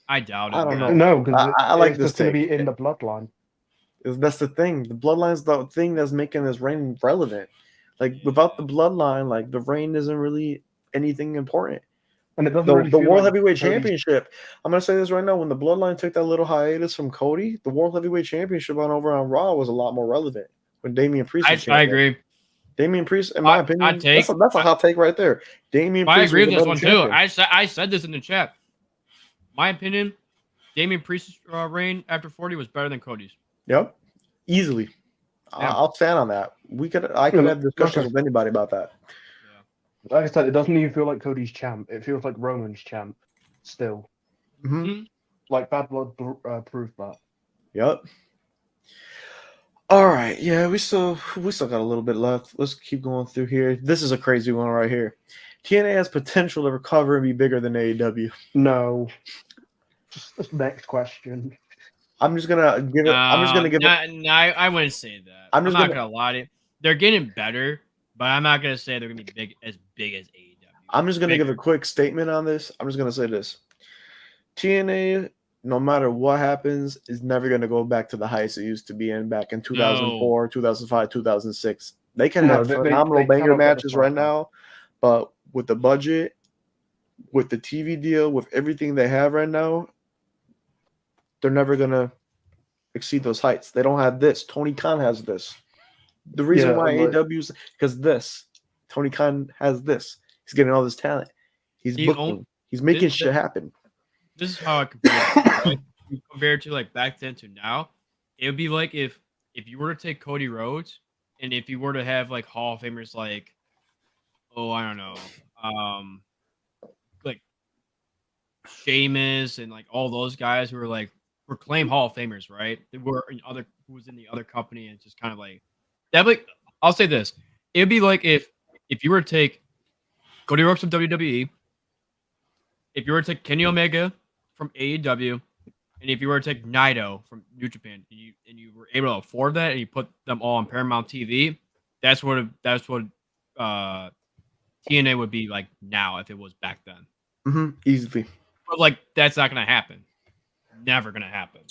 I doubt it. I don't know. No, because I like this to be in the bloodline. That's the thing. The bloodline's the thing that's making this reign relevant. Like without the bloodline, like the reign isn't really anything important. And it doesn't The really the feel World like Heavyweight Cody's. Championship. I'm gonna say this right now. When the bloodline took that little hiatus from Cody, the World Heavyweight Championship on over on Raw was a lot more relevant when Damian Priest was I champion. agree. Damian Priest, in my I opinion, take. that's a hot take right there. Damian I Priest agree was with the this better one too. champion. I said this in the chat. My opinion, Damian Priest's reign after 40 was better than Cody's. Yep, easily. Yeah. I'll stand on that. I could have discussions Okay. with anybody about that. Yeah. Like I said, it doesn't even feel like Cody's champ. It feels like Roman's champ still. Mm-hmm. Like Bad Blood proved that. Yep. All right. Yeah, we still got a little bit left. Let's keep going through here. This is a crazy one right here. TNA has potential to recover and be bigger than AEW. No. Just this next question. I'm just gonna give it. I'm just gonna give it. No, I wouldn't say that. I'm I'm just not gonna- gonna lie to you. They're getting better, but I'm not gonna say they're gonna be big as AEW. I'm just gonna give a Bigger. quick statement on this. I'm just gonna say this: TNA, no matter what happens, is never gonna go back to the heights it used to be in back in 2004, 2005, 2006. They can No, have they phenomenal banger cannot get the matches right spot back. now, but with the budget, with the TV deal, with everything they have right now, they're never gonna exceed those heights. They don't have this. Tony Khan has this. The reason Yeah, why like- AEW's because this. Tony Khan has this. He's getting all this talent. He's The booking. only- He's making this- shit happen. This is how I compare it. Right? Compared to like back then to now, it would be like if you were to take Cody Rhodes and if you were to have like Hall of Famers like, oh, I don't know, like Sheamus and like all those guys who were like proclaimed Hall of Famers, right? They were in who was in the other company and just kind of like that. Like I'll say this, it'd be like if you were to take Cody Rhodes from WWE, if you were to take Kenny Omega from AEW, and if you were to take Naito from New Japan, and you were able to afford that, and you put them all on Paramount TV, that's what TNA would be like now if it was back then. Easily. But like that's not gonna happen. Never gonna happen.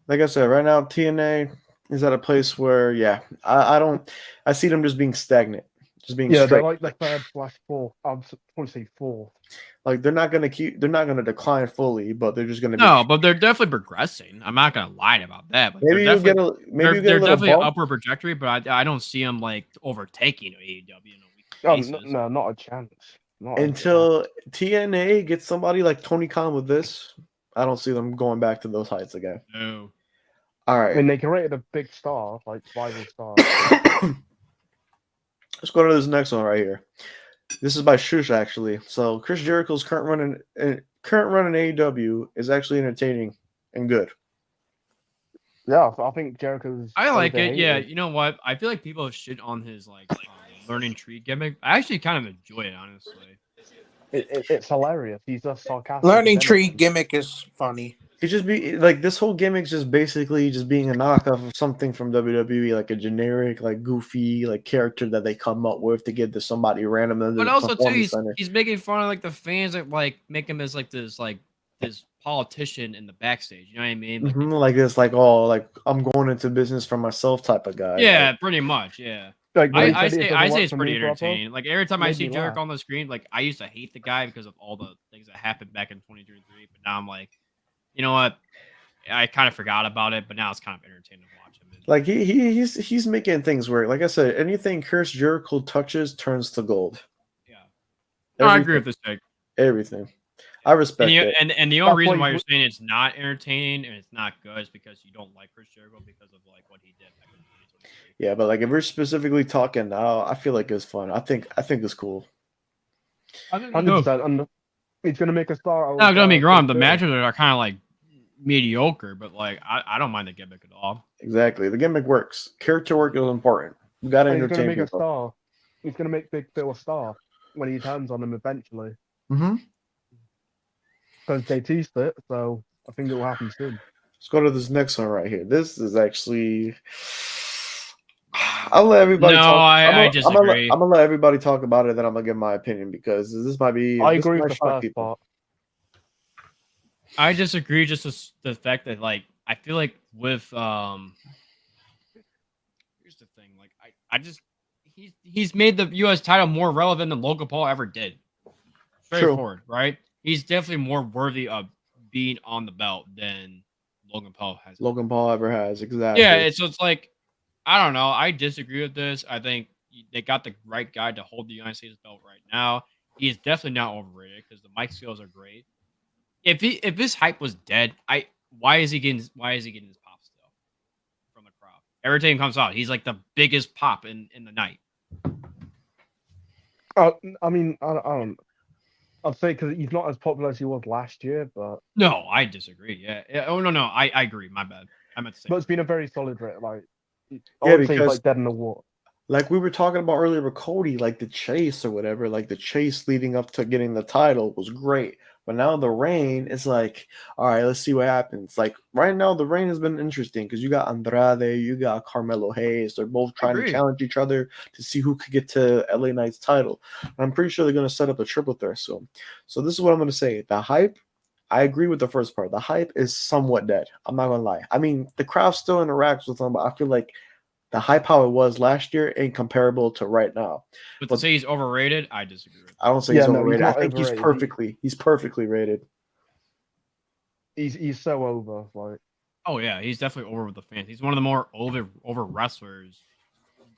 Like I said, right now TNA is at a place where, I see them just being stagnant, just being Yeah, straight. they're like the third/fourth. I want to say fourth. Like they're not gonna decline fully, but they're just gonna be. No, but they're definitely progressing. I'm not gonna lie about that. Like, Maybe you get a they're little definitely an bump. upward trajectory, but I don't see them like overtaking AEW. No, not a chance. Not a Until TNA gets somebody like Tony Khan with this, I don't see them going back to those heights again. No. All I right. mean, they created a big star, like rival star. Let's go to this next one right here. This is by Shush, actually. So Chris Jericho's current run in AEW is actually entertaining and good. Yeah, I think Jericho's. I like it. overhated. Yeah, you know what? I feel like people shit on his like learning tree gimmick. I actually kind of enjoy it, honestly. It's hilarious. He's just sarcastic. Learning as tree anything. gimmick is funny. It just be like this whole gimmick's just basically just being a knockoff of something from WWE, like a generic, like goofy, like character that they come up with to give to somebody random. In But the also too, performance center. he's making fun of like the fans that like make him as like this politician in the backstage. You know what I mean? Like, Like this, like I'm going into business for myself type of guy. yeah, Like, pretty much. Yeah. Like, when he I said it say doesn't I say work it's for pretty me, brother, entertaining. Like every time I made see me Jericho laugh. on the screen, like I used to hate the guy because of all the things that happened back in 2023. But now I'm like, you know what? I kind of forgot about it, but now it's kind of entertaining to watch him. Like he's making things work. Like I said, anything Chris Jericho touches turns to gold. Yeah. No, I agree with this take. Everything. I respect it. And the only That's reason why why you're saying it's not entertaining and it's not good is because you don't like Chris Jericho because of like what he did back in 2023. Yeah, but like if we're specifically talking now, I feel like it's fun. I think it's cool. 100%. And he's gonna make a star. No, don't get me wrong. The matches are kind of like mediocre, but like I don't mind the gimmick at all. Exactly. The gimmick works. Character work is important. We gotta He's gonna entertain make a people. star. He's gonna make Big Phil a star when he turns on him eventually. Because they teased it, so I think it will happen soon. Let's go to this next one right here. This is actually. I'll let everybody. No, talk. I disagree. I'm gonna let everybody talk about it. Then I'm gonna give my opinion because this might be. I this agree might with the shock first people. part. I disagree just with the fact that like I feel like with here's the thing, like I just he's made the U.S. title more relevant than Logan Paul ever did. Straightforward, right? He's definitely more worthy of being on the belt than Logan Paul has. Logan Paul ever has, exactly. Yeah, it's like I don't know. I disagree with this. I think they got the right guy to hold the United States belt right now. He is definitely not overrated because the mic skills are great. If his hype was dead, why is he getting his pop still from the crowd? Every time he comes out, he's like the biggest pop in the night. I mean, I don't. I'd say because he's not as popular as he was last year, but No, I disagree. Yeah. Oh no, I agree. My bad. I meant to say. but it's been a very solid rate. Like, I Yeah, wouldn't say he's because like dead in the water. like we were talking about earlier with Cody, like the chase or whatever, like the chase leading up to getting the title was great. But now the reign is like, all right, let's see what happens. Like right now, the reign has been interesting because you got Andrade, you got Carmelo Hayes. They're both trying to Agreed. challenge each other to see who could get to LA Knight's title. And I'm pretty sure they're going to set up a triple threat soon. So this is what I'm going to say. The hype, I agree with the first part. The hype is somewhat dead. I'm not going to lie. I mean, the crowd still interacts with them, but I feel like the hype how it was last year ain't comparable to right now. But to say he's overrated, I disagree with that. I don't say Yeah, he's no, he's overrated. I not think overrated. he's perfectly rated. He's so over. Like, Oh yeah, he's definitely over with the fans. He's one of the more over wrestlers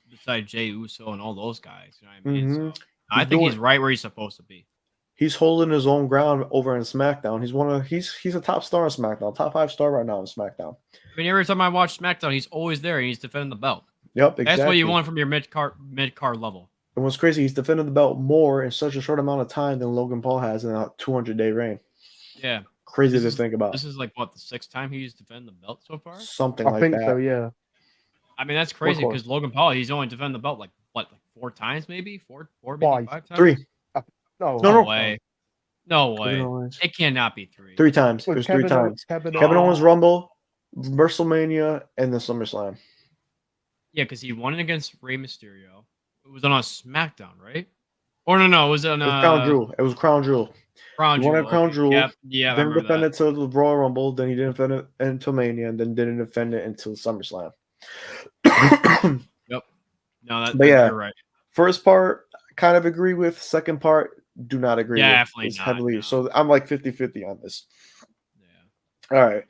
besides Jey Uso and all those guys. You know what I mean? Mhm. So I think he's right where he's supposed to be. He's holding his own ground over in SmackDown. He's a top star in SmackDown, top 5 star right now in SmackDown. I mean, every time I watch SmackDown, he's always there and he's defending the belt. Yep, exactly. That's what you want from your mid card level. And what's crazy, he's defended the belt more in such a short amount of time than Logan Paul has in a 200-day reign. Yeah. Crazy to think about. This is like what, the 6th time he's defending the belt so far? Something I like think that. so. Yeah. I mean, that's crazy because Logan Paul, he's only defended the belt like 4 times, maybe 4, maybe Twice. 5 times. 3. No way. No way. It cannot be 3. 3 times. With It was 3 times. Kevin Owens Rumble, WrestleMania, and the SummerSlam. Yeah, because he won it against Rey Mysterio. It was on a SmackDown, right? Or no, it was on Crown Jewel. It was Crown Jewel. Crown He won Jewel. at Crown Jewel. Yep, I Then remember defended that. to the Royal Rumble. Then he didn't defend it until Mania, and then didn't defend it until SummerSlam. Yep. No, But yeah, you're right. First part, kind of agree with. Second part, do not agree with. Definitely It's not, heavily. no. So I'm like 50-50 on this. Yeah. All right.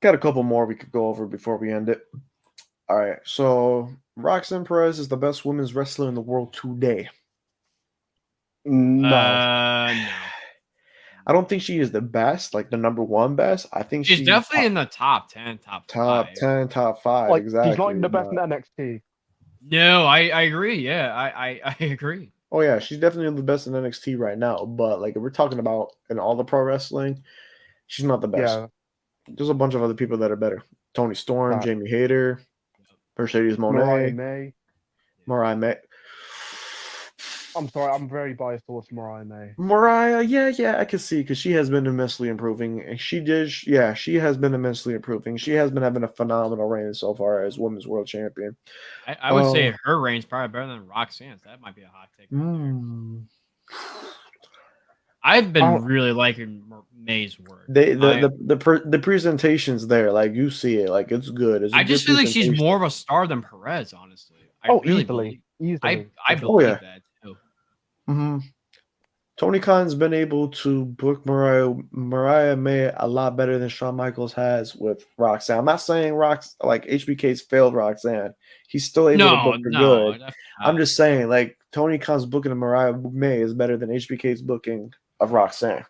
Got a couple more we could go over before we end it. All right. So Roxanne Perez is the best women's wrestler in the world today. No. No. I don't think she is the best, like the number 1 best. I think She's definitely in the top 10, top 5. 10, top 5. Like, exactly. she's not even the best in NXT. No, I agree. Yeah, I agree. Oh yeah, she's definitely the best in NXT right now. But like if we're talking about in all the pro wrestling, she's not the best. Yeah. There's a bunch of other people that are better. Tony Storm, Right. Jamie Hayter, Mercedes Moné, Mariah May. I'm sorry, I'm very biased towards Mariah May. Mariah, yeah, I can see because she has been immensely improving. And she has been immensely improving. She has been having a phenomenal reign so far as women's world champion. I would say her reign's probably better than Roxanne's. That might be a hot take. I've been really liking May's work. The presentation's there, like you see it, like it's good. It's I just feel like she's more of a star than Perez, honestly. Easily. I believe that too. Mm-hmm. Tony Khan's been able to book Mariah May a lot better than Shawn Michaels has with Roxanne. I'm not saying HBK's failed Roxanne. He's still able to book her good. I'm just saying, like, Tony Khan's booking of Mariah May is better than HBK's booking of Roxanne.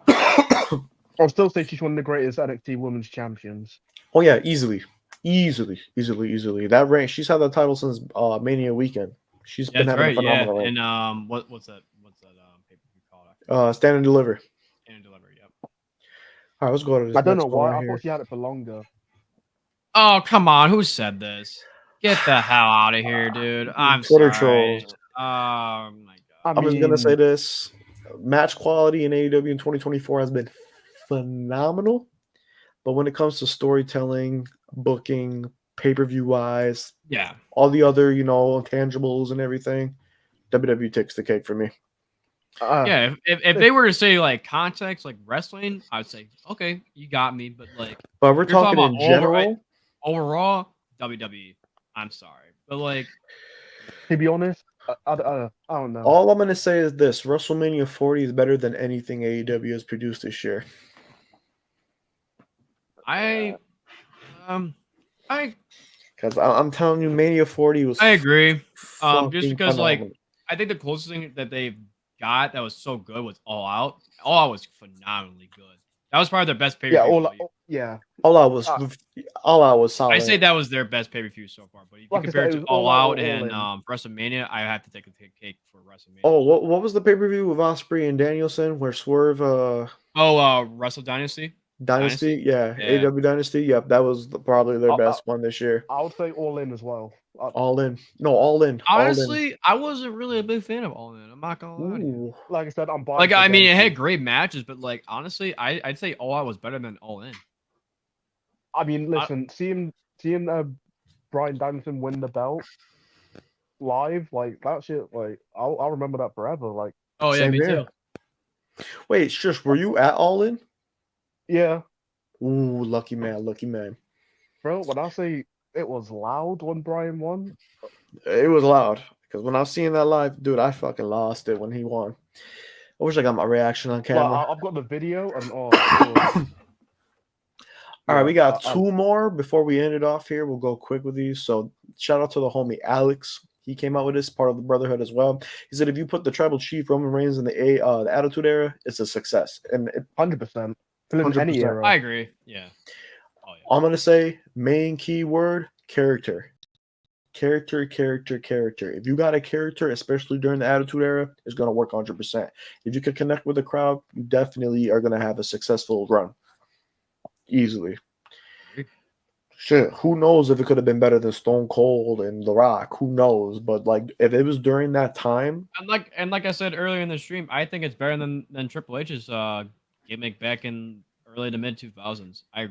I'll still say she's one of the greatest NXT women's champions. Oh yeah, easily. That reign, she's had the title since Mania weekend. She's been having a phenomenal reign. And what's that pay-per-view called? Stand and Deliver. Stand and Deliver, yep. All right, let's go to this. I don't know why. I thought she had it for longer. Oh, come on. Who said this? Get the hell out of here, dude. I'm Twitter sorry. trolls. Oh, my God. I was going to say this. Match quality in AEW in 2024 has been phenomenal. But when it comes to storytelling, booking, pay-per-view wise, yeah, all the other, intangibles and everything, WWE takes the cake for me. Yeah, if they were to say like context, like wrestling, I would say, okay, you got me. But we're talking in general. Overall, WWE. I'm sorry, but To be honest, I don't know. All I'm gonna say is this: WrestleMania 40 is better than anything AEW has produced this year. I I Because I'm telling you, Mania 40 was I agree. Just fucking because like phenomenal. I think the closest thing that they've got that was so good was All Out. All Out was phenomenally good. That was probably their best pay per Yeah, view. yeah. All out was I solid. say that was their best pay per view so far. But if you Like I compare said, it it to was All All Out Out or All and In. WrestleMania, I have to take a cake for WrestleMania. Oh, what was the pay per view with Osprey and Danielson where Swerve Wrestle Dynasty. Dynasty? Yeah, Yeah. AW Dynasty. Yep, that was probably their best one this year. I would say All In as well. All in. No, all in. All in. Honestly, I wasn't really a big fan of All In. I'm not gonna lie to you. Ooh. Like I said, I'm biased. Like I mean, it against had great matches, but like honestly, I'd say All Out was better than All In. I mean, listen, seeing Bryan Danielson win the belt live, like that shit, like I'll remember that forever. Like, Oh yeah, Same me here. too. Wait, shush, were you at All In? yeah, Ooh, lucky man, lucky man. bro. When I say it was loud when Bryan won, It was loud. Because when I was seeing that live, dude, I fucking lost it when he won. I wish I got my reaction on like camera. I've got the video, and it was. All right, Yeah, we got two more before we end it off here. We'll go quick with these. So, shout out to the homie Alex. He came out with this part of the Brotherhood as well. He said if you put the Tribal Chief Roman Reigns in the Attitude Era, it's a success. And 100%. In any 100%. era. I agree. Yeah. Oh yeah. I'm gonna say main key word character. Character. If you got a character, especially during the Attitude Era, it's gonna work 100%. If you can connect with the crowd, you definitely are gonna have a successful run. Easily. Shit, who knows if it could have been better than Stone Cold and The Rock? Who knows? But like, if it was during that time, And like I said earlier in the stream, I think it's better than Triple H's gimmick back in early to mid 2000s. I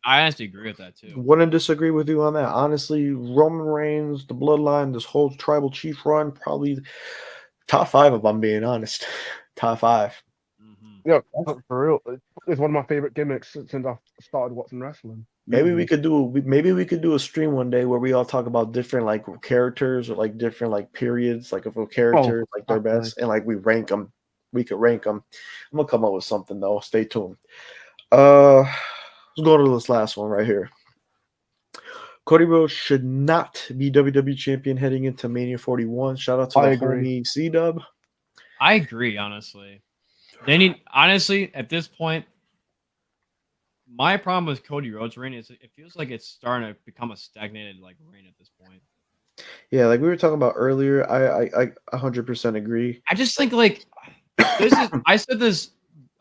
honestly agree with that too. wouldn't disagree with you on that. Honestly, Roman Reigns, the Bloodline, this whole Tribal Chief run, probably top 5 if I'm being honest. Top 5. Yeah, for real. It's one of my favorite gimmicks since I started watching wrestling. Maybe we could do a stream one day where we all talk about different like characters or like different like periods, like of a character, like their best, and like we rank them. We could rank them. I'm gonna come up with something though. Stay tuned. Let's go to this last one right here. Cody Rhodes should not be WWE champion heading into Mania 41. Shout out to the homie C-Dub. I agree, honestly. They need honestly at this point. My problem with Cody Rhodes' reign is it feels like it's starting to become a stagnated like reign at this point. Yeah, like we were talking about earlier, I 100% agree. I just think like this is I said this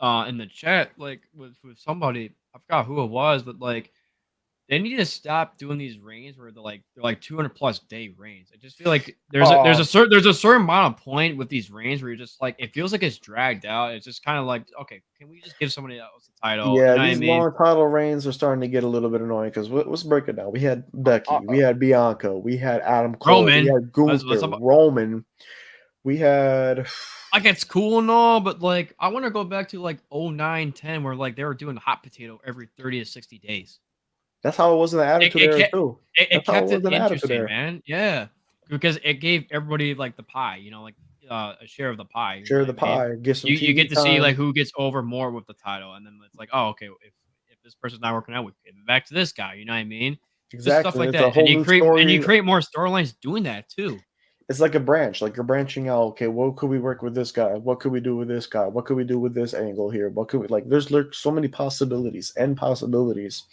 in the chat like with somebody, I forgot who it was, but like they need to stop doing these reigns where they're like 200+ day reigns. I just feel like there's a certain amount of point with these reigns where you're just like it feels like it's dragged out. It's just kind of like, okay, can we just give somebody else the title? Yeah, you know these long title reigns are starting to get a little bit annoying because let's break it down. We had Becky, we had Bianca, we had Adam Cole, Roman, we had Gunther, Roman, we had. Like it's cool and all, but like I want to go back to like 09, 10 where like they were doing hot potato every 30 to 60 days. That's how it was in the Attitude Era too. It kept it interesting, man. Yeah, because it gave everybody like the pie, you know, like a share of the pie. Share the pie. Get some you get to time. see like who gets over more with the title, and then it's like, oh, okay, if this person's not working out, we give it back to this guy. You know what I mean? Exactly. Just stuff like that, and you create more storylines doing that too. It's like a branch, like you're branching out. Okay, what could we work with this guy? What could we do with this guy? What could we do with this angle here? What could we like? There's so many possibilities and possibilities.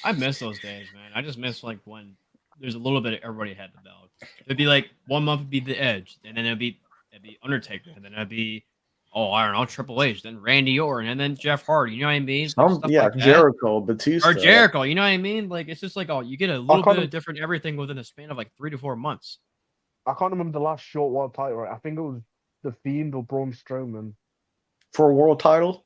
I miss those days, man. I just miss like when there's a little bit of everybody had the belt. It'd be like 1 month would be the Edge, and then it'd be Undertaker, and then it'd be I don't know, Triple H, then Randy Orton, and then Jeff Hardy. You know what I mean? Like Jericho, Batista, or Jericho. You know what I mean? Like it's just like you get a little bit of different everything within a span of like 3 to 4 months. I can't remember the last short world title. Right? I think it was The Fiend or Braun Strowman for a world title.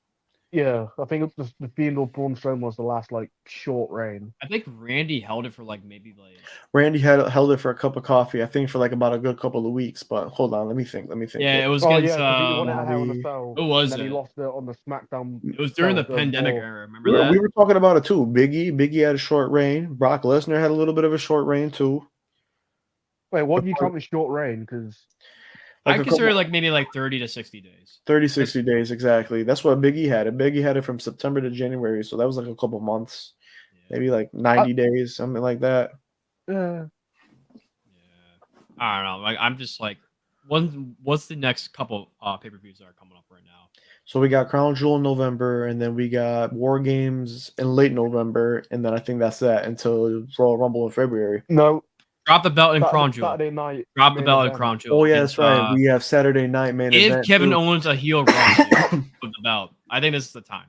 Yeah, I think the Fiend or Braun Strowman was the last like short reign. I think Randy held it for like maybe like. Randy held it for a cup of coffee. I think for like about a good couple of weeks. But hold on, let me think. Yeah, it was against. He won in a Hell in a Cell. Who was it? He lost it on the SmackDown. It was during the pandemic era. Remember that? We were talking about it too. Biggie had a short reign. Brock Lesnar had a little bit of a short reign too. Wait, what do you count as short reign? Because Like I a consider couple, like maybe like 30 to 60 days. 30, 60 days exactly. That's what Biggie had. And Biggie had it from September to January, so that was like a couple months, Yeah. maybe like 90 days, something like that. uh, Yeah. I don't know. Like I'm just like, what's the next couple pay-per-views that are coming up right now? So we got Crown Jewel in November, and then we got War Games in late November, and then I think that's that until Royal Rumble in February. no, Drop the belt in Crown Jewel. Saturday night. Drop the main belt in event. Crown Jewel. Oh yeah, against, that's right. We have Saturday night main give event. Kevin too. Owens a heel run dude, with the belt. I think this is the time.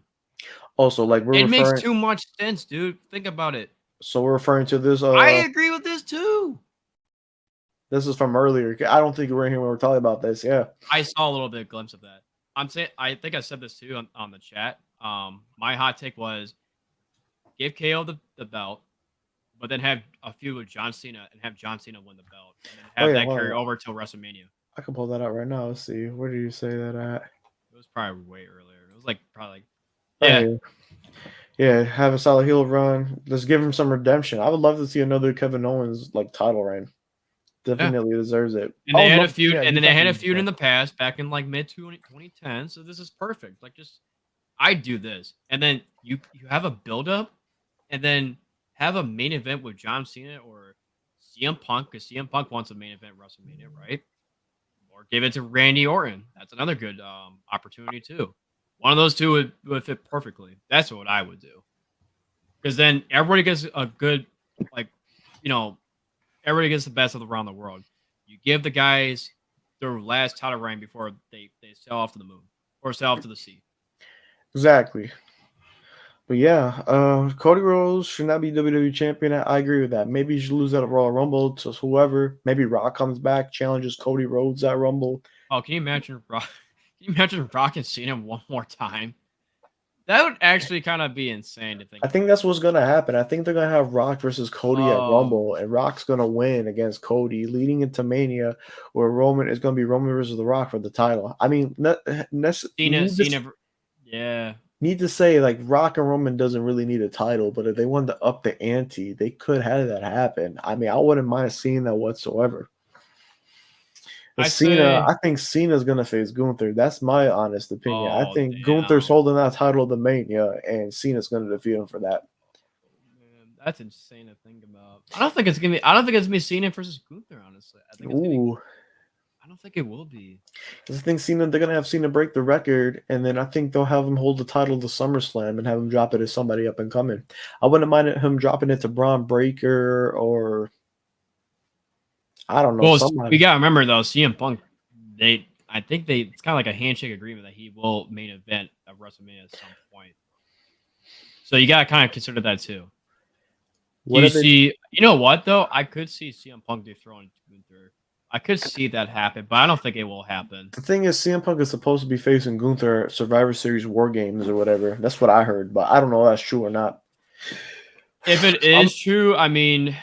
Also, like we're It makes referring, too much sense, dude. Think about it. so we're referring to this. I agree with this too. This is from earlier. I don't think you were in here when we were talking about this. Yeah. I saw a little bit of glimpse of that. I'm saying I think I said this too on the chat. My hot take was give KO the belt, but then have a feud with John Cena and have John Cena win the belt, and then have that hold carry on. over till WrestleMania. I can pull that out right now. Let's see. Where did you say that at? It was probably way earlier. It was like probably Right here. Yeah, have a solid heel run. Let's give him some redemption. I would love to see another Kevin Owens like title reign. Definitely deserves it. And they I would had a love- feud, yeah, and he then they had a definitely feud in deserves the past, back in like mid 2010. So this is perfect. Like, just I'd do this, and then you have a build up, and then have a main event with John Cena or CM Punk, because CM Punk wants a main event at WrestleMania, right? Or give it to Randy Orton. That's another good opportunity too. One of those two would fit perfectly. That's what I would do, because then everybody gets a good, like, everybody gets the best of around the world. You give the guys their last title reign before they sail off to the moon or sail off to the sea. Exactly. But yeah, Cody Rhodes should not be WWE champion. I agree with that. Maybe he should lose that at Royal Rumble to whoever. Maybe Rock comes back, challenges Cody Rhodes at Rumble. Oh, can you imagine Rock? Can you imagine Rock and Cena one more time? That would actually kind of be insane to think. I think that's what's gonna happen. I think they're gonna have Rock versus Cody at Oh. Rumble, and Rock's gonna win against Cody, leading into Mania, where Roman is gonna be Roman versus The Rock for the title. I mean, Cena, yeah. need to say like Rock and Roman doesn't really need a title, but if they wanted to up the ante, they could have that happen. I mean, I wouldn't mind seeing that whatsoever. I think Cena's gonna face Gunther. That's my honest opinion. I Oh, think damn. Gunther's holding that title of the Mania, and Cena's gonna defeat him for that. Man, that's insane to think about. I don't think it's gonna be Cena versus Gunther. Honestly, I think it's gonna be, I don't think it will be. I think they're gonna have Cena break the record, and then I think they'll have him hold the title to SummerSlam and have him drop it to somebody up and coming. I wouldn't mind him dropping it to Braun Breaker or I don't know. Well, we gotta remember though, CM Punk. I think it's kind of like a handshake agreement that he will main event at WrestleMania at some point. So you gotta kind of consider that too. You know what though? I could see CM Punk dethrone Gunther. I could see that happen, but I don't think it will happen. The thing is, CM Punk is supposed to be facing Gunther at Survivor Series War Games or whatever. That's what I heard, but I don't know if that's true or not. If it is true, I mean,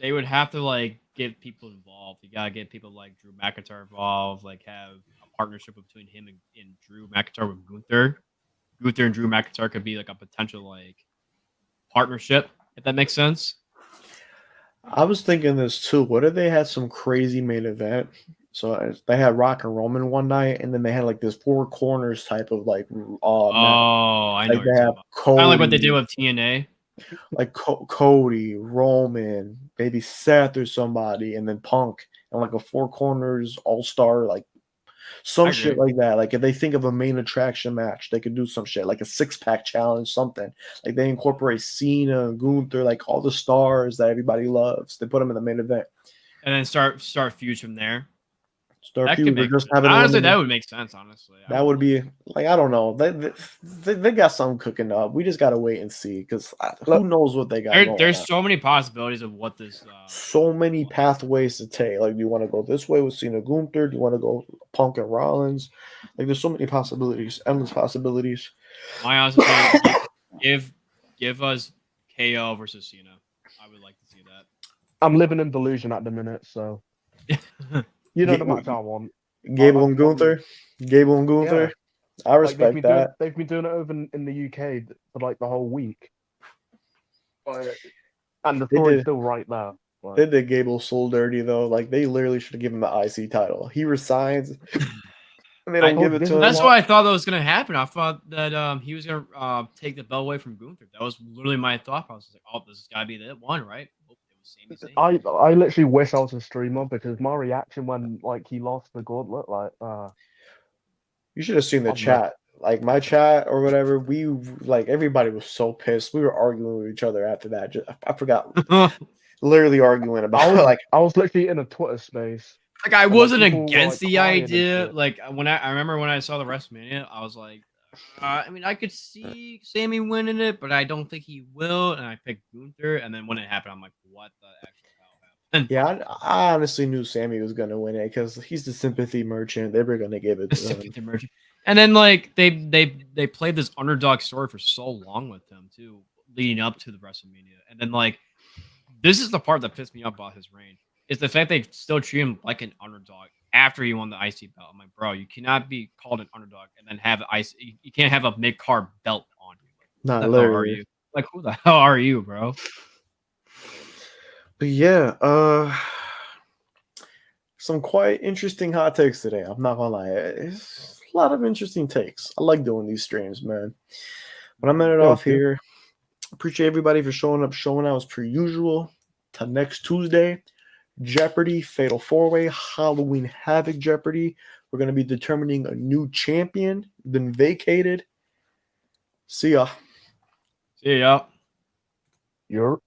they would have to like get people involved. You gotta get people like Drew McIntyre involved, like have a partnership between him and Drew McIntyre with Gunther. Gunther and Drew McIntyre could be like a potential like partnership, if that makes sense. I was thinking this too. What if they had some crazy main event? So they had Rock and Roman one night, and then they had like this four corners type of like I know. like What you're they have Cody, kind of like what they did with TNA. like Cody, Roman, maybe Seth or somebody, and then Punk, and like a four corners all star like some shit like that. Like if they think of a main attraction match, they could do some shit like a 6-pack challenge, something like they incorporate Cena, Gunther, like all the stars that everybody loves. They put them in the main event, and then start feuds from there. Start feud, or just have it honestly, that would make sense. Honestly, that would be like I don't know. They got something cooking up. We just gotta wait and see because who knows what they got. There's so many possibilities of what this. So many pathways to take. Like, do you want to go this way with Cena Gunther? Do you want to go Punk and Rollins? Like, there's so many possibilities, endless possibilities. My honest opinion, give us KO versus Cena. I would like to see that. I'm living in delusion at the minute, so. You know the match I want. Gable and Gunther? Gable and Gunther? Yeah. I respect that. They've been doing it over in the UK for like the whole week. And the story's still right there. Like, They did Gable so dirty though. Like they literally should have given him the IC title. He resigns, and they don't I- give it this to is him. That's why I thought that was gonna happen. I thought that he was gonna take the belt away from Gunther. That was literally my thought process. Like, oh, this has gotta be the one, right? Oh, it was Sami Zayn. I literally wish I was a streamer because my reaction when like he lost the gauntlet, like, You should have seen the I'm not- chat. Like my chat or whatever. We like everybody was so pissed. We were arguing with each other after that. I forgot. Literally arguing about like I was literally in a Twitter space. Like I like, wasn't people were, against like, the crying and idea. shit. Like I remember when I saw the WrestleMania, I was like, I mean, I could see Sammy winning it, but I don't think he will. And I picked Gunther, and then when it happened, I'm like, what the actual hell happened? yeah. I honestly knew Sammy was gonna win it because he's the sympathy merchant. They were gonna give it to him. Sympathy merchant. And then like they played this underdog story for so long with him too, leading up to the WrestleMania. And then like this is the part that pissed me off about his reign. Is the fact they still treat him like an underdog after he won the IC belt. I'm like, bro, you cannot be called an underdog and then have IC. You can't have a mid card belt on you. Like, Not who the hell are literally. you? Like, who the hell are you, bro? But yeah, some quite interesting hot takes today. I'm not gonna lie. It's a lot of interesting takes. I like doing these streams, man. But I'm ending it Yeah, off too. here. Appreciate everybody for showing up, showing out as per usual. Till next Tuesday, Jeopardy, Fatal 4-Way, Halloween Havoc Jeopardy. We're going to be determining a new champion, then vacated. See ya. See ya. You're